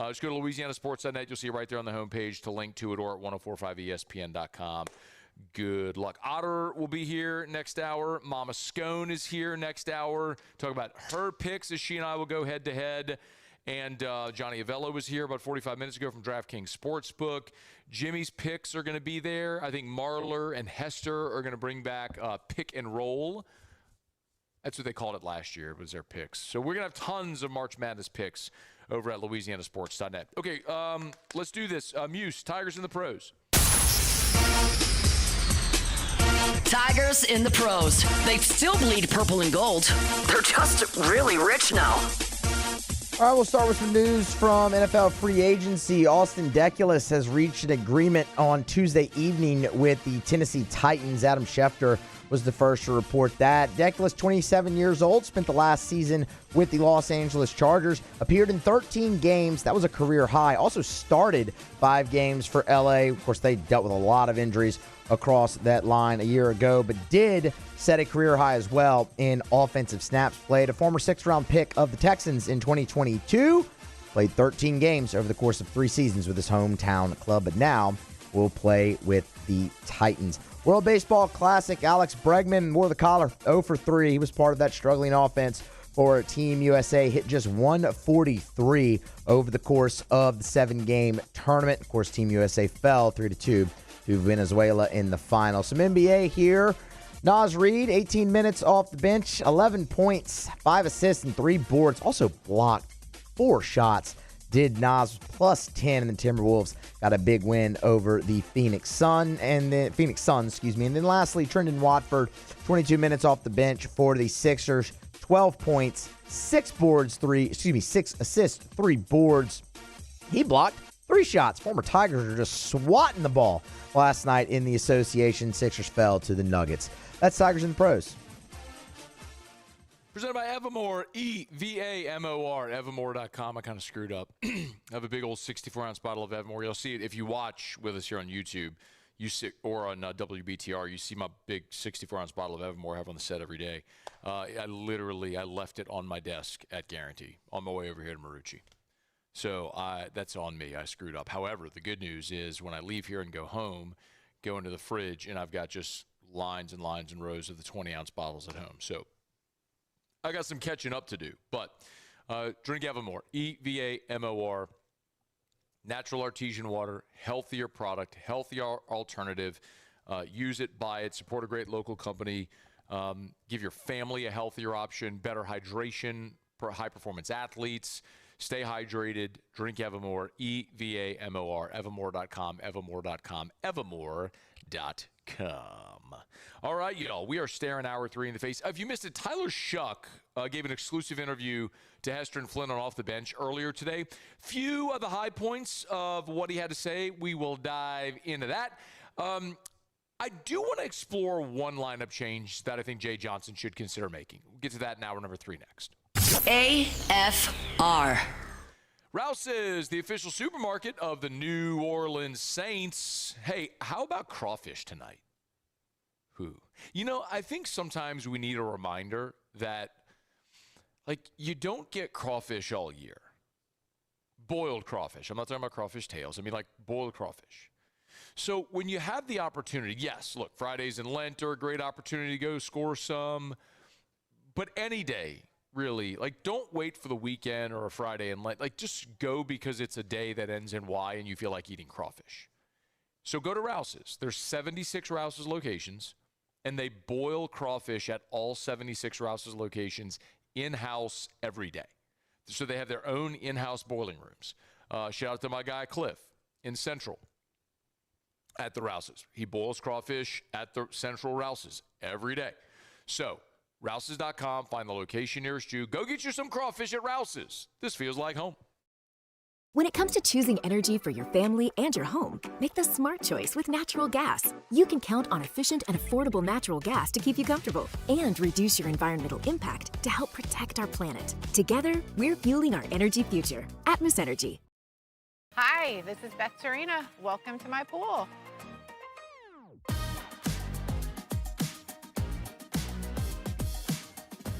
Just go to louisianasports.net. You'll see it right there on the homepage to link to it, or at 1045ESPN.com. Good luck. Otter will be here next hour. Mama Scone is here next hour. Talk about her picks as she and I will go head-to-head. And Johnny Avello was here about 45 minutes ago from DraftKings Sportsbook. Jimmy's picks are going to be there. I think Marler and Hester are going to bring back pick and roll. That's what they called it last year, was their picks. So we're going to have tons of March Madness picks over at LouisianaSports.net. Okay, let's do this. Muse, Tigers in the pros. Tigers in the pros. They still bleed purple and gold. They're just really rich now. All right, we'll start with some news from NFL free agency. Austin Deculus has reached an agreement on Tuesday evening with the Tennessee Titans. Adam Schefter was the first to report that. Deculus, 27 years old, spent the last season with the Los Angeles Chargers, appeared in 13 games. That was a career high. Also started 5 games for LA. Of course, they dealt with a lot of injuries across that line a year ago, but did set a career high as well in offensive snaps played. A former 6th-round pick of the Texans in 2022. Played 13 games over the course of 3 seasons with his hometown club, but now will play with the Titans. World Baseball Classic, Alex Bregman wore the collar 0 for 3. He was part of that struggling offense for Team USA. Hit just 143 over the course of the 7-game tournament. Of course, Team USA fell 3-2 to Venezuela in the final. Some NBA here. Naz Reid, 18 minutes off the bench, 11 points, 5 assists, and 3 boards. Also blocked 4 shots. Did Naz plus 10, and the Timberwolves got a big win over the Phoenix Suns. And then lastly, Trendon Watford, 22 minutes off the bench for the Sixers, 12 points, 6 assists, 3 boards. He blocked 3 shots. Former Tigers are just swatting the ball last night in the association. Sixers fell to the Nuggets. That's Tigers in the pros. Presented by Evamore, E-V-A-M-O-R, Evamore.com. I kind of screwed up. I have a big old 64-ounce bottle of Evamore. You'll see it if you watch with us here on YouTube or on WBTR. You see my big 64-ounce bottle of Evamore I have on the set every day. I left it on my desk at Guarantee on my way over here to Marucci. So that's on me. I screwed up. However, the good news is when I leave here and go home, go into the fridge, and I've got just lines and lines and rows of the 20-ounce bottles at home. So I got some catching up to do, but drink Evamore, E-V-A-M-O-R, natural artesian water, healthier product, healthier alternative. Use it, buy it, support a great local company, give your family a healthier option, better hydration for high-performance athletes. Stay hydrated, drink Evamore, E-V-A-M-O-R, Evamore.com, Evamore.com, Evamore.com. All right, y'all, we are staring hour 3 in the face. If you missed it, Tyler Shuck gave an exclusive interview to Hester and Flynn on Off the Bench earlier today. Few of the high points of what he had to say. We will dive into that. I do want to explore one lineup change that I think Jay Johnson should consider making. We'll get to that in hour number 3 next. AFR. Rouse's, the official supermarket of the New Orleans Saints. Hey, how about crawfish tonight? I think sometimes we need a reminder that, you don't get crawfish all year. Boiled crawfish. I'm not talking about crawfish tails. I mean, boiled crawfish. So when you have the opportunity, yes, look, Fridays in Lent are a great opportunity to go score some. But any day, really, don't wait for the weekend or a Friday in Lent. Just go because it's a day that ends in Y and you feel like eating crawfish. So go to Rouse's. There's 76 Rouse's locations, and they boil crawfish at all 76 Rouse's locations in-house every day. So they have their own in-house boiling rooms. Shout out to my guy Cliff in Central at the Rouse's. He boils crawfish at the Central Rouse's every day. So Rouse's.com, find the location nearest you. Go get you some crawfish at Rouse's. This feels like home. When it comes to choosing energy for your family and your home, make the smart choice with natural gas. You can count on efficient and affordable natural gas to keep you comfortable and reduce your environmental impact to help protect our planet. Together, we're fueling our energy future. Atmos Energy. Hi, this is Beth Serena. Welcome to my pool.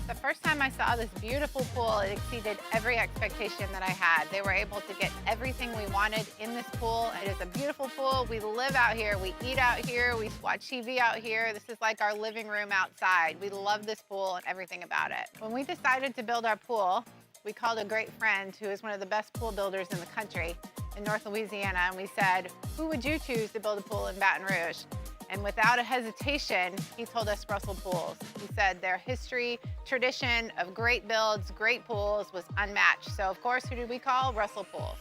The first time I saw this beautiful pool, it exceeded every expectation that I had. They were able to get everything we wanted in this pool. It is a beautiful pool. We live out here. We eat out here. We watch TV out here. This is like our living room outside. We love this pool and everything about it. When we decided to build our pool, we called a great friend who is one of the best pool builders in the country in North Louisiana, and we said, who would you choose to build a pool in Baton Rouge? And without a hesitation, he told us Russell Pools. He said their history, tradition of great builds, great pools was unmatched. So of course, who did we call? Russell Pools.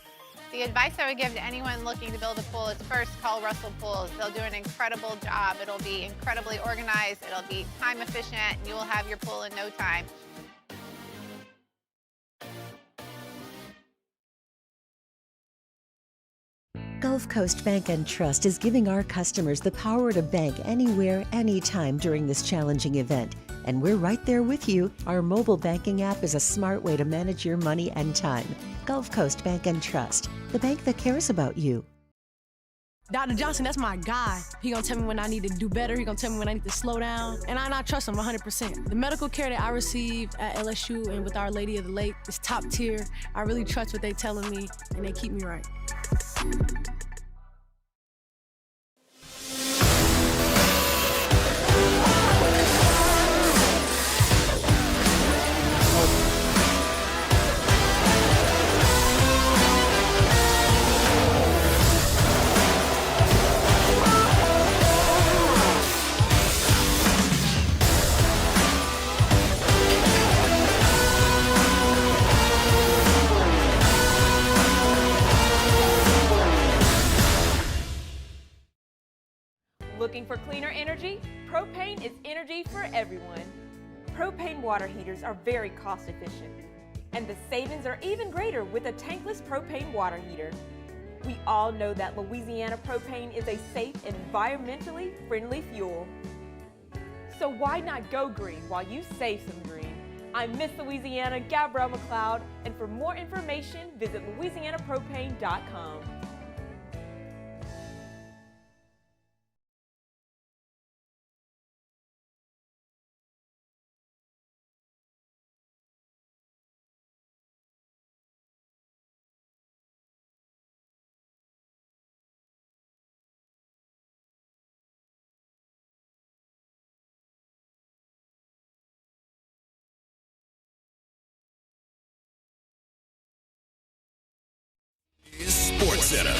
The advice I would give to anyone looking to build a pool is first call Russell Pools. They'll do an incredible job. It'll be incredibly organized. It'll be time efficient, and you will have your pool in no time. Gulf Coast Bank and Trust is giving our customers the power to bank anywhere, anytime during this challenging event. And we're right there with you. Our mobile banking app is a smart way to manage your money and time. Gulf Coast Bank and Trust, the bank that cares about you. Dr. Johnson, that's my guy. He gonna tell me when I need to do better. He gonna tell me when I need to slow down. And I trust him 100%. The medical care that I receive at LSU and with Our Lady of the Lake is top tier. I really trust what they telling me, and they keep me right. Looking for cleaner energy? Propane is energy for everyone. Propane water heaters are very cost efficient, and the savings are even greater with a tankless propane water heater. We all know that Louisiana propane is a safe and environmentally friendly fuel. So why not go green while you save some green? I'm Miss Louisiana, Gabrielle McLeod, and for more information, visit louisianapropane.com. Sports Center.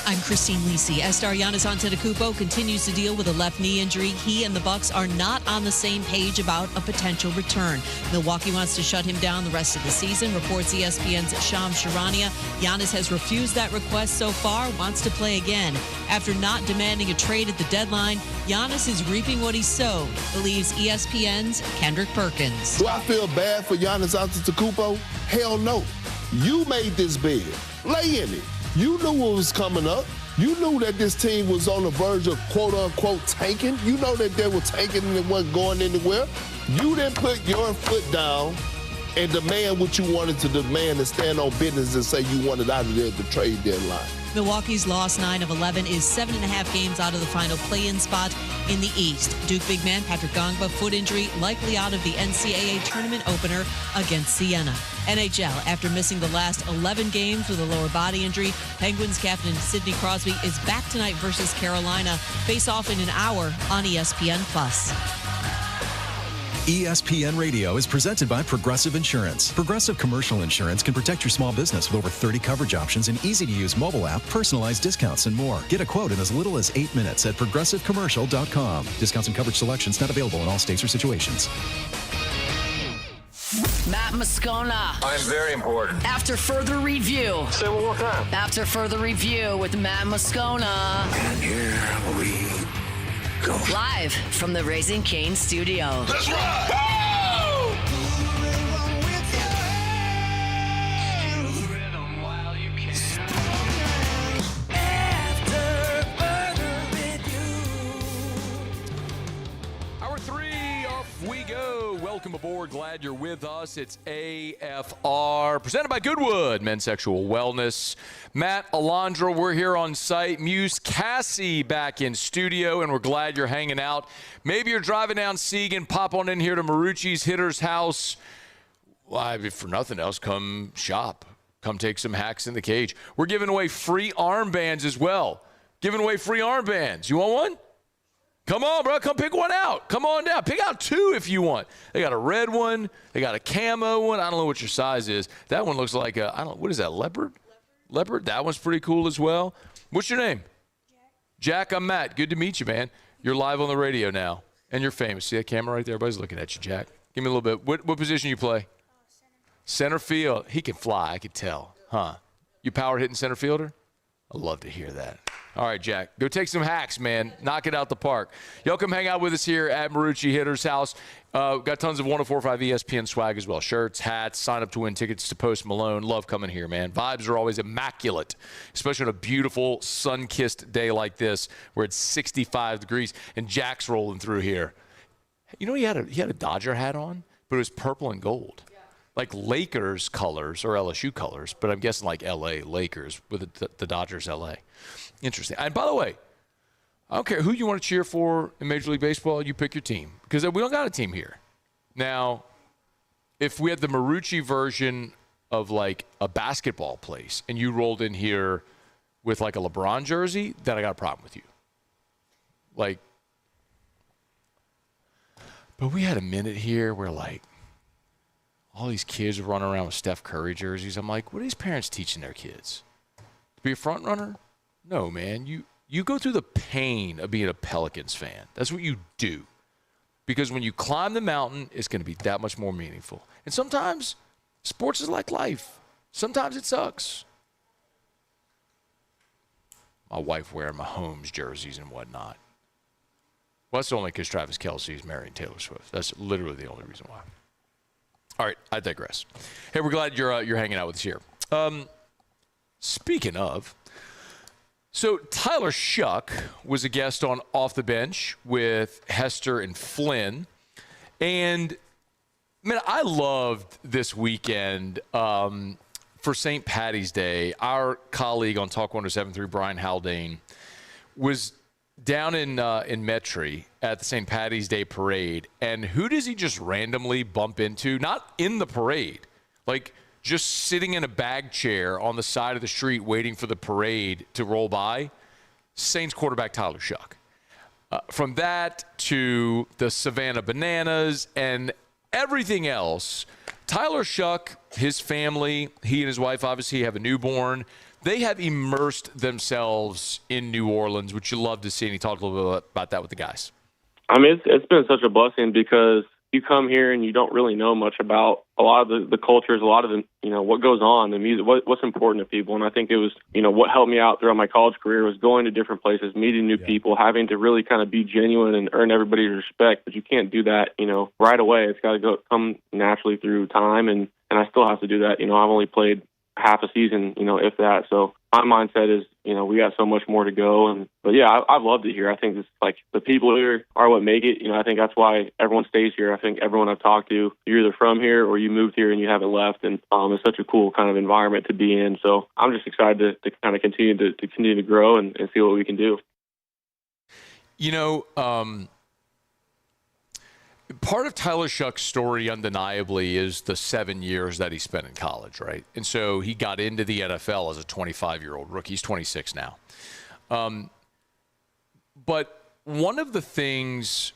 I'm Christine Lisi. As star Giannis Antetokounmpo continues to deal with a left knee injury, he and the Bucks are not on the same page about a potential return. Milwaukee wants to shut him down the rest of the season, reports ESPN's Shams Charania. Giannis has refused that request so far, wants to play again. After not demanding a trade at the deadline, Giannis is reaping what he sowed, believes ESPN's Kendrick Perkins. Do I feel bad for Giannis Antetokounmpo? Hell no. You made this bed. Lay in it. You knew what was coming up. You knew that this team was on the verge of quote-unquote tanking. You know that they were tanking and it wasn't going anywhere. You didn't put your foot down and demand what you wanted to demand and stand on business and say you wanted out of there at the trade deadline. Milwaukee's lost 9 of 11 is 7.5 games out of the final play-in spot in the East. Duke big man Patrick Gongba, foot injury, likely out of the NCAA tournament opener against Siena. NHL, after missing the last 11 games with a lower body injury, Penguins captain Sidney Crosby is back tonight versus Carolina. Face off in an hour on ESPN+. ESPN Radio is presented by Progressive Insurance. Progressive Commercial Insurance can protect your small business with over 30 coverage options, an easy-to-use mobile app, personalized discounts, and more. Get a quote in as little as 8 minutes at progressivecommercial.com. Discounts and coverage selections not available in all states or situations. Matt Moscona. I'm very important. After further review. Say it one more time. After further review with Matt Moscona. And here we go. Live from the Raising Cane studio. Let's rock! Hour 3, off we go. Welcome aboard. Glad you're with us. It's AFR, presented by Goodwood, Men's Sexual Wellness. Matt, Alondra, we're here on site. Muse Cassie back in studio, and we're glad you're hanging out. Maybe you're driving down Seagan, pop on in here to Marucci's Hitter's House. Well, if for nothing else, come shop. Come take some hacks in the cage. We're giving away free armbands as well. Giving away free armbands. You want one? Come on, bro. Come pick one out. Come on down. Pick out 2 if you want. They got a red one. They got a camo one. I don't know what your size is. That one looks like what is that, leopard? Leopard? That one's pretty cool as well. What's your name? Jack, I'm Matt. Good to meet you, man. You're live on the radio now, and you're famous. See that camera right there? Everybody's looking at you, Jack. Give me a little bit. What position you play? Center field. He can fly, I could tell. Huh? You power hitting center fielder? I'd love to hear that. All right, Jack, go take some hacks, man. Knock it out the park. Y'all come hang out with us here at Marucci Hitter's House. Got tons of 104.5 ESPN swag as well. Shirts, hats, sign up to win tickets to Post Malone. Love coming here, man. Vibes are always immaculate, especially on a beautiful, sun-kissed day like this where it's 65 degrees and Jack's rolling through here. You know, he had a Dodger hat on, but it was purple and gold. Like Lakers colors or LSU colors, but I'm guessing like L.A. Lakers with the Dodgers L.A. Interesting. And by the way, I don't care who you want to cheer for in Major League Baseball, you pick your team because we don't got a team here. Now, if we had the Marucci version of like a basketball place and you rolled in here with like a LeBron jersey, then I got a problem with you. Like, but we had a minute here where like, all these kids are running around with Steph Curry jerseys. I'm like, what are these parents teaching their kids? To be a front runner? No, man. You go through the pain of being a Pelicans fan. That's what you do. Because when you climb the mountain, it's going to be that much more meaningful. And sometimes sports is like life. Sometimes it sucks. My wife wearing Mahomes jerseys and whatnot. Well, that's only because Travis Kelce is marrying Taylor Swift. That's literally the only reason why. All right, I digress. Hey, we're glad you're hanging out with us here. Speaking of, so Tyler Shuck was a guest on Off the Bench with Hester and Flynn. And, man, I loved this weekend for St. Patty's Day. Our colleague on Talk 107.3, Brian Haldane, was down in Metairie at the St. Patty's Day parade, and who does he just randomly bump into? Not in the parade, like just sitting in a bag chair on the side of the street waiting for the parade to roll by. Saints quarterback Tyler Shuck. From that to the Savannah Bananas and everything else, Tyler Shuck, his family, he and his wife obviously have a newborn. They have immersed themselves in New Orleans, which you love to see, and he talked a little bit about that with the guys. I mean, it's been such a blessing because you come here and you don't really know much about a lot of the cultures, a lot of the, what goes on, the music, what's important to people. And I think it was, what helped me out throughout my college career was going to different places, meeting new people, having to really kind of be genuine and earn everybody's respect. But you can't do that, right away. It's got to come naturally through time. And I still have to do that. I've only played half a season, if that. So my mindset is, we got so much more to go. But yeah, I've loved it here. I think it's like the people here are what make it. I think that's why everyone stays here. I think everyone I've talked to, you're either from here or you moved here and you haven't left. And it's such a cool kind of environment to be in. So I'm just excited to kind of continue to grow and see what we can do. Part of Tyler Shuck's story undeniably is the 7 years that he spent in college, right? And so he got into the NFL as a 25-year-old rookie. He's 26 now. But one of the things,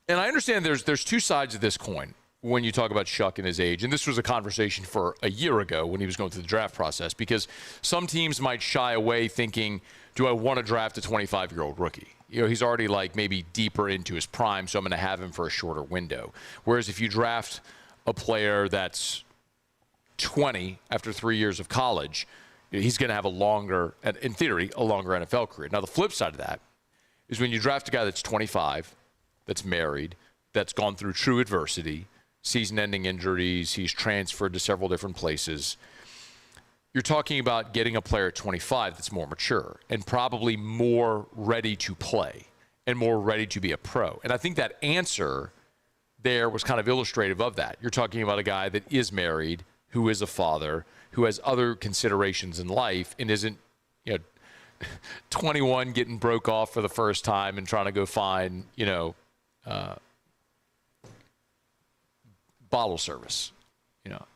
and I understand there's two sides of this coin when you talk about Shuck and his age, and this was a conversation for a year ago when he was going through the draft process, because some teams might shy away thinking, do I want to draft a 25-year-old rookie? He's already like maybe deeper into his prime, so I'm going to have him for a shorter window. Whereas if you draft a player that's 20 after 3 years of college, he's going to have in theory, a longer NFL career. Now, the flip side of that is when you draft a guy that's 25, that's married, that's gone through true adversity, season-ending injuries, he's transferred to several different places. You're talking about getting a player at 25 that's more mature and probably more ready to play and more ready to be a pro. And I think that answer there was kind of illustrative of that. You're talking about a guy that is married, who is a father, who has other considerations in life and isn't, 21 getting broke off for the first time and trying to go find, bottle service.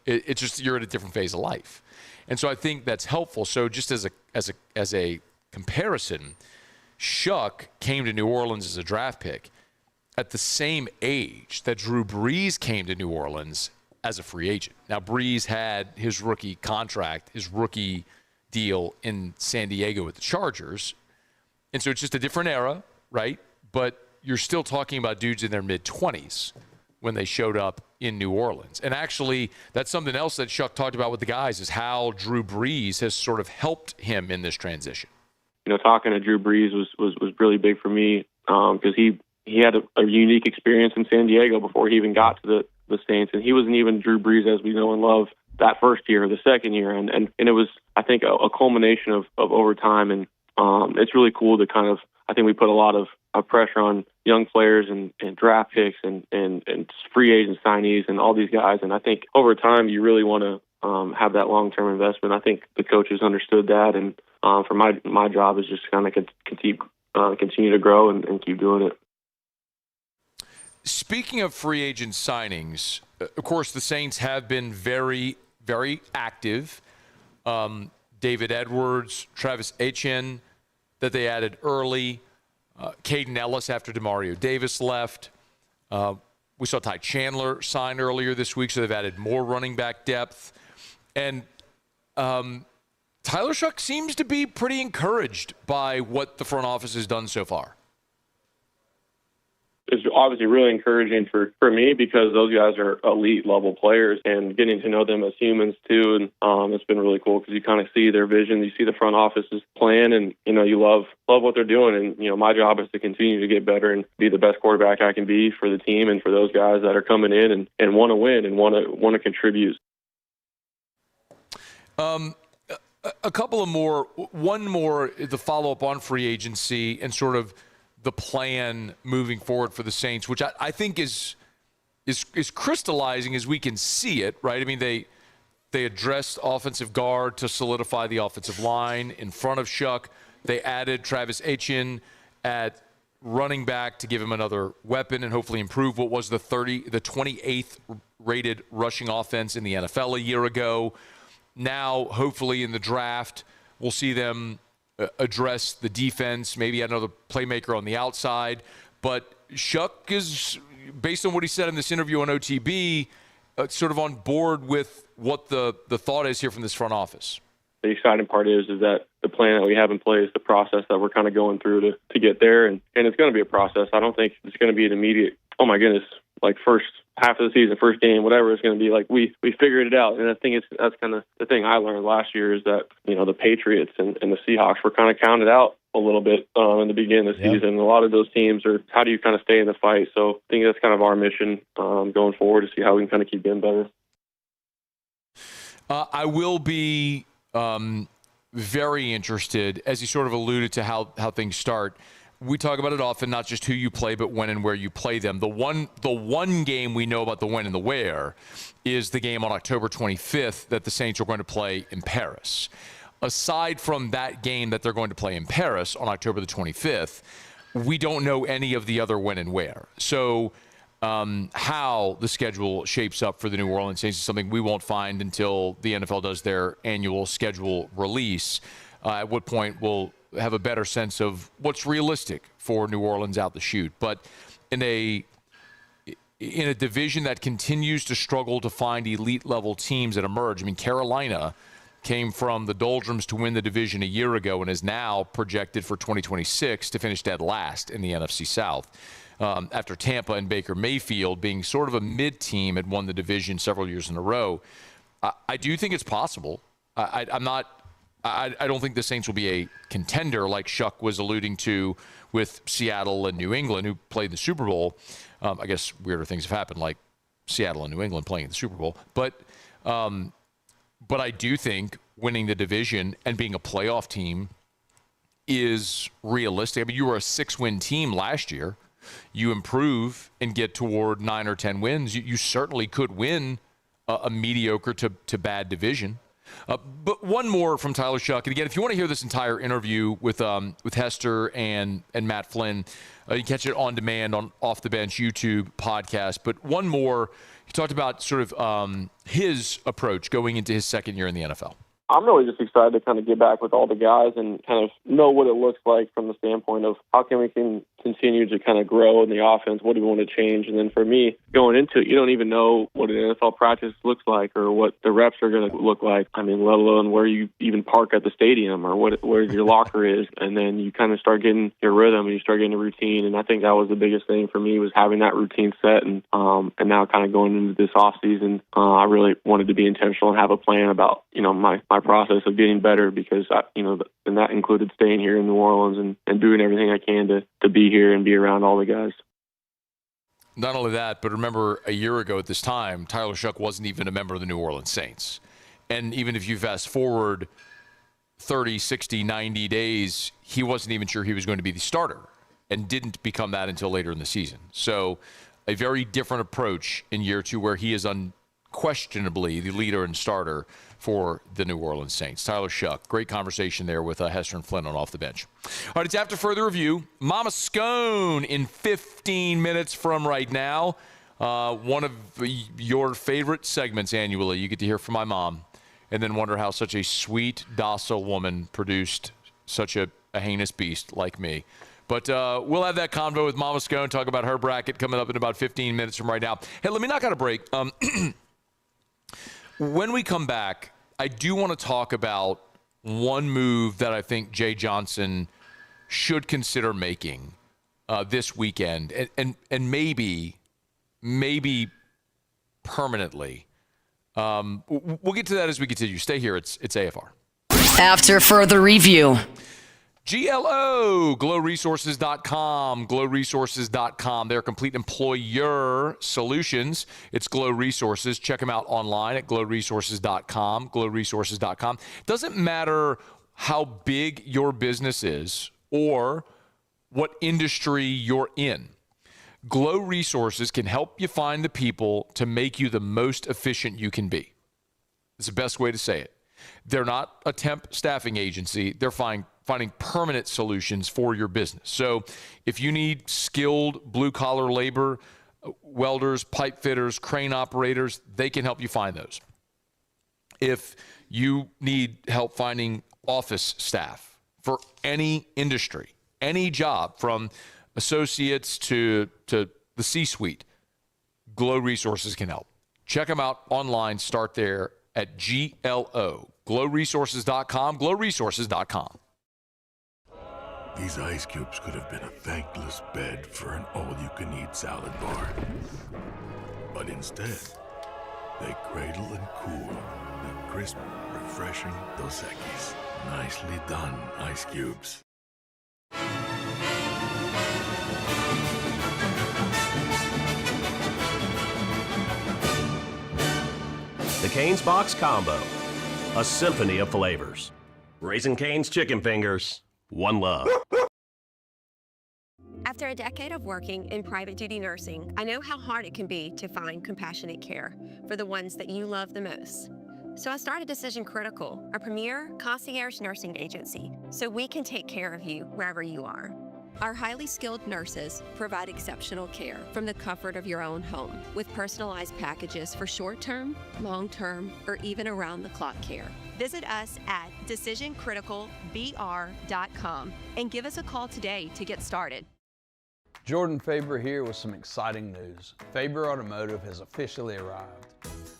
It's just you're at a different phase of life. And so I think that's helpful. So just as a comparison, Shuck came to New Orleans as a draft pick at the same age that Drew Brees came to New Orleans as a free agent. Now, Brees had his rookie contract, his rookie deal in San Diego with the Chargers. And so it's just a different era, right? But you're still talking about dudes in their mid-20s when they showed up in New Orleans. And actually, that's something else that Shuck talked about with the guys, is how Drew Brees has sort of helped him in this transition. You know, talking to Drew Brees was really big for me because he had a unique experience in San Diego before he even got to the Saints. And he wasn't even Drew Brees as we know and love that first year or the second year. And it was, I think, a culmination of over time. And it's really cool to kind of, I think we put a lot of pressure on young players and draft picks and free agent signees and all these guys. And I think over time you really want to have that long-term investment. I think the coaches understood that. And for my job is just kind of continue to grow and keep doing it. Speaking of free agent signings, of course, the Saints have been very, very active. David Edwards, Travis Etienne, that they added early. Caden Ellis after DeMario Davis left. We saw Ty Chandler sign earlier this week, so they've added more running back depth. And Tyler Shuck seems to be pretty encouraged by what the front office has done so far. It's obviously really encouraging for me because those guys are elite level players and getting to know them as humans too. And it's been really cool because you kind of see their vision. You see the front office's plan and, you know, you love what they're doing. And, you know, my job is to continue to get better and be the best quarterback I can be for the team and for those guys that are coming in and want to win and want to contribute. A couple of more, one more, the follow-up on free agency and sort of the plan moving forward for the Saints, which I think is crystallizing as we can see it, right? I mean, they addressed offensive guard to solidify the offensive line in front of Shuck. They added Travis Etienne at running back to give him another weapon and hopefully improve what was the 28th rated rushing offense in the NFL a year ago. Now, hopefully in the draft, we'll see them address the defense, maybe add another playmaker on the outside. But Shuck is, based on what he said in this interview on OTB, sort of on board with what the thought is here from this front office. The exciting part is that the plan that we have in place, the process that we're kind of going through to get there, and it's going to be a process. I don't think it's going to be an immediate, oh my goodness, like first half of the season, first game, whatever it's going to be, like we figured it out. And I think that's kind of the thing I learned last year is that, you know, the Patriots and the Seahawks were kind of counted out a little bit in the beginning of the season. A lot of those teams are, how do you kind of stay in the fight? So I think that's kind of our mission going forward to see how we can kind of keep getting better. I will be very interested, as you sort of alluded to how things start. We talk about it often, not just who you play, but when and where you play them. The one game we know about the when and the where is the game on October 25th that the Saints are going to play in Paris. Aside from that game that they're going to play in Paris on October the 25th, we don't know any of the other when and where. So how the schedule shapes up for the New Orleans Saints is something we won't find until the NFL does their annual schedule release, at what point we'll have a better sense of what's realistic for New Orleans out the chute. But in a division that continues to struggle to find elite level teams that emerge, I mean, Carolina came from the doldrums to win the division a year ago and is now projected for 2026 to finish dead last in the NFC South. After Tampa and Baker Mayfield being sort of a mid-team had won the division several years in a row. I do think it's possible. I don't think the Saints will be a contender like Shuck was alluding to with Seattle and New England, who played the Super Bowl. I guess weirder things have happened, like Seattle and New England playing in the Super Bowl. But I do think winning the division and being a playoff team is realistic. I mean, you were a 6-win team last year. You improve and get toward 9 or 10 wins. You certainly could win a mediocre to bad division. But one more from Tyler Shuck. And again, if you want to hear this entire interview with Hester and Matt Flynn, you can catch it on demand on Off the Bench YouTube podcast. But one more, he talked about sort of his approach going into his second year in the NFL. I'm really just excited to kind of get back with all the guys and kind of know what it looks like from the standpoint of how can we continue to kind of grow in the offense, what do we want to change. And then for me, going into it, you don't even know what an NFL practice looks like or what the reps are going to look like. I mean, let alone where you even park at the stadium or where your locker is. And then you kind of start getting your rhythm and you start getting a routine. And I think that was the biggest thing for me, was having that routine set. And now kind of going into this off season, I really wanted to be intentional and have a plan about, my process of getting better, because and that included staying here in New Orleans and doing everything I can to be here and be around all the guys. Not only that, but remember a year ago at this time, Tyler Shuck wasn't even a member of the New Orleans Saints. And even if you fast forward 30, 60, 90 days, he wasn't even sure he was going to be the starter and didn't become that until later in the season. So a very different approach in year 2, where he is unquestionably the leader and starter for the New Orleans Saints. Tyler Shuck, great conversation there with Hester and Flynn on Off the Bench. All right, it's after further review. Mama Scone in 15 minutes from right now. One of your favorite segments annually. You get to hear from my mom and then wonder how such a sweet, docile woman produced such a heinous beast like me. But we'll have that convo with Mama Scone, talk about her bracket coming up in about 15 minutes from right now. Hey, let me knock out a break. When we come back, I do want to talk about one move that I think Jay Johnson should consider making this weekend, and maybe permanently. We'll get to that as we continue. Stay here. It's AFR. After further review. GLO, glowresources.com, glowresources.com. They're complete employer solutions. It's Glow Resources. Check them out online at glowresources.com, glowresources.com. Doesn't matter how big your business is or what industry you're in. Glow Resources can help you find the people to make you the most efficient you can be. It's the best way to say it. They're not a temp staffing agency. They're finding permanent solutions for your business. So if you need skilled blue-collar labor, welders, pipe fitters, crane operators, they can help you find those. If you need help finding office staff for any industry, any job, from associates to the C-suite, Glow Resources can help. Check them out online. Start there at GLO, glowresources.com, glowresources.com. These ice cubes could have been a thankless bed for an all-you-can-eat salad bar. But instead, they cradle and cool the crisp, refreshing Dos Equis. Nicely done, ice cubes. The Cane's Box Combo, a symphony of flavors. Raising Cane's chicken fingers, one love. After a decade of working in private duty nursing, I know how hard it can be to find compassionate care for the ones that you love the most. So I started Decision Critical, a premier concierge nursing agency, so we can take care of you wherever you are. Our highly skilled nurses provide exceptional care from the comfort of your own home, with personalized packages for short-term, long-term, or even around-the-clock care. Visit us at decisioncriticalbr.com and give us a call today to get started. Jordan Faber here with some exciting news. Faber Automotive has officially arrived.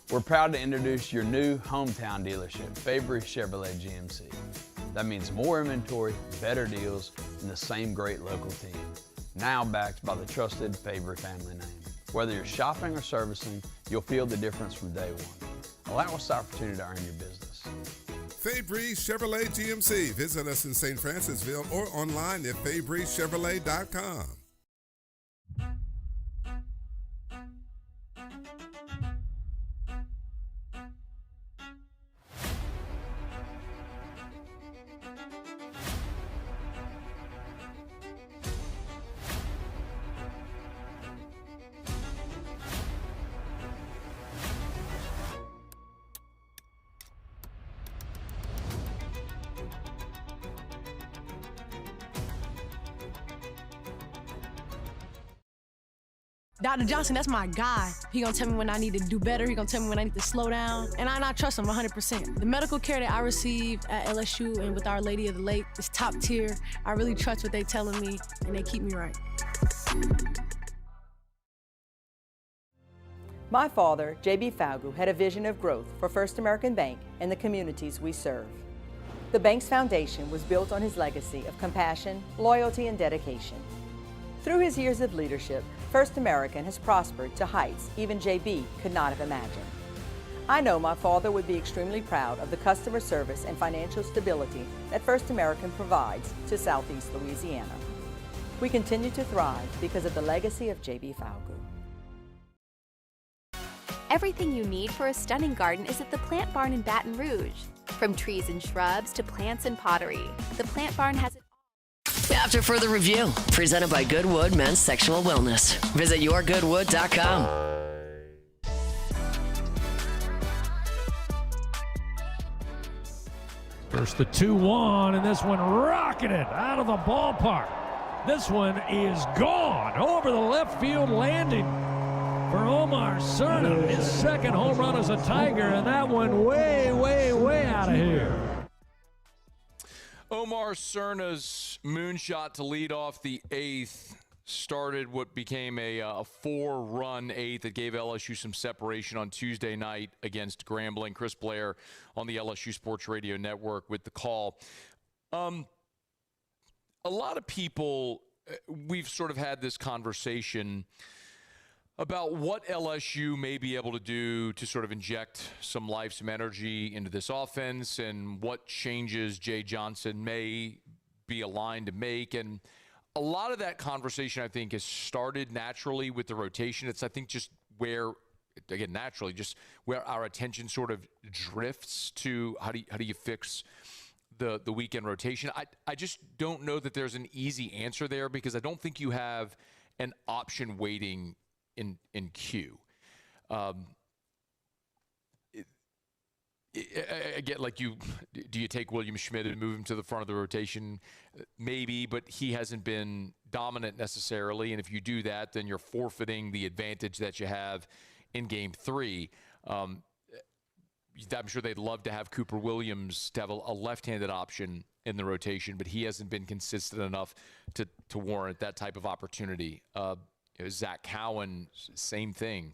We're proud to introduce your new hometown dealership, Faber Chevrolet GMC. That means more inventory, better deals, and the same great local team. Now backed by the trusted Faber family name. Whether you're shopping or servicing, you'll feel the difference from day one. Allow us the opportunity to earn your business. Fabry Chevrolet GMC. Visit us in St. Francisville or online at FabryChevrolet.com. Dr. Johnson, that's my guy. He gonna tell me when I need to do better. He gonna tell me when I need to slow down. And I trust him 100%. The medical care that I receive at LSU and with Our Lady of the Lake is top tier. I really trust what they telling me, and they keep me right. My father, J.B. Falgu, had a vision of growth for First American Bank and the communities we serve. The bank's foundation was built on his legacy of compassion, loyalty, and dedication. Through his years of leadership, First American has prospered to heights even J.B. could not have imagined. I know my father would be extremely proud of the customer service and financial stability that First American provides to Southeast Louisiana. We continue to thrive because of the legacy of J.B. Falgu. Everything you need for a stunning garden is at the Plant Barn in Baton Rouge. From trees and shrubs to plants and pottery, the Plant Barn has it. After further review, presented by Goodwood Men's Sexual Wellness. Visit yourgoodwood.com. First the 2-1, and this one rocketed out of the ballpark. This one is gone over the left field landing for Omar Cerna. His second home run as a Tiger, and that one way, way, way out of here. Omar Cerna's moonshot to lead off the eighth started what became a 4-run eighth that gave LSU some separation on Tuesday night against Grambling. Chris Blair on the LSU Sports Radio Network with the call. A lot of people, we've sort of had this conversation about what LSU may be able to do to sort of inject some life, some energy into this offense, and what changes Jay Johnson may be aligned to make. And a lot of that conversation, I think, has started naturally with the rotation. It's, I think, just where, again, naturally, just where our attention sort of drifts to how do you fix the weekend rotation. I just don't know that there's an easy answer there, because I don't think you have an option waiting in queue. Again, like do you take William Schmidt and move him to the front of the rotation? Maybe, but he hasn't been dominant necessarily. And if you do that, then you're forfeiting the advantage that you have in Game 3. I'm sure they'd love to have Cooper Williams to have a left-handed option in the rotation, but he hasn't been consistent enough to warrant that type of opportunity. Zach Cowan, same thing.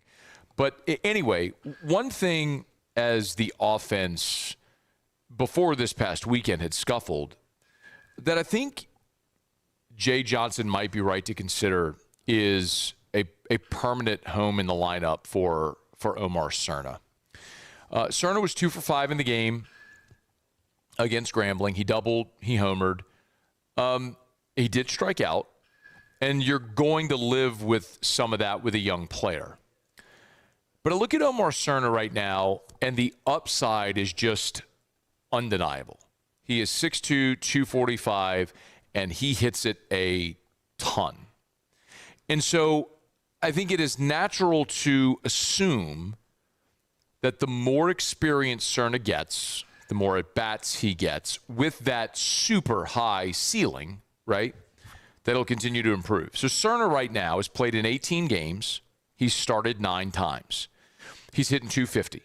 But anyway, one thing as the offense before this past weekend had scuffled that I think Jay Johnson might be right to consider is a permanent home in the lineup for Omar Cerna. Cerna was 2 for 5 in the game against Grambling. He doubled, he homered. He did strike out. And you're going to live with some of that with a young player. But I look at Omar Cerna right now, and the upside is just undeniable. He is 6'2", 245, and he hits it a ton. And so I think it is natural to assume that the more experience Cerna gets, the more at-bats he gets, with that super high ceiling, right? That'll continue to improve. So Cerna right now has played in 18 games. He's started 9 times. He's hitting 250.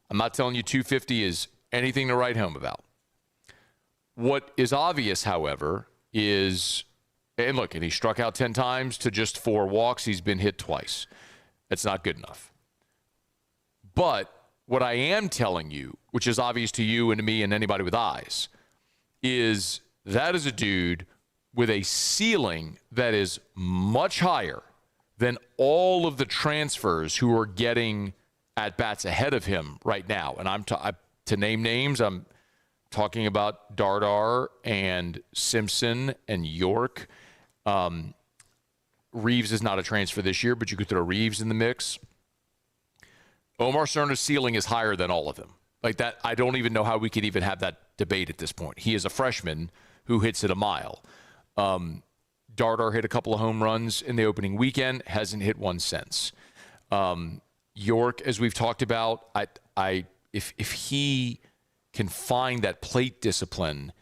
I'm not telling you 250 is anything to write home about. What is obvious, however, is, and look, and he struck out 10 times to just 4 walks. He's been hit twice. That's not good enough. But what I am telling you, which is obvious to you and to me and anybody with eyes, is that is a dude with a ceiling that is much higher than all of the transfers who are getting at-bats ahead of him right now. And to name names, I'm talking about Dardar and Simpson and York. Reeves is not a transfer this year, but you could throw Reeves in the mix. Omar Cerna's ceiling is higher than all of them. Like that, I don't even know how we could even have that debate at this point. He is a freshman who hits it a mile. Dardar hit a couple of home runs in the opening weekend, hasn't hit one since. York, as we've talked about, if he can find that plate discipline,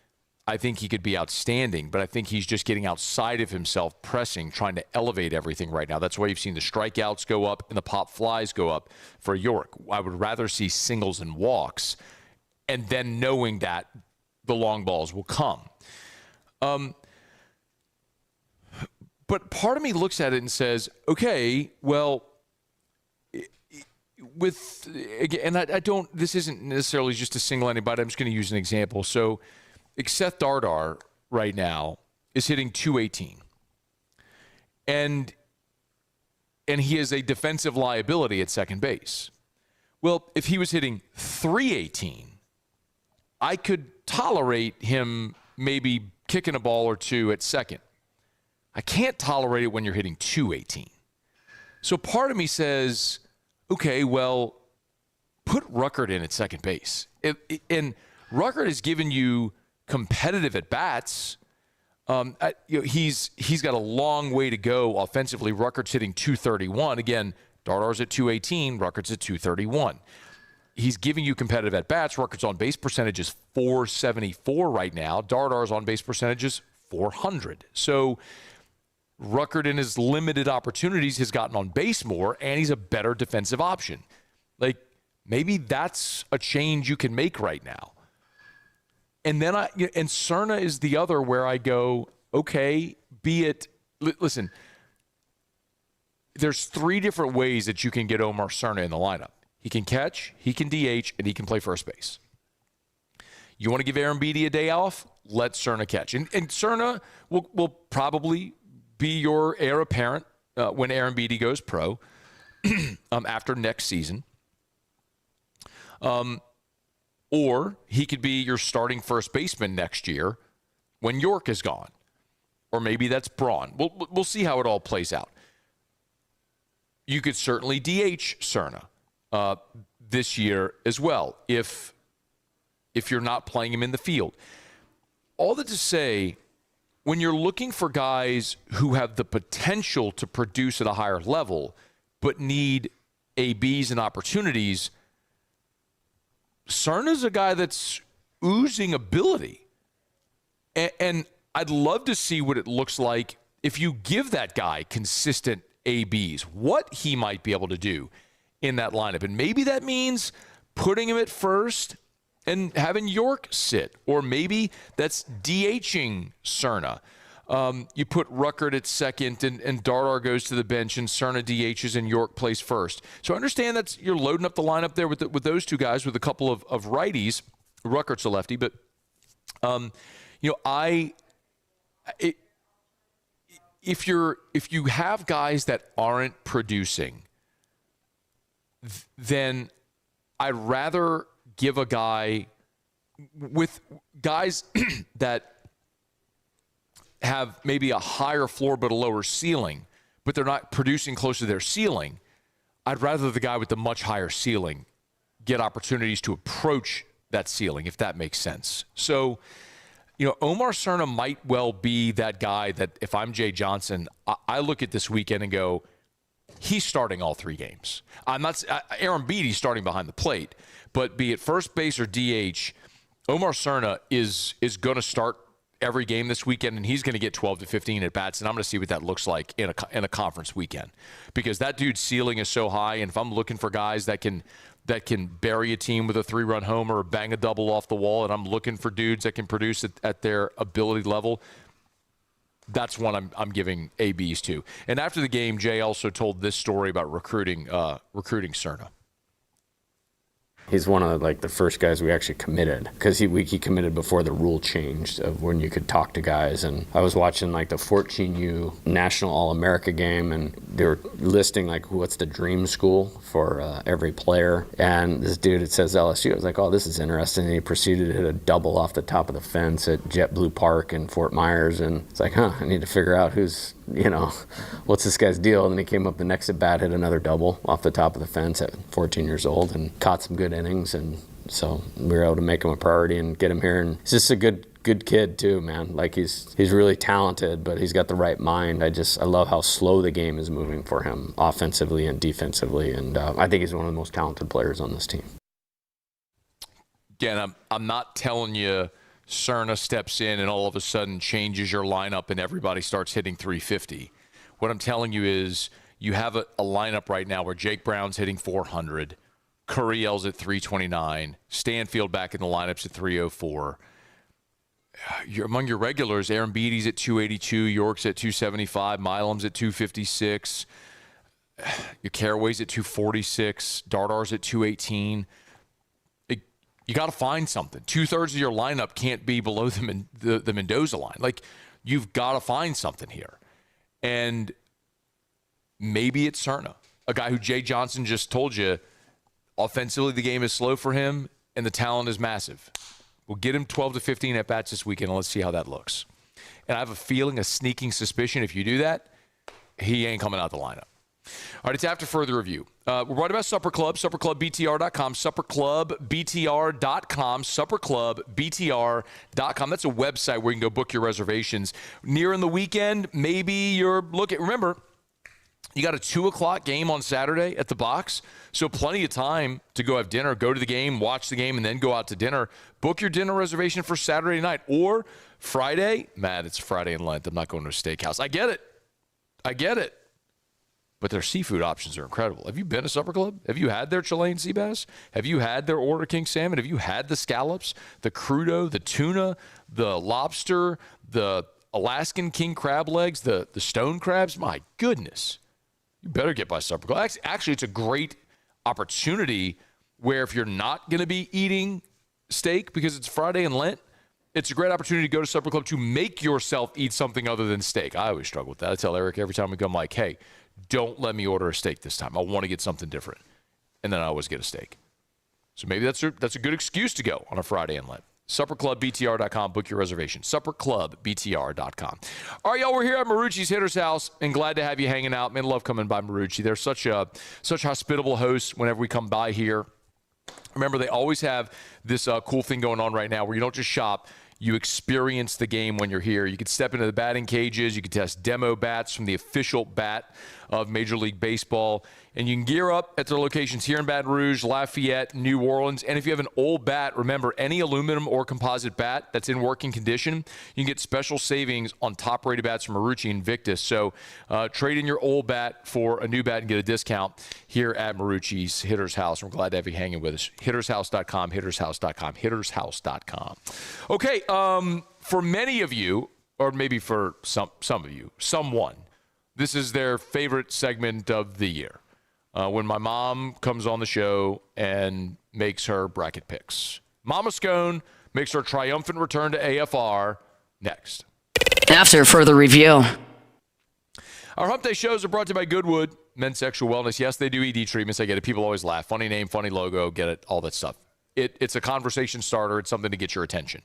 I think he could be outstanding, but I think he's just getting outside of himself, pressing, trying to elevate everything right now. That's why you've seen the strikeouts go up and the pop flies go up for York. I would rather see singles and walks, and then knowing that the long balls will come. But part of me looks at it and says, okay, well, this isn't necessarily just to single anybody. I'm just going to use an example. So Seth Dardar right now is hitting .218. And he is a defensive liability at second base. Well, if he was hitting .318, I could tolerate him maybe kicking a ball or two at second. I can't tolerate it when you're hitting .218. So part of me says, okay, well, put Ruckert in at second base. And Ruckert has given you competitive at-bats. He's got a long way to go offensively. Ruckert's hitting .231. Again, Dardar's at .218. Ruckert's at .231. He's giving you competitive at-bats. Ruckert's on-base percentage is .474 right now. Dardar's on-base percentage is .400. So Ruckert, in his limited opportunities, has gotten on base more, and he's a better defensive option. Like, maybe that's a change you can make right now. And then and Cerna is the other where I go, okay, listen, there's 3 different ways that you can get Omar Cerna in the lineup. He can catch, he can DH, and he can play first base. You want to give Aaron Beatty a day off? Let Cerna catch. And Cerna will probably be your heir apparent when Aaron Beatty goes pro after next season. Or he could be your starting first baseman next year when York is gone. Or maybe that's Braun. We'll see how it all plays out. You could certainly DH Cerna this year as well if you're not playing him in the field. All that to say, when you're looking for guys who have the potential to produce at a higher level but need ABs and opportunities, Cerna's a guy that's oozing ability. And I'd love to see what it looks like if you give that guy consistent ABs, what he might be able to do in that lineup. And maybe that means putting him at first and having York sit. Or maybe that's DHing Cerna. You put Ruckert at second and Dardar goes to the bench and Cerna DHs and York plays first. So I understand that you're loading up the lineup there with those two guys with a couple of righties. Ruckert's a lefty, but if you have guys that aren't producing, then I'd rather give a guy with guys that have maybe a higher floor but a lower ceiling, but they're not producing close to their ceiling. I'd rather the guy with the much higher ceiling get opportunities to approach that ceiling, if that makes sense. So, Omar Cerna might well be that guy that if I'm Jay Johnson, I look at this weekend and go, he's starting all 3 games. Aaron Beatty's starting behind the plate, but be it first base or DH, Omar Cerna is going to start every game this weekend, and he's going to get 12 to 15 at bats, and I'm going to see what that looks like in a conference weekend, because that dude's ceiling is so high. And if I'm looking for guys that can bury a team with a 3-run homer or bang a double off the wall, and I'm looking for dudes that can produce at their ability level, that's one I'm giving ABs to. And after the game, Jay also told this story about recruiting Cerna. He's one of the first guys we actually committed, because he committed before the rule changed of when you could talk to guys. And I was watching the 14U National All-America game, and they were listing what's the dream school for every player. And this dude, it says LSU. I was like, oh, this is interesting. And he proceeded to hit a double off the top of the fence at JetBlue Park in Fort Myers. And it's like, I need to figure out who's, what's this guy's deal? And then he came up the next at bat, hit another double off the top of the fence at 14 years old and caught some good innings. And so we were able to make him a priority and get him here. And he's just a good kid too, man. He's really talented, but he's got the right mind. I love how slow the game is moving for him offensively and defensively. And I think he's one of the most talented players on this team. Again, I'm not telling you Cerna steps in and all of a sudden changes your lineup and everybody starts hitting 350. What I'm telling you is you have a lineup right now where Jake Brown's hitting 400, Curriel's at 329, Stanfield back in the lineups at 304. Among your regulars, Aaron Beatty's at 282, York's at 275, Milam's at 256, your Caraway's at 246, Dardar's at 218. You got to find something. 2/3 of your lineup can't be below the Mendoza line. Like, you've got to find something here. And maybe it's Cerna, a guy who Jay Johnson just told you, offensively the game is slow for him and the talent is massive. We'll get him 12 to 15 at-bats this weekend, and let's see how that looks. And I have a feeling, a sneaking suspicion, if you do that, he ain't coming out the lineup. All right, it's after further review. We're right about Supper Club, supperclubbtr.com, supperclubbtr.com, supperclubbtr.com. That's a website where you can go book your reservations. Nearing the weekend, maybe you're looking. Remember, you got a 2 o'clock game on Saturday at the Box, so plenty of time to go have dinner, go to the game, watch the game, and then go out to dinner. Book your dinner reservation for Saturday night or Friday. Man, it's Friday in Lent. I'm not going to a steakhouse. I get it. But their seafood options are incredible. Have you been to Supper Club? Have you had their Chilean sea bass? Have you had their Order King salmon? Have you had the scallops, the crudo, the tuna, the lobster, the Alaskan king crab legs, the stone crabs? My goodness. You better get by Supper Club. Actually, it's a great opportunity where if you're not going to be eating steak because it's Friday and Lent, it's a great opportunity to go to Supper Club to make yourself eat something other than steak. I always struggle with that. I tell Eric every time we go, I'm like, hey, don't let me order a steak this time. I want to get something different. And then I always get a steak. So maybe that's a good excuse to go on a Friday in Lent. SupperClubBTR.com. Book your reservation. SupperClubBTR.com. All right, y'all, we're here at Marucci's Hitter's House, and glad to have you hanging out. Man, love coming by Marucci. They're such hospitable hosts whenever we come by here. Remember, they always have this cool thing going on right now where you don't just shop. You experience the game when you're here. You can step into the batting cages. You can test demo bats from the official bat of Major League Baseball. And you can gear up at their locations here in Baton Rouge, Lafayette, New Orleans. And if you have an old bat, remember, any aluminum or composite bat that's in working condition, you can get special savings on top-rated bats from Marucci and Victus. So trade in your old bat for a new bat and get a discount here at Marucci's Hitter's House. We're glad to have you hanging with us. Hittershouse.com, hittershouse.com, hittershouse.com. Okay, for many of you, or maybe for some of you, someone, this is their favorite segment of the year. When my mom comes on the show and makes her bracket picks. Mama Scone makes her triumphant return to AFR next. After further review. Our Hump Day shows are brought to you by Goodwood Men's Sexual Wellness. Yes, they do ED treatments. I get it. People always laugh. Funny name, funny logo, get it, all that stuff. It's a conversation starter. It's something to get your attention.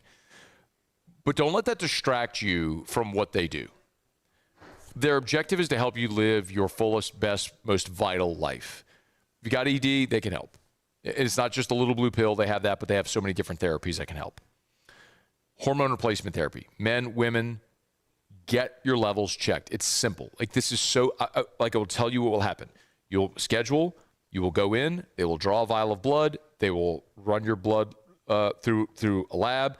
But don't let that distract you from what they do. Their objective is to help you live your fullest, best, most vital life. If you got ED, they can help. It's not just a little blue pill. They have that, but they have so many different therapies that can help. Hormone replacement therapy. Men, women, get your levels checked. It's simple. Like, this is so, like, I will tell you what will happen. You'll schedule. You will go in. They will draw a vial of blood. They will run your blood through a lab.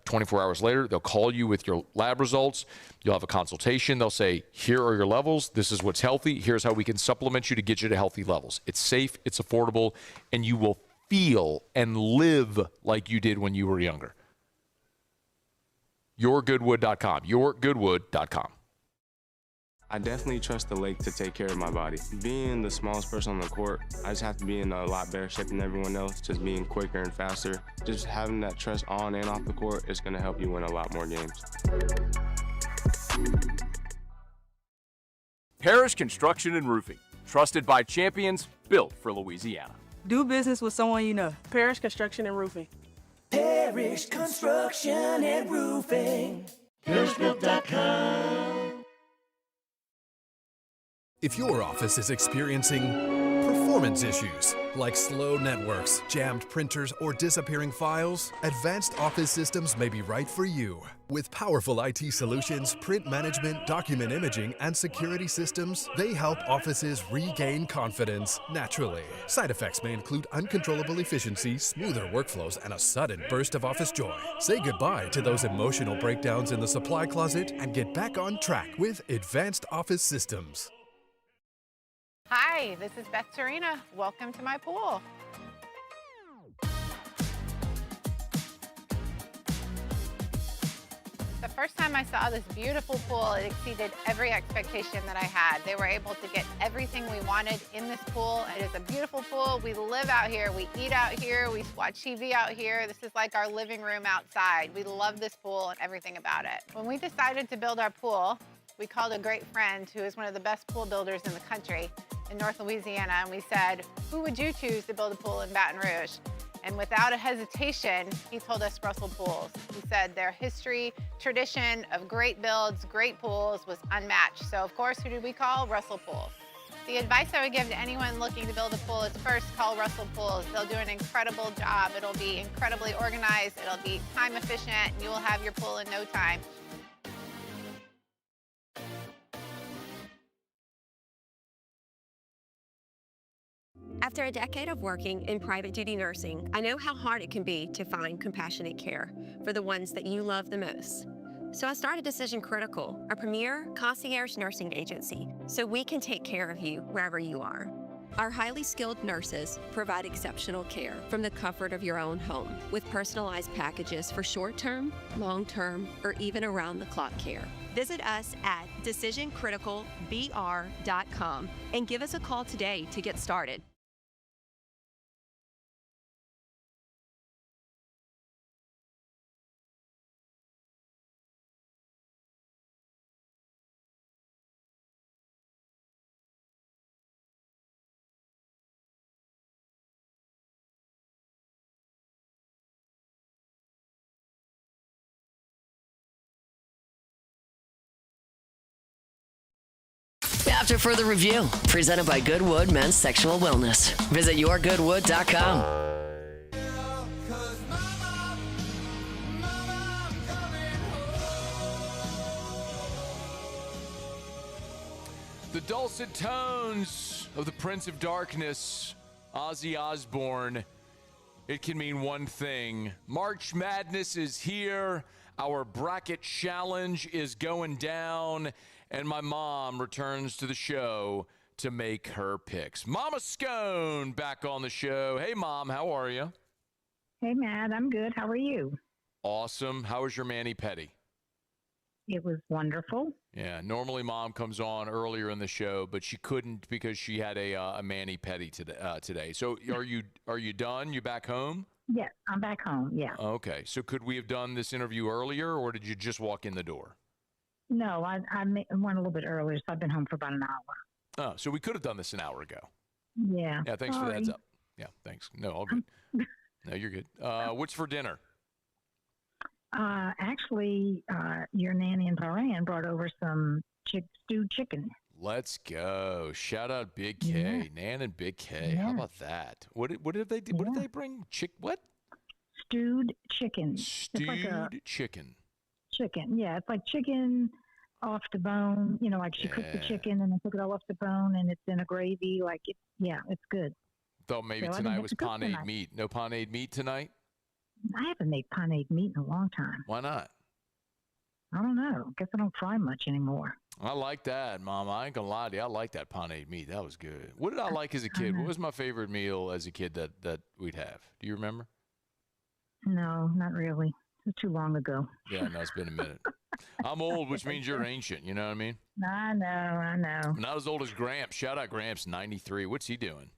24 hours later, they'll call you with your lab results. You'll have a consultation. They'll say, here are your levels. This is what's healthy. Here's how we can supplement you to get you to healthy levels. It's safe, it's affordable, and you will feel and live like you did when you were younger. YourGoodwood.com. YourGoodwood.com. I definitely trust the lake to take care of my body. Being the smallest person on the court, I just have to be in a lot better shape than everyone else, just being quicker and faster. Just having that trust on and off the court is going to help you win a lot more games. Parrish Construction and Roofing. Trusted by champions, built for Louisiana. Do business with someone you know. Parrish Construction and Roofing. Parrish Construction and Roofing. ParrishBuilt.com. If your office is experiencing performance issues, Like slow networks, jammed printers, or disappearing files, Advanced Office Systems may be right for you. With powerful IT solutions, print management, document imaging, and security systems, they help offices regain confidence naturally. Side effects may include uncontrollable efficiency, smoother workflows, and a sudden burst of office joy. Say goodbye to those emotional breakdowns in the supply closet and get back on track with Advanced Office Systems. Hi, this is Beth Serena. Welcome to my pool. The first time I saw this beautiful pool, it exceeded every expectation that I had. They were able to get everything we wanted in this pool. It is a beautiful pool. We live out here, we eat out here, we watch TV out here. This is like our living room outside. We love this pool and everything about it. When we decided to build our pool, we called a great friend who is one of the best pool builders in the country in North Louisiana, and we said, who would you choose to build a pool in Baton Rouge? And without a hesitation, he told us Russell Pools. He said their history, tradition of great builds, great pools was unmatched. So of course, who did we call? Russell Pools. The advice I would give to anyone looking to build a pool is first call Russell Pools. They'll do an incredible job. It'll be incredibly organized. It'll be time efficient, and you will have your pool in no time. After a decade of working in private duty nursing, I know how hard it can be to find compassionate care for the ones that you love the most. So I started Decision Critical, a premier concierge nursing agency, so we can take care of you wherever you are. Our highly skilled nurses provide exceptional care from the comfort of your own home with personalized packages for short-term, long-term, or even around-the-clock care. Visit us at decisioncriticalbr.com and give us a call today to get started. After further review, presented by Goodwood Men's Sexual Wellness. Visit yourgoodwood.com. The dulcet tones of the Prince of Darkness, Ozzy Osbourne. It can mean one thing. March Madness is here. Our bracket challenge is going down. And my mom returns to the show to make her picks. Mama Scone back on the show. Hey, Mom, how are you? Hey, Matt, I'm good. How are you? Awesome. How was your mani-pedi? It was wonderful. Yeah, normally Mom comes on earlier in the show, but she couldn't because she had a mani-pedi today. So are you done? You back home? Yeah, I'm back home, yeah. Okay, so could we have done this interview earlier, or did you just walk in the door? No, I went a little bit earlier, so I've been home for about an hour. Oh, so we could have done this an hour ago. Yeah. Yeah, thanks for the heads up. Yeah, thanks. No, all good. No, you're good. What's for dinner? Actually, your nanny in Bahrain brought over some stewed chicken. Let's go. Shout out Big K. Yeah. Nan and Big K. Yeah. How about that? What did they do? What did they bring? What? Stewed chicken. Stewed chicken. Chicken, yeah. It's like chicken off the bone. You know, like she cooked the chicken and then took it all off the bone, and it's in a gravy. Like, it's good. Thought maybe So I tonight didn't was have to cook paneed tonight. meat. No paneed meat tonight? I haven't made paneed meat in a long time. Why not? I don't know. I guess I don't fry much anymore. I like that, Mom. I ain't gonna lie to you. I like that paneed meat. That was good. What did I like as a kid? What was my favorite meal as a kid that we'd have? Do you remember? No, not really. It was too long ago. Yeah, no, it's been a minute. I'm old, which means you're ancient. You know what I mean? I know. I'm not as old as Gramps. Shout out Gramps, 93. What's he doing?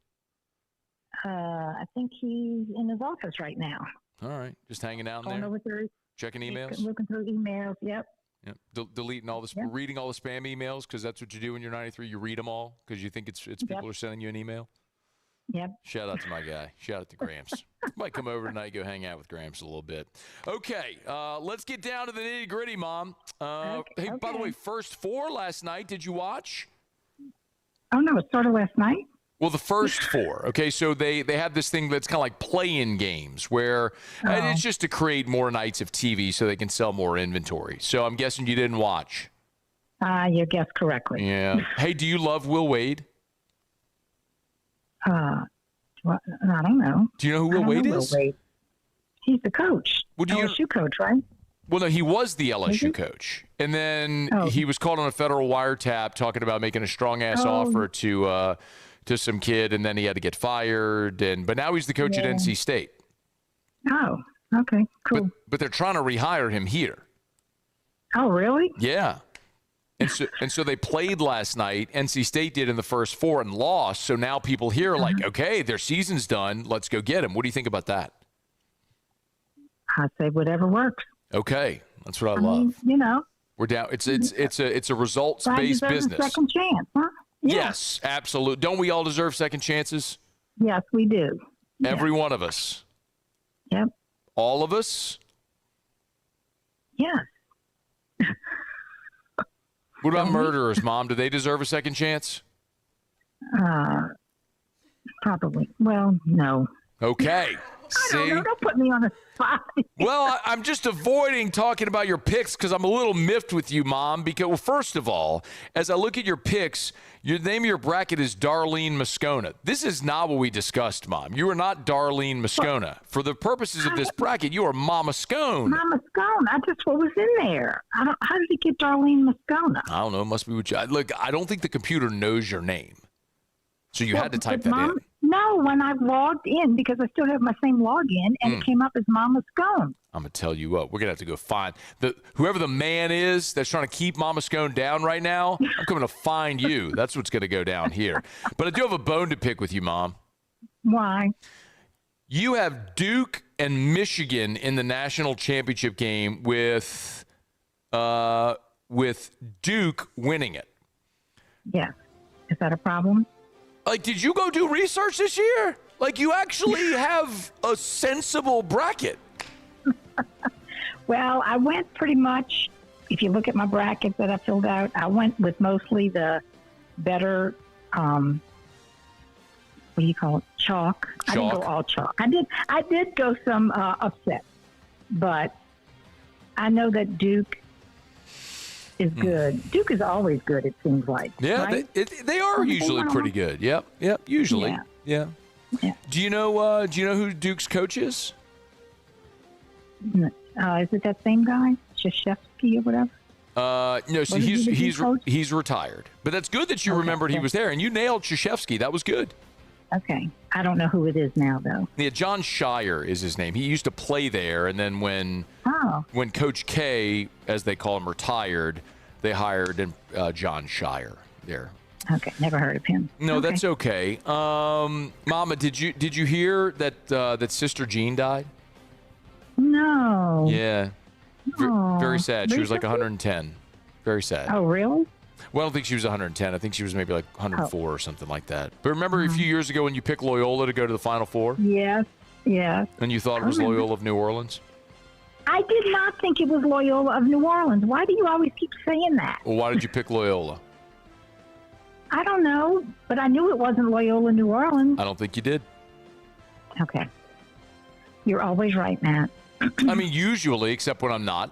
I think he's in his office right now. All right, just hanging out in Going there, over through, checking emails. looking through emails. Yep. Yep. Deleting all the reading all the spam emails because that's what you do when you're 93. You read them all because you think it's people are sending you an email. Yep. Shout out to my guy. Shout out to Gramps. Might come over tonight, go hang out with Gramps a little bit. Okay, let's get down to the nitty gritty, Mom. Hey, by the way, first four last night. Did you watch? Oh no, it started last night. Well, the first 4. Okay, so they have this thing that's kind of like play-in games where and it's just to create more nights of TV so they can sell more inventory. So I'm guessing you didn't watch. You guessed correctly. Yeah. Hey, do you love Will Wade? Well, I don't know. Do you know who Will Wade is? Will Wade. He's the coach. LSU coach, right? Well, no, he was the LSU coach. And then he was caught on a federal wiretap talking about making a strong-ass offer to some kid, and then he had to get fired. But now he's the coach at NC State. Oh, okay, cool. But they're trying to rehire him here. Oh, really? Yeah. And so they played last night. NC State did in the first 4 and lost. So now people here are like, okay, their season's done. Let's go get him. What do you think about that? I say whatever works. Okay, that's what I love. We're down. It's a results-based business. A second chance, huh? Yeah. Yes, absolutely. Don't we all deserve second chances? Yes, we do. Every one of us. Yep. All of us? Yes. What about murderers, Mom? Do they deserve a second chance? Probably. Well, no. Okay. See? Don't put me on the spot. Well, I'm just avoiding talking about your picks because I'm a little miffed with you, Mom. Because, well, first of all, as I look at your picks, your name of your bracket is Darlene Moscona. This is not what we discussed, Mom. You are not Darlene Moscona. For the purposes of this bracket, you are Mama Scone. Mama Scone. That's just what was in there. How did he get Darlene Moscona? I don't know. It must be what you... Look, I don't think the computer knows your name. So you had to type that in. No, when I logged in, because I still have my same login, and it came up as Mama Scone. I'm going to tell you what. We're going to have to go find... whoever the man is that's trying to keep Mama Scone down right now, I'm coming to find you. That's what's going to go down here. But I do have a bone to pick with you, Mom. Why? You have Duke and Michigan in the national championship game with Duke winning it. Yeah. Is that a problem? Like, did you go do research this year? Like, you actually have a sensible bracket. Well, I went pretty much, if you look at my bracket that I filled out, I went with mostly the better, what do you call it, chalk. I didn't go all chalk. I did go some upset, but I know that Duke is good. Duke is always good, it seems like. Yeah, right? they are usually pretty good. Yep, usually. Yeah. Do you know who Duke's coach is? Is it that same guy, Krzyzewski or whatever? No, so he's retired. But that's good that you remembered he was there, and you nailed Krzyzewski. That was good. Okay. I don't know who it is now, though. Yeah, John Shire is his name. He used to play there, and then when Coach K, as they call him, retired, they hired John Shire there. Okay, never heard of him. No, that's okay. Mama, did you hear that Sister Jean died? No. Yeah. Very sad. She was like 110. Very sad. Oh, really? Well, I don't think she was 110. I think she was maybe like 104 or something like that. But remember a few years ago when you picked Loyola to go to the Final Four? Yes. And you thought it was Loyola of New Orleans? I did not think it was Loyola of New Orleans. Why do you always keep saying that? Well, why did you pick Loyola? I don't know, but I knew it wasn't Loyola New Orleans. I don't think you did. Okay. You're always right, Matt. I mean, usually, except when I'm not.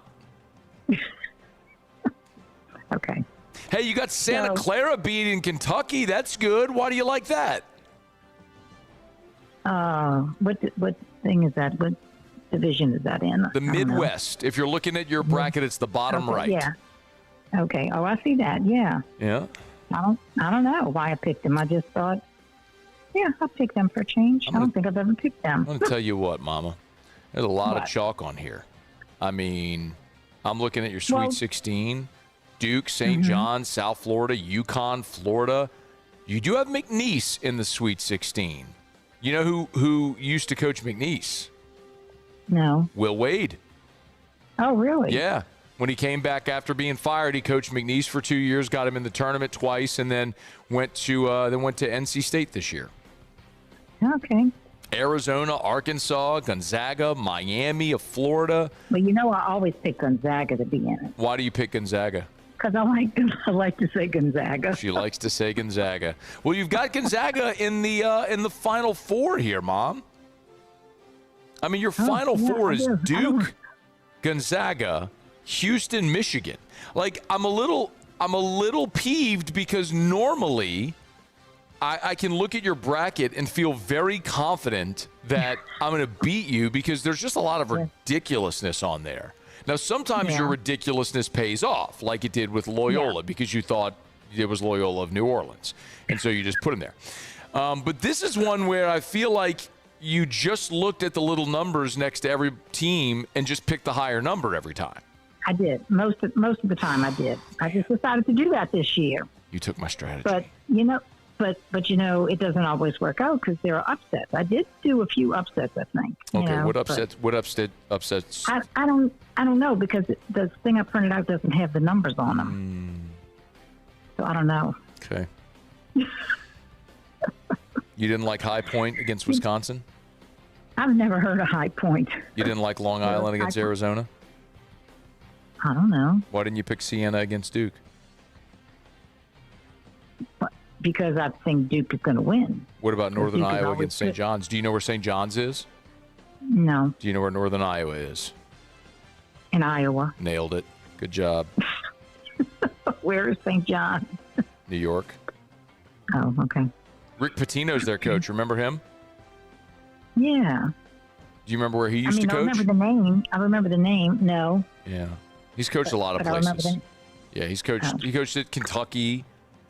Okay. Hey, you got Santa Clara beating Kentucky. That's good. Why do you like that? What thing is that? What division is that in? The Midwest. If you're looking at your bracket, it's the bottom right. Yeah. Okay. Oh, I see that. Yeah. Yeah. I don't know why I picked them. I just thought, yeah, I'll pick them for a change. I don't think I've ever picked them. I'm going to tell you what, Mama. There's a lot of chalk on here. I mean, I'm looking at your Sweet 16. Duke, St. John's, South Florida, UConn, Florida. You do have McNeese in the Sweet 16. You know who used to coach McNeese? No. Will Wade. Oh, really? Yeah. When he came back after being fired, he coached McNeese for 2 years, got him in the tournament twice, and then went to NC State this year. Okay. Arizona, Arkansas, Gonzaga, Miami of Florida. Well, you know I always pick Gonzaga to be in it. Why do you pick Gonzaga? Because I like to say Gonzaga. She likes to say Gonzaga. Well, you've got Gonzaga in the Final Four here, Mom. I mean, your Final Four is Duke, Gonzaga, Houston, Michigan. Like, I'm a little peeved because normally I can look at your bracket and feel very confident that I'm going to beat you because there's just a lot of ridiculousness on there. Now, sometimes your ridiculousness pays off, like it did with Loyola, because you thought it was Loyola of New Orleans, and so you just put him there. But this is one where I feel like you just looked at the little numbers next to every team and just picked the higher number every time. I did. Most of the time I did. I just decided to do that this year. You took my strategy. But, it doesn't always work out because there are upsets. I did do a few upsets, I think. Okay, what upsets? I don't know because the thing I printed out doesn't have the numbers on them. So I don't know. Okay. You didn't like High Point against Wisconsin? I've never heard of High Point. You didn't like Long Island against Arizona? I don't know. Why didn't you pick Siena against Duke? Because I think Duke is going to win. What about Northern Iowa against St. John's? Do you know where St. John's is? No. Do you know where Northern Iowa is? In Iowa. Nailed it. Good job. Where is St. John? New York. Oh, okay. Rick Pitino's their coach. Remember him? Yeah. Do you remember where he used to coach? I remember the name. No. Yeah. He's coached a lot of places. Yeah, he's coached. He coached at Kentucky.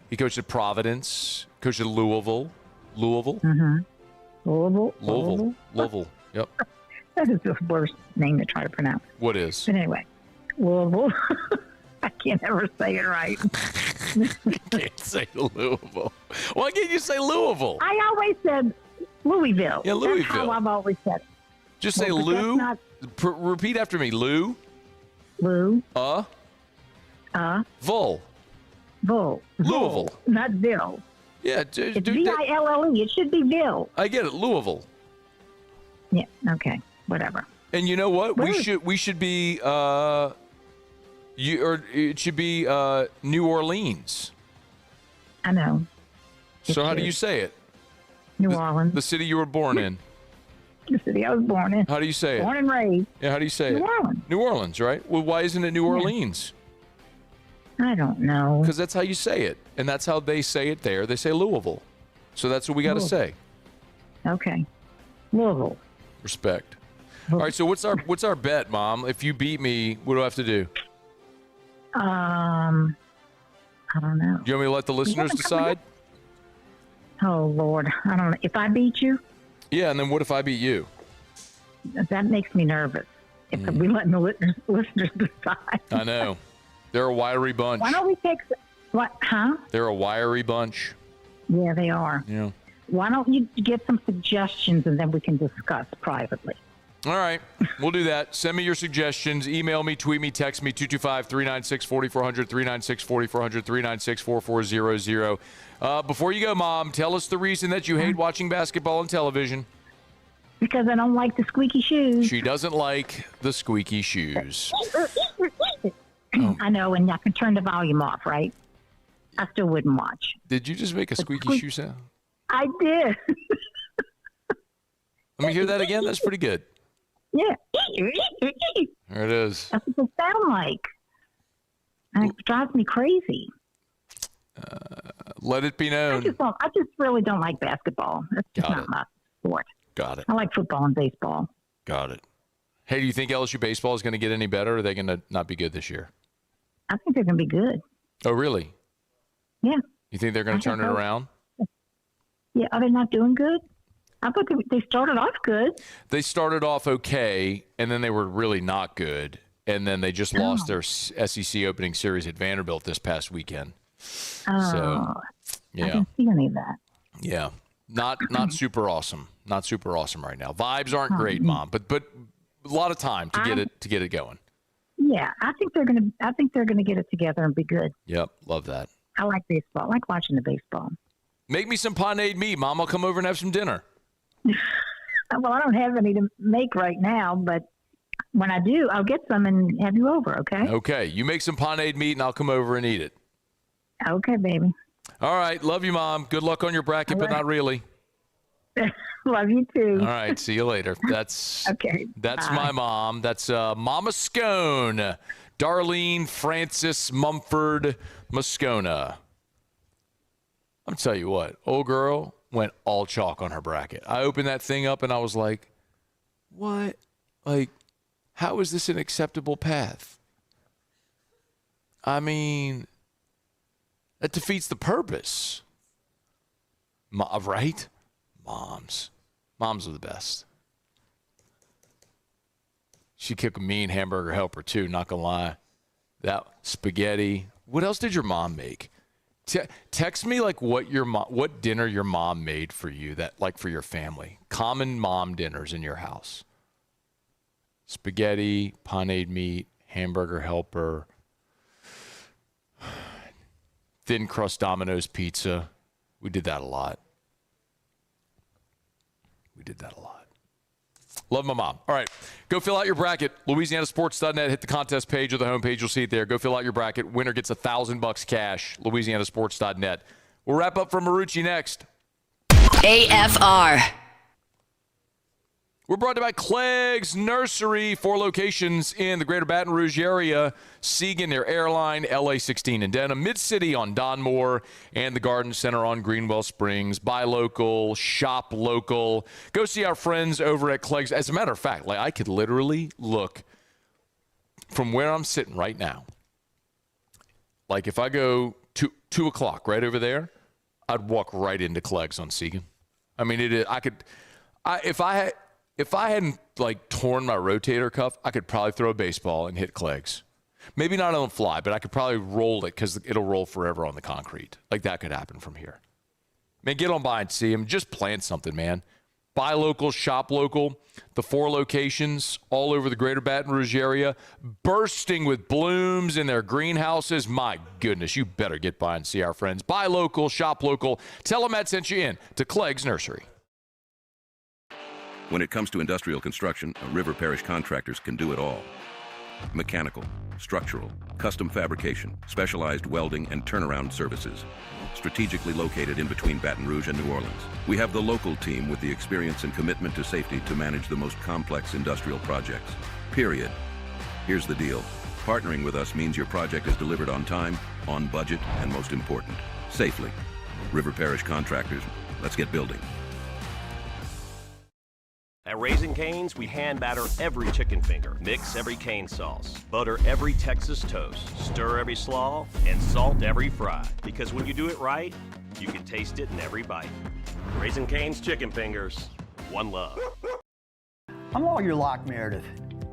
He coached at Providence. Coached at Louisville. Mm-hmm. Louisville. Yep. That is the worst name to try to pronounce. What is? But anyway, Louisville. I can't ever say it right. Can't say Louisville. Why can't you say Louisville? I always said Louisville. Yeah, Louisville. That's how I've always said it. Just say Lou. Repeat after me. Lou. Lou. Vull. Louisville. Not Ville. Yeah. It's Ville. It should be Ville. I get it. Louisville. Yeah. Okay. Whatever. And you know what? We should be. It should be New Orleans. I know. So how do you say it? New Orleans. The city you were born in. The city I was born in. How do you say it? Born and raised. Yeah, how do you say it? New Orleans. New Orleans, right? Well, why isn't it New Orleans? I don't know. Because that's how you say it. And that's how they say it there. They say Louisville. So that's what we got to say. Okay. Louisville. Respect. All right, so what's our bet, Mom? If you beat me, what do I have to do? I don't know. Do you want me to let the listeners decide? Oh, Lord. I don't know. If I beat you? Yeah, and then what if I beat you? That makes me nervous. If we let the listeners decide. I know. They're a wiry bunch. Why don't we take... What? Huh? They're a wiry bunch. Yeah, they are. Yeah. Why don't you get some suggestions and then we can discuss privately? All right. We'll do that. Send me your suggestions. Email me, tweet me, text me, 225-396-4400, 396-4400, 396-4400. Before you go, Mom, tell us the reason that you hate watching basketball on television. Because I don't like the squeaky shoes. She doesn't like the squeaky shoes. I know, and I can turn the volume off, right? I still wouldn't watch. Did you just make a squeaky shoe sound? I did. Let me hear that again. That's pretty good. Yeah. There it is. That's what they sound like. And it drives me crazy. Let it be known. I just really don't like basketball. That's just not my sport. Got it. I like football and baseball. Got it. Hey, do you think LSU baseball is going to get any better, or are they going to not be good this year? I think they're going to be good. Oh, really? Yeah. You think they're going to turn it around? Yeah. Are they not doing good? I thought they started off good. They started off okay, and then they were really not good. And then they just lost their SEC opening series at Vanderbilt this past weekend. Oh, so, yeah. I didn't see any of that. Yeah. Not super awesome. Not super awesome right now. Vibes aren't great, Mom, but a lot of time to get it going. Yeah, I think they're gonna get it together and be good. Yep, love that. I like baseball. I like watching the baseball. Make me some paneed meat, Mom. I'll come over and have some dinner. Well, I don't have any to make right now, but when I do, I'll get some and have you over, okay? Okay. You make some panade meat, and I'll come over and eat it. Okay, baby. All right. Love you, Mom. Good luck on your bracket, but not really. Love you, too. All right. See you later. That's okay. That's Bye. my mom. That's Mama Scone, Darlene Francis Mumford Moscona. I'm tell you what, old girl went all chalk on her bracket. I opened that thing up and I was like, what? Like, how is this an acceptable path? I mean, that defeats the purpose. Right? Moms are the best. She cooked a mean hamburger helper too, not gonna lie. That spaghetti. What else did your mom make? Text me like what dinner your mom made for you, that like for your family. Common mom dinners in your house. Spaghetti, panade meat, hamburger helper, thin crust Domino's pizza. We did that a lot. Love my mom. All right, go fill out your bracket. LouisianaSports.net. Hit the contest page or the homepage. You'll see it there. Go fill out your bracket. Winner gets $1,000 cash. LouisianaSports.net. We'll wrap up from Marucci next. AFR. We're brought to you by Clegg's Nursery, 4 locations in the greater Baton Rouge area. Seagan near Airline, LA 16 in Denham, Mid-City on Donmore, and the Garden Center on Greenwell Springs. Buy local, shop local. Go see our friends over at Clegg's. As a matter of fact, like I could literally look from where I'm sitting right now. Like if I go 2 o'clock right over there, I'd walk right into Clegg's on Seagan. I mean, if I hadn't like torn my rotator cuff, I could probably throw a baseball and hit Clegg's. Maybe not on the fly, but I could probably roll it because it'll roll forever on the concrete. Like that could happen from here. Man, get on by and see him. Just plant something, man. Buy local, shop local. The 4 locations all over the greater Baton Rouge area, bursting with blooms in their greenhouses. My goodness, you better get by and see our friends. Buy local, shop local. Tell them Matt sent you in to Clegg's Nursery. When it comes to industrial construction, River Parish Contractors can do it all. Mechanical, structural, custom fabrication, specialized welding, and turnaround services. Strategically located in between Baton Rouge and New Orleans, we have the local team with the experience and commitment to safety to manage the most complex industrial projects. Period. Here's the deal. Partnering with us means your project is delivered on time, on budget, and most important, safely. River Parish Contractors, let's get building. At Raising Cane's, we hand batter every chicken finger, mix every cane sauce, butter every Texas toast, stir every slaw, and salt every fry. Because when you do it right, you can taste it in every bite. Raising Cane's chicken fingers, one love. I'm Lawyer Locke Meredith.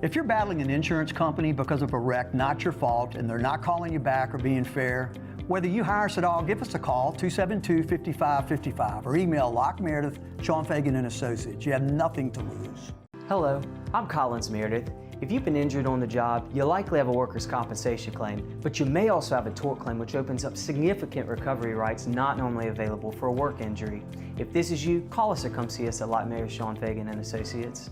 If you're battling an insurance company because of a wreck not your fault and they're not calling you back or being fair, whether you hire us at all, give us a call, 272-5555, or email Locke Meredith, Sean Fagan and Associates. You have nothing to lose. Hello, I'm Collins Meredith. If you've been injured on the job, you likely have a workers' compensation claim, but you may also have a tort claim which opens up significant recovery rights not normally available for a work injury. If this is you, call us or come see us at Locke Meredith, Sean Fagan and Associates.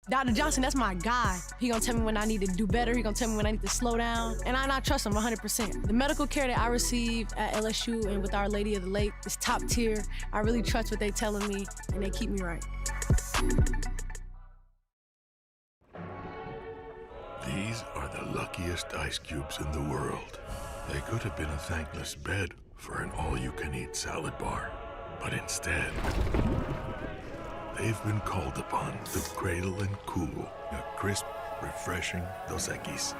Dr. Johnson, that's my guy. He gonna tell me when I need to do better. He gonna tell me when I need to slow down. And I trust him 100%. The medical care that I receive at LSU and with Our Lady of the Lake is top tier. I really trust what they telling me, and they keep me right. These are the luckiest ice cubes in the world. They could have been a thankless bed for an all-you-can-eat salad bar. But instead, they've been called upon to cradle and cool a crisp, refreshing Dos Equis.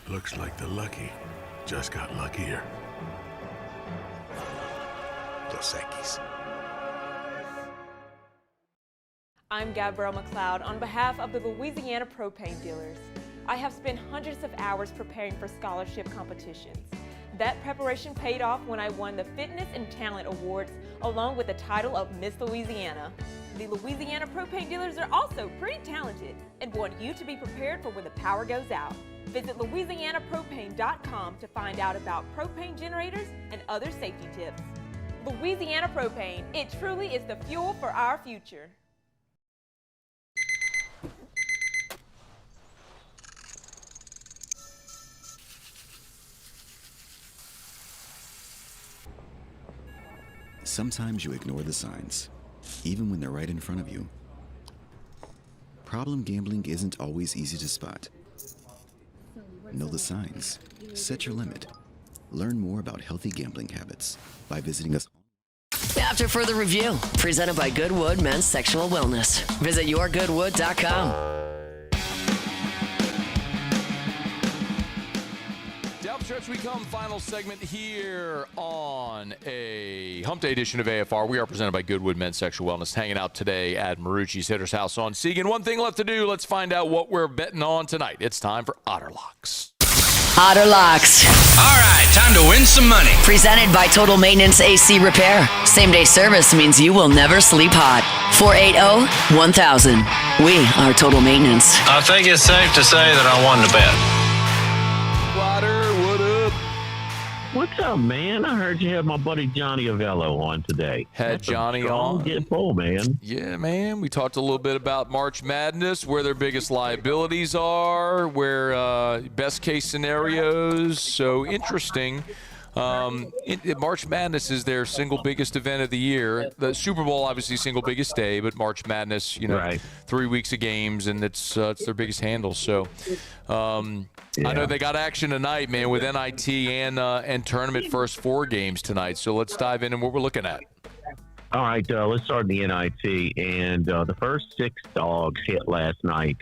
Looks like the lucky just got luckier. Dos Equis. I'm Gabrielle McLeod on behalf of the Louisiana Propane Dealers. I have spent hundreds of hours preparing for scholarship competitions. That preparation paid off when I won the Fitness and Talent Awards along with the title of Miss Louisiana. The Louisiana Propane Dealers are also pretty talented and want you to be prepared for when the power goes out. Visit LouisianaPropane.com to find out about propane generators and other safety tips. Louisiana Propane, it truly is the fuel for our future. Sometimes you ignore the signs, even when they're right in front of you. Problem gambling isn't always easy to spot. Know the signs. Set your limit. Learn more about healthy gambling habits by visiting us. After further review, presented by Goodwood Men's Sexual Wellness. Visit yourgoodwood.com. Down stretch we come. Final segment here on a Hump Day edition of AFR. We are presented by Goodwood Men's Sexual Wellness. Hanging out today at Marucci's Hitter's House on Segan. One thing left to do. Let's find out what we're betting on tonight. It's time for Otter Locks. Otter Locks. All right, time to win some money. Presented by Total Maintenance AC Repair. Same-day service means you will never sleep hot. 480-1000. We are Total Maintenance. I think it's safe to say that I won the bet. What's up, man? I heard you had my buddy Johnny Avello on today. Had Johnny on. Get full, man. Yeah, man. We talked a little bit about March Madness, where their biggest liabilities are, where best case scenarios. So interesting. March Madness is their single biggest event of the year. The Super Bowl, obviously, single biggest day, but March Madness, 3 weeks of games, and it's their biggest handle. So I know they got action tonight, man, with NIT and tournament first 4 games tonight. So let's dive in and what we're looking at. All right, let's start in the NIT. And the first 6 dogs hit last night.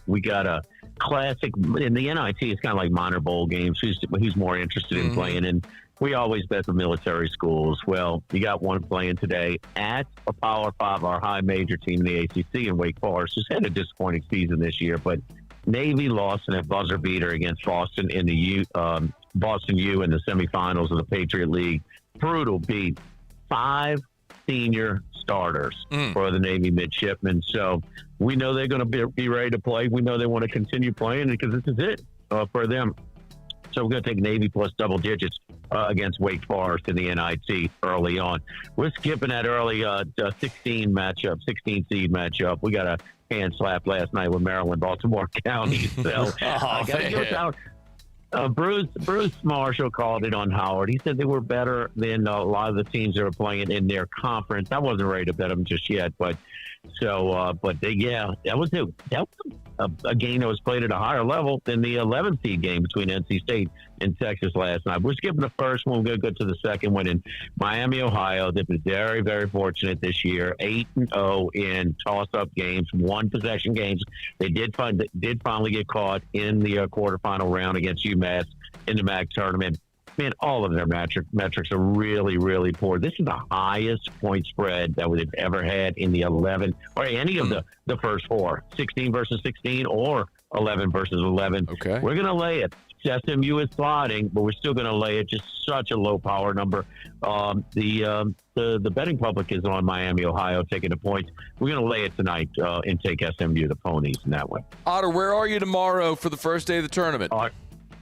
We got a classic in the NIT. It's kind of like minor bowl games. Who's more interested in playing? And we always bet the military schools. Well, you got one playing today at a Power 5, our high major team in the ACC in Wake Forest, who's had a disappointing season this year. But Navy lost in a buzzer beater against Boston in the Boston U in the semifinals of the Patriot League. Brutal beat. 5 senior starters for the Navy midshipmen. So we know they're going to be ready to play. We know they want to continue playing because this is it for them. So we're going to take Navy plus double digits against Wake Forest in the NIT early on. We're skipping that early 16 seed matchup. We got a hand slap last night with Maryland, Baltimore County. So I got to give out. Bruce Marshall called it on Howard. He said they were better than a lot of the teams that were playing in their conference. I wasn't ready to bet them just yet, that was a game that was played at a higher level than the 11th seed game between NC State and Texas last night. We're skipping the first one. We're going to go to the second one in Miami, Ohio. They've been very, very fortunate this year. 8-0 in toss-up games, 1-possession games. They did finally get caught in the quarterfinal round against UMass in the MAC tournament. Man, all of their metrics are really, really poor. This is the highest point spread that we've ever had in the 11 or any of the first 4, 16 versus 16 or 11 versus 11. Okay. We're going to lay it. SMU is sliding, but we're still going to lay it. Just such a low power number. The betting public is on Miami, Ohio, taking the points. We're going to lay it tonight and take SMU, the ponies, in that way. Otter, where are you tomorrow for the first day of the tournament?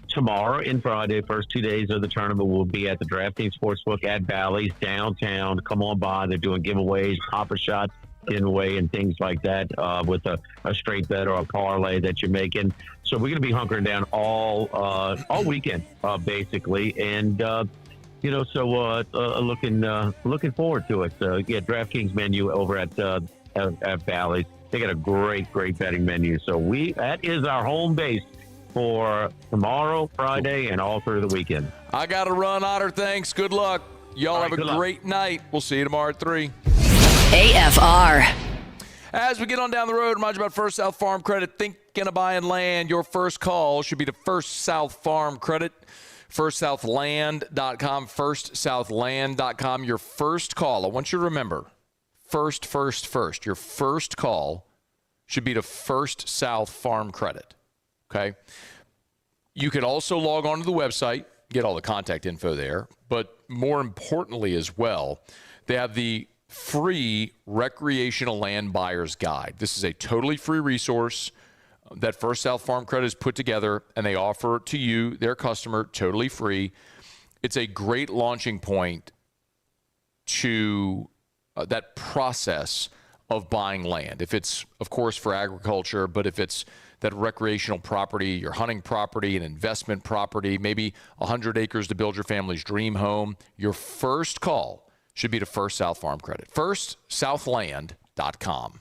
Tomorrow and Friday, first 2 days of the tournament, will be at the DraftKings Sportsbook at Bally's downtown. Come on by. They're doing giveaways, Papa Shots giveaway, and things like that with a straight bet or a parlay that you're making. So we're going to be hunkering down all weekend, basically. And, looking forward to it. DraftKings menu over at Bally's. They got a great betting menu. So that is our home base for tomorrow, Friday, and all through the weekend. I got to run, Otter. Thanks. Good luck. Y'all have a great night. We'll see you tomorrow at 3. AFR. As we get on down the road, remind you about First South Farm Credit. Thinking of buying land, your first call should be to First South Farm Credit. FirstSouthLand.com. FirstSouthLand.com. Your first call. I want you to remember, first. Your first call should be to First South Farm Credit. Okay. You can also log on to the website, get all the contact info there. But more importantly as well, they have the free recreational land buyer's guide. This is a totally free resource that First South Farm Credit has put together, and they offer to you, their customer, totally free. It's a great launching point to that process of buying land. If it's, of course, for agriculture, but if it's that recreational property, your hunting property, an investment property, maybe 100 acres to build your family's dream home, your first call should be to First South Farm Credit. FirstSouthland.com.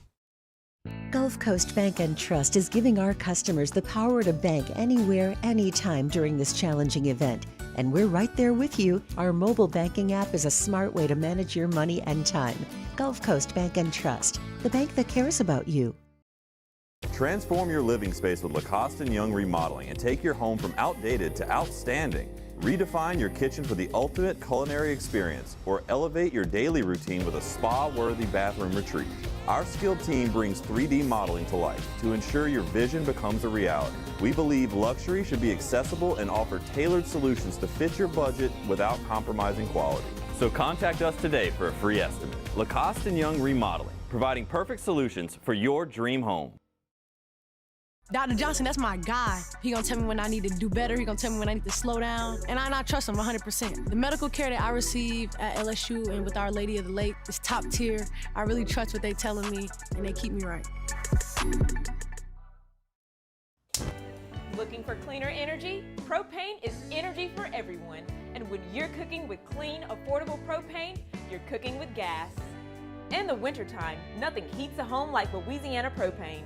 Gulf Coast Bank and Trust is giving our customers the power to bank anywhere, anytime during this challenging event. And we're right there with you. Our mobile banking app is a smart way to manage your money and time. Gulf Coast Bank and Trust, the bank that cares about you. Transform your living space with Lacoste & Young Remodeling and take your home from outdated to outstanding. Redefine your kitchen for the ultimate culinary experience or elevate your daily routine with a spa-worthy bathroom retreat. Our skilled team brings 3D modeling to life to ensure your vision becomes a reality. We believe luxury should be accessible and offer tailored solutions to fit your budget without compromising quality. So contact us today for a free estimate. Lacoste & Young Remodeling, providing perfect solutions for your dream home. Dr. Johnson, that's my guy. He gonna tell me when I need to do better. He gonna tell me when I need to slow down. And I trust him 100%. The medical care that I receive at LSU and with Our Lady of the Lake is top tier. I really trust what they telling me, and they keep me right. Looking for cleaner energy? Propane is energy for everyone. And when you're cooking with clean, affordable propane, you're cooking with gas. In the wintertime, nothing heats a home like Louisiana propane.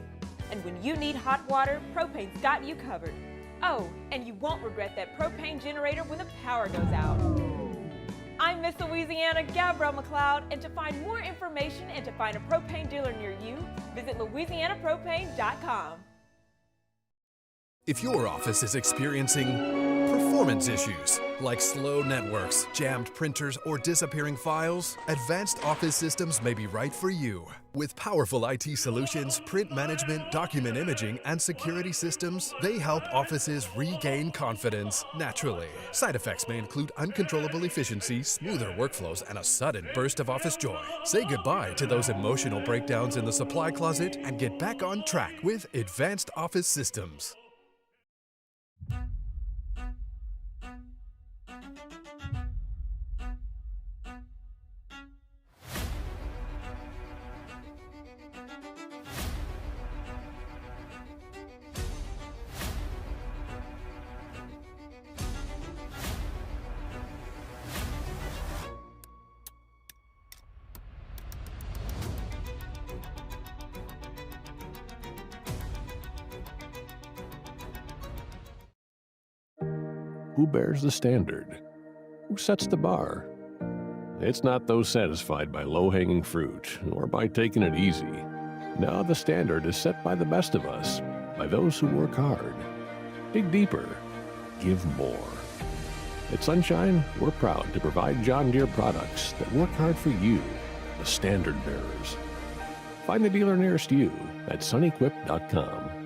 And when you need hot water, propane's got you covered. Oh, and you won't regret that propane generator when the power goes out. I'm Miss Louisiana, Gabrielle McLeod, and to find more information and to find a propane dealer near you, visit louisianapropane.com. If your office is experiencing performance issues like slow networks, jammed printers, or disappearing files, Advanced Office Systems may be right for you. With powerful IT solutions, print management, document imaging, and security systems, they help offices regain confidence naturally. Side effects may include uncontrollable efficiency, smoother workflows, and a sudden burst of office joy. Say goodbye to those emotional breakdowns in the supply closet and get back on track with Advanced Office Systems. Who bears the standard? Who sets the bar? It's not those satisfied by low-hanging fruit or by taking it easy. No, the standard is set by the best of us, by those who work hard. Dig deeper. Give more. At Sunshine, we're proud to provide John Deere products that work hard for you, the standard bearers. Find the dealer nearest you at sunequip.com.